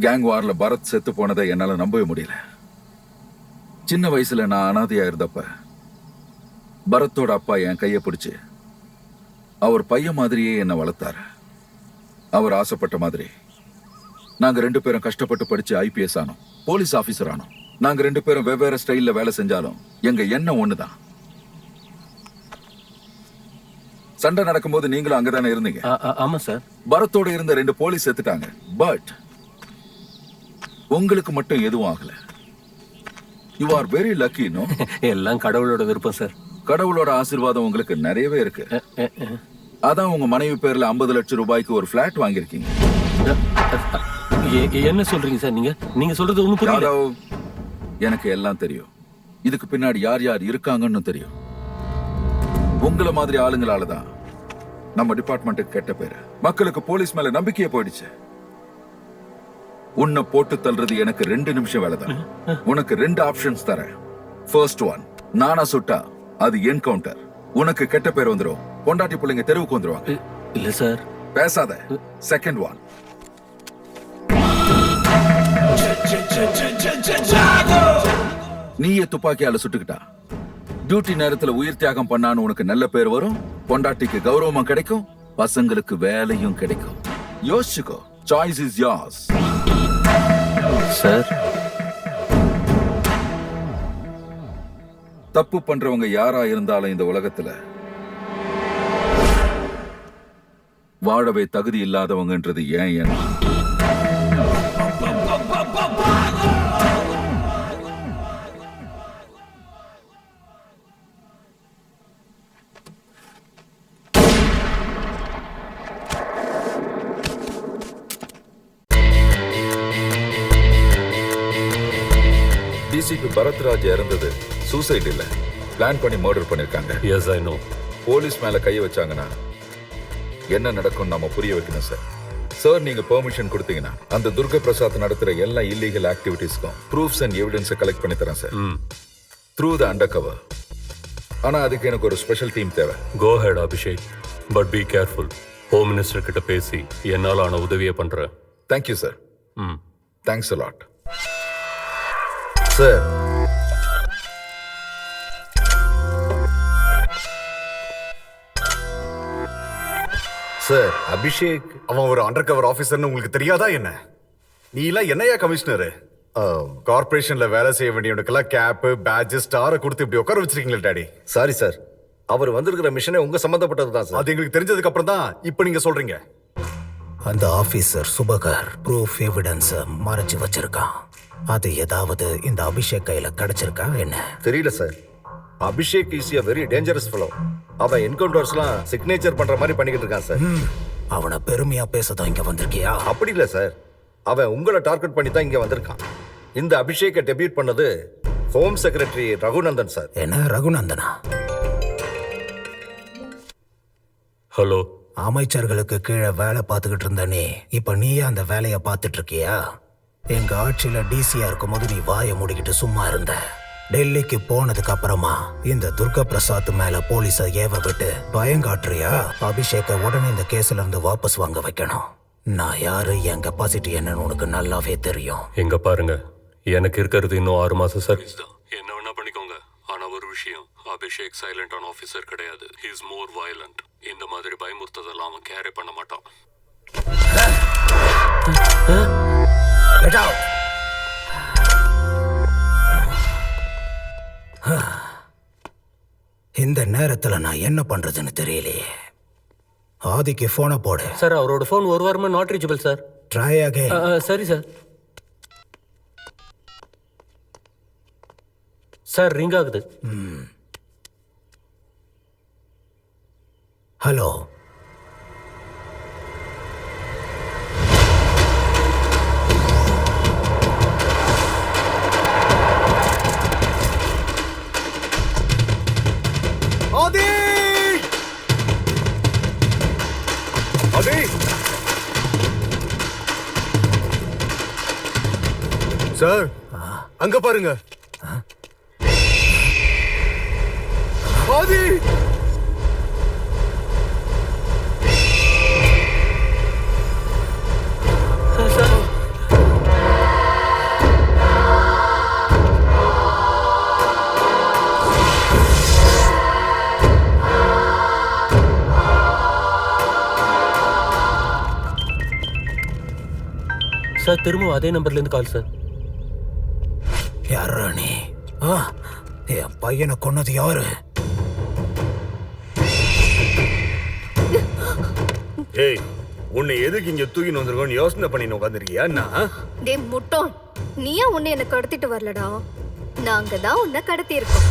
Gang வார்ல பரத் செத்து போனதை என்னால நம்பவே முடியல. சின்ன வயசுல நான் அனாதையா இருந்தப்ப பரத்தோட அப்பா என் கையை பிடிச்சு அவர் பையன் மாதிரியே என்னை வளர்த்தாரு. அவர் ஆசைப்பட்ட மாதிரி நாங்க 2 பேரும் கஷ்டப்பட்டு படிச்சு IPS ஆனோம், போலீஸ் ஆபீசர் ஆனோம். நாங்க 2 பேரும் வெவ்வேறு ஸ்டைல்ல வேலை செஞ்சாலும் எங்க எண்ணம் ஒண்ணுதான். சண்டை நடக்கும்போது நீங்களும் அங்கதானே இருந்தீங்க? ஆமா சார். பரத்தோட இருந்த 2 போலீஸ் செத்துட்டாங்க. பட் உங்களுக்கு மட்டும் எதுவும் ஆகல. You are very lucky. No, எல்லாம் கடவுளோட விருப்பம் சார். கடவுளோட ஆசீர்வாதம் உங்களுக்கு நிறையவே இருக்கு. அதான் உங்க மனைவி பேர்ல 50 லட்சம் ரூபாய்க்கு ஒரு பிளாட் வாங்கியிருக்கீங்க. என்ன சொல்றீங்க சார்? நீங்க சொல்றது ஒண்ணும் புரியல. எனக்கு எல்லாம் தெரியும். இதுக்கு பின்னாடி யார் யார் இருக்காங்கன்னு தெரியும். உங்களை மாதிரி ஆளுங்களால தான் நம்ம டிபார்ட்மெண்ட்டுக்கு கெட்ட பேரு. மக்களுக்கு போலீஸ் மேல நம்பிக்கையே போயிடுச்சு. உன்னை போட்டு தள்ளுறது எனக்கு 2 நிமிஷம் வேலைதான். உனக்கு 2 ஆப்ஷன்ஸ் தரேன். ஃபர்ஸ்ட் ஒன், நானா சுட்டா அது என்கவுண்டர். உனக்கு கெட்ட பேர் வந்துடும், பொண்டாட்டி பிள்ளைங்க தெருவுக்கு வந்துருவாங்க. இல்ல சார். பேசாத. செகண்ட் ஒன், நீயே துப்பாக்கியால சுட்டுக்கிட்டா டியூட்டி நேரத்துல உயிர் தியாகம் பண்ணான்னு உனக்கு நல்ல பேர் வரும், பொண்டாட்டிக்கு கௌரவமும் கிடைக்கும், பசங்களுக்கு வேலையும் கிடைக்கும். யோசிச்சுக்கோ. Choice is yours. சார், தப்பு பண்றவங்க யாரா இருந்தாலும் இந்த உலகத்துல வாழவே தகுதி இல்லாதவங்கன்றது ஏன் எண்ணம். டிசிபி பரத்ராஜ் இறந்தது சூசைட் இல்ல, பிளான் பண்ணி மர்டர் பண்ணிருக்காங்க. S I know. போலீஸ் மேல கை வச்சாங்கன்னா என்ன நடக்கும் நாம புரிய வைக்கணும் சார். சார், நீங்க பெர்மிஷன் கொடுத்தீங்கன்னா அந்த துர்கா பிரசாத் நடத்துற எல்லா இல்லீகல் ஆக்டிவிட்டீஸ்க்கும் ப்ரூஃப்ஸ் அண்ட் எவிடன்ஸை கலெக்ட் பண்ணி தரேன் sir. Through the under cover. ஆனா அதுக்கு எனக்கு ஒரு ஸ்பெஷல் டீம் தேவை. Go ahead Abhishek, but be careful. Home minister கிட்ட பேசி என்னால் ஆன உதவியை பண்றேன். Thank you sir. Thanks a lot. Sir, sir, Abhishek அவன் ஒரு அண்டர் கவர் ஆபீசர்னு உங்களுக்கு தெரியாதா என்ன? நீ எல்லாம் என்னையா கமிஷனர்? கார்பரேஷன்ல வேலை செய்ய வேண்டியவனுக்கெல்லாம் கேப், பேட்ஜ், ஸ்டாரை கொடுத்து இப்படி உட்கார வச்சிருக்கீங்களா டாடி? சாரி சார், அவர் வந்திருக்கிற மிஷனே உங்க சம்பந்தப்பட்டது தான் சார். அது எங்களுக்கு தெரிஞ்சதுக்கு அப்புறம் தான் இப்ப நீங்க சொல்றீங்க. அந்த ஆபீசர் சுபகர் ப்ரூஃப் எவிடன்ஸ் மறைச்சு வச்சிருக்கான். அது ஏதாவது இந்த அபிஷேக் கையில கிடைச்சிருக்கா என்ன? தெரியல sir. Abhishek is a very dangerous fellow. அவன் என்கவுண்டர்ஸ்லாம் சிக்னேச்சர் பண்ற மாதிரி பண்ணிக்கிட்டு இருக்கான் சார். அவனை பெருமையா பேசதான் இங்க வந்திருக்கியா? அப்படி இல்ல சார், அவன் உங்களை டார்கெட் பண்ணி தான் இங்க வந்திருக்கான். இந்த அபிஷேக்கை டெபியூட் பண்ணது ஹோம் செக்ரட்டரி ரகுநந்தன் சார். என்ன ரகுநந்தனா? ஹலோ. அமைச்சர்களுக்கு கீழே வேலை பார்த்துக்கிட்டு இருந்த நீ இப்ப நீயே அந்த வேலையை பார்த்துட்டு இருக்கியா? எங்க ஆட்சியில டிசியா இருக்கும் போது நீ வாயை மூடிக்கிட்டு சும்மா இருந்த. டெல்லிக்கு போனதுக்கு அப்புறமா இந்த துர்கா பிரசாத் மேல போலீஸ ஏவ விட்டு பயங்காட்டுறியா? அபிஷேக்க உடனே இந்த கேஸ்ல இருந்து வாபஸ் வாங்க வைக்கணும். நான் யாரு, என் கெப்பாசிட்டி என்னன்னு உனக்கு நல்லாவே தெரியும். எங்க பாருங்க, எனக்கு இருக்கிறது இன்னும் 6 மாசம் சர்வீஸ் தான். என்ன வேணா பண்ணிக்கோங்க. ஆனா ஒரு விஷயம், அபிஷேக் சைலண்டான ஆபீசர் கிடையாது. He is more violent. இந்த மாதிரி பயமுறுத்ததெல்லாம் அவன் கேரி பண்ண மாட்டான். இந்த நேரத்துல நான் என்ன பண்றதுன்னு தெரியலையே. ஆதிக்கு போனை போடு. சார், அவரோட போன் ஒரு வாரமா not reachable sir. Try again. சரி சார். சார், ரிங் ஆகுது. ஹலோ. ஆதி! ஆதி! சார், அங்க பாருங்க. ஆதி! சார், திரும்ப அதே நம்பர்ல இருந்து கால் சார். யாரா நீ? என் பையனை கொன்னது யாரு? ஏய், உன்னை எதுக்கு இங்க தூக்கின்னு வந்திருக்கோன்னு யோசனை பண்ணி உட்காந்துருக்கியா? டே முட்டோன், நீயா உன்னை என்ன கடத்திட்டு வரலடா, நாங்க தான் உன்னை கடத்தி இருக்கோம்.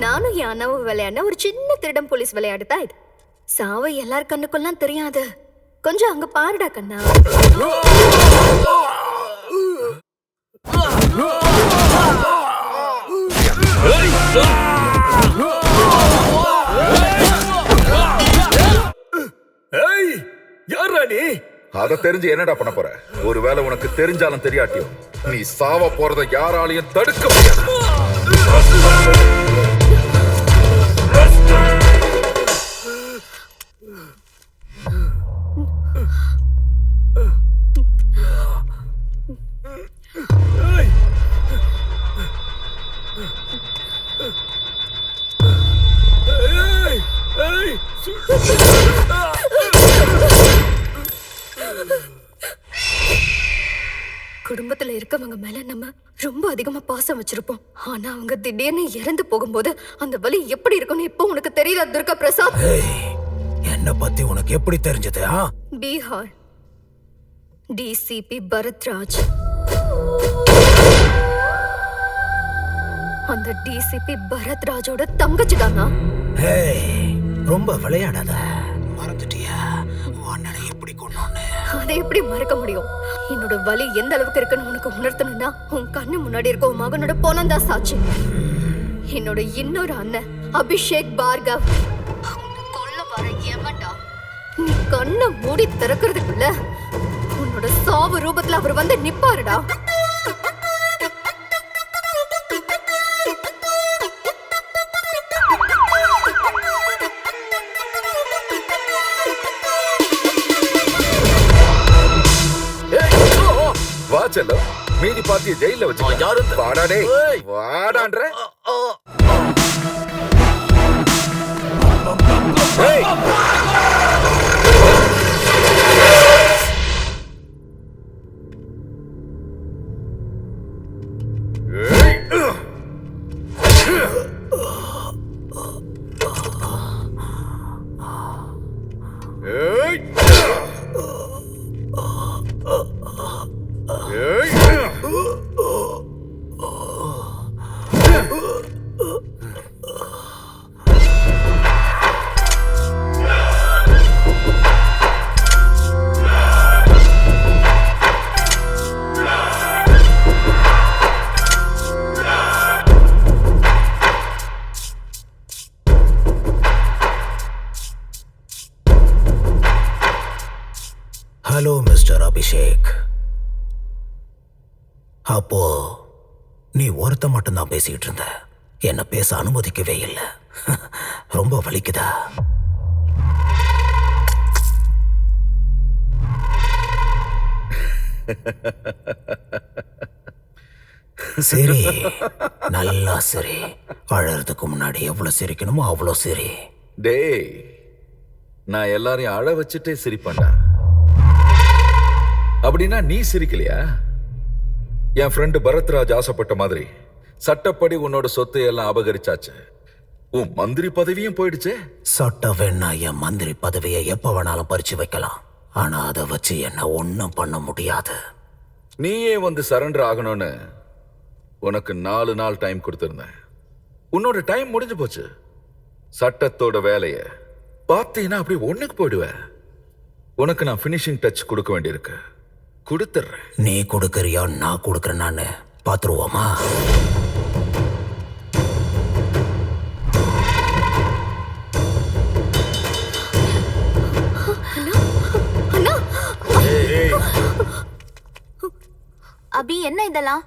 நானும் என் அண்ணாவும் விளையாட ஒரு சின்ன திருடம் போலீஸ் விளையாடு தான் இது. சாவை எல்லார் கண்ணுக்குள்ளாம் தெரியாது. கொஞ்சம் அங்க பாருடா கண்ணா. Hey! அத தெரிஞ்சு என்னடா பண்ண போற? ஒருவேளை உனக்கு தெரிஞ்சாலும் தெரியாட்டியும் நீ சாவ போறத யாராலையும் தடுக்க முடியாது. குடும்பத்துல இருக்கவங்க மேல நம்ம ரொம்ப அதிகமா பாசம் வச்சிருப்போம். ஆனா அவங்க திடீர்னு இறந்து போகும்போது அந்த வலி எப்படி இருக்கும்னு இப்போ உனக்கு தெரியுதா துர்கா பிரசாத்? என்ன பத்தி உனக்கு எப்படி தெரிஞ்சது? பீகார் டிசிபி பரத்ராஜ். அந்த டிசிபி பரத்ராஜோட தங்கச்சி தானா? ரொம்ப விளையாடாத. மறந்துட்டியா அண்ணனை எப்படி கொண்டான்னு? அதை எப்படி மறக்க முடியும்? என்னோட வலி எந்த அளவுக்கு இருக்குன்னு உனக்கு உணர்த்தணும்னா உன் கண்ணு முன்னாடி இருக்க உன் மகனோட போனந்தா சாட்சி. என்னோட இன்னொரு அண்ணன் அபிஷேக் பார்கவ் கொல்ல வர எவன்டா? நீ கண்ணை மூடி திறக்கிறதுக்குள்ள உன்னோட சாவு ரூபத்துல அவர் வந்து நிப்பாருடா. செல்லம் மீதி பார்ட்டிய ஜெயில வச்சு வாடா டேய் வாடான்ற. Hello mister Abhishek. அப்போ நீ ஒருத்த மட்டும்தான் பேசிட்டு இருந்த, என்ன பேச அனுமதிக்கவே இல்லை. ரொம்ப வலிக்குதா? சரி, நல்லா சரி. அழறதுக்கு முன்னாடி எவ்வளவு சிரிக்கணுமோ அவ்வளோ சரி. டேய், நான் எல்லாரையும் அழ வச்சுட்டே சிரிப்பேன்டா. அப்படின்னா நீ சிரிக்கலையா? என் ஃப்ரெண்டு பரத்ராஜ் ஆசைப்பட்ட மாதிரி சட்டப்படி உன்னோட சொத்தை எல்லாம் அபகரிச்சாச்சு. உன் மந்திரி பதவியும் போயிடுச்சு. சட்டம் வேணா என் மந்திரி பதவியை எப்ப வேணாலும் பறிச்சு வைக்கலாம். ஆனா அதை வச்சு என்ன ஒன்னும் பண்ண முடியாது. நீயே வந்து சரண்டர் ஆகணும்னு உனக்கு 4 நாள் டைம் கொடுத்திருந்தேன். உன்னோட டைம் முடிஞ்சு போச்சு. சட்டத்தோட வேலைய பார்த்தீங்கன்னா அப்படி ஒண்ணுக்கு போயிடுவேன். உனக்கு நான் ஃபினிஷிங் டச் கொடுக்க வேண்டியிருக்கு. கொடுத்துறேன். நீ கொடுக்கறியா நான் கொடுக்கறேன்? நானு பாத்துருவோமா? அபி, என்ன இதெல்லாம்?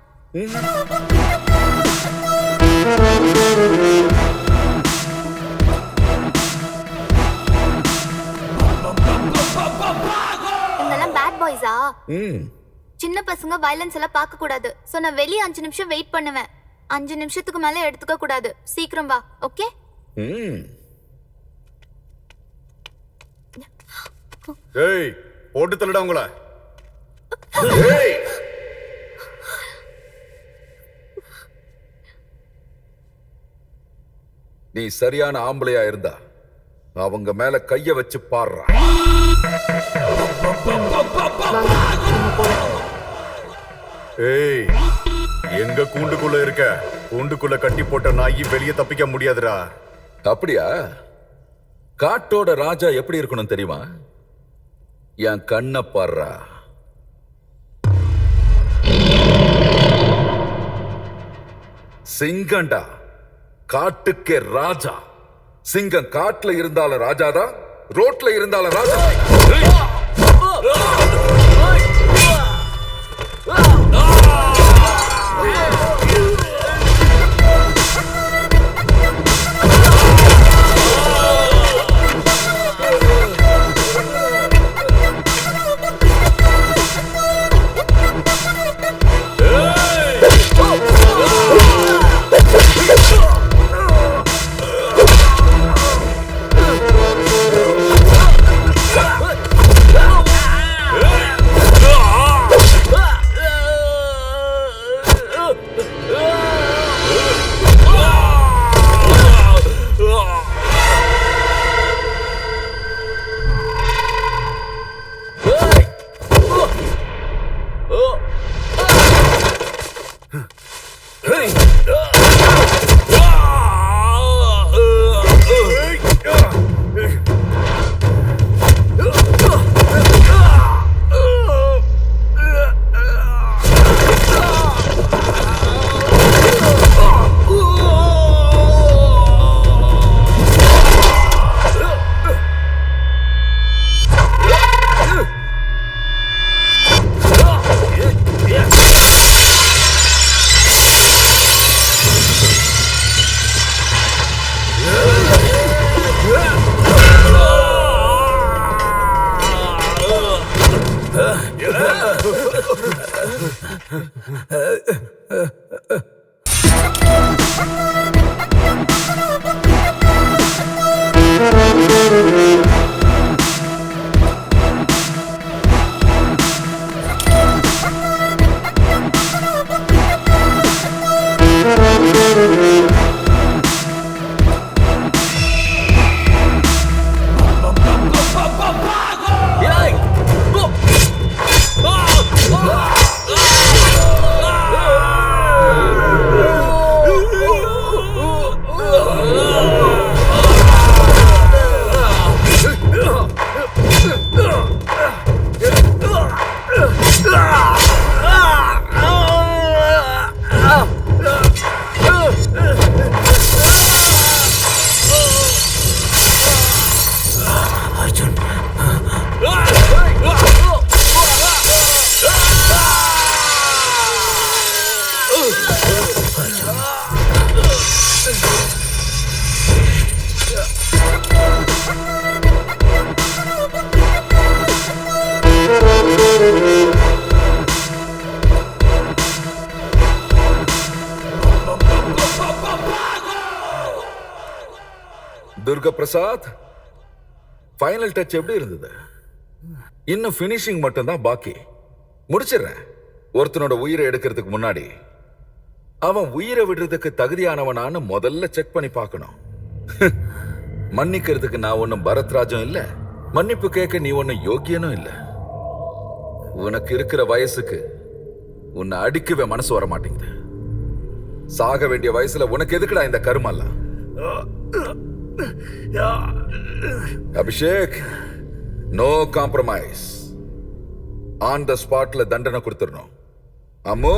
பேட் பாய்ஸா? சின்ன பசங்க வயலன்ஸ் எல்லாம் பார்க்க கூடாது. சோ நான் வெளிய 5 நிமிஷம் வெயிட் பண்ணுவேன். 5 நிமிஷத்துக்கு மேல எடுத்துக்க கூடாது. சீக்கிரம் வா, ஓகே? ஏய், போட்டு தள்ளுடா உங்கள. ஏய், நீ சரியான ஆம்பளையா இருந்தா அவங்க மேல கைய வச்சு பாடுறா. ஏய், எங்க கூண்டுக்குள்ள இருக்க? கூண்டுக்குள்ள கட்டி போட்ட நாயி வெளியே தப்பிக்க முடியாதுடா. அப்படியா? காட்டோட ராஜா எப்படி இருக்கணும் தெரியுமா? என் கண்ண பாடுறா. சிங்கண்டா, காட்டுக்கே ராஜா. சிங்கம் காட்டுல இருந்தாலும் ராஜாதான், ரோட்ல இருந்தாலும் ராஜா. துர்கா பிரசாத், ஃபைனல் டச் எப்படி இருந்தது? இன்னும் ஃபினிஷிங் மட்டும் தான் பாக்கி. முடிச்சிடுறேன். ஒருத்தனோட உயிரை எடுக்கிறதுக்கு முன்னாடி அவன் உயிரை விடுறதுக்கு தகுதியானவனான்னு முதல்ல செக் பண்ணி பார்க்கணும். மன்னிக்கிறதுக்கு நான் ஒன்னும் பரத்ராஜும் இல்ல, மன்னிப்பு கேட்க நீ ஒன்னும் யோக்கியனும் இல்ல. உனக்கு இருக்கிற வயசுக்கு உன்னை அடிக்கவே மனசு வர மாட்டேங்குது. சாக வேண்டிய வயசுல உனக்கு எதுக்குடா இந்த கருமல்லாம்? Abhishek, no compromise. On the ஸ்பாட்ல தண்டனை கொடுத்துடணும். அம்மு,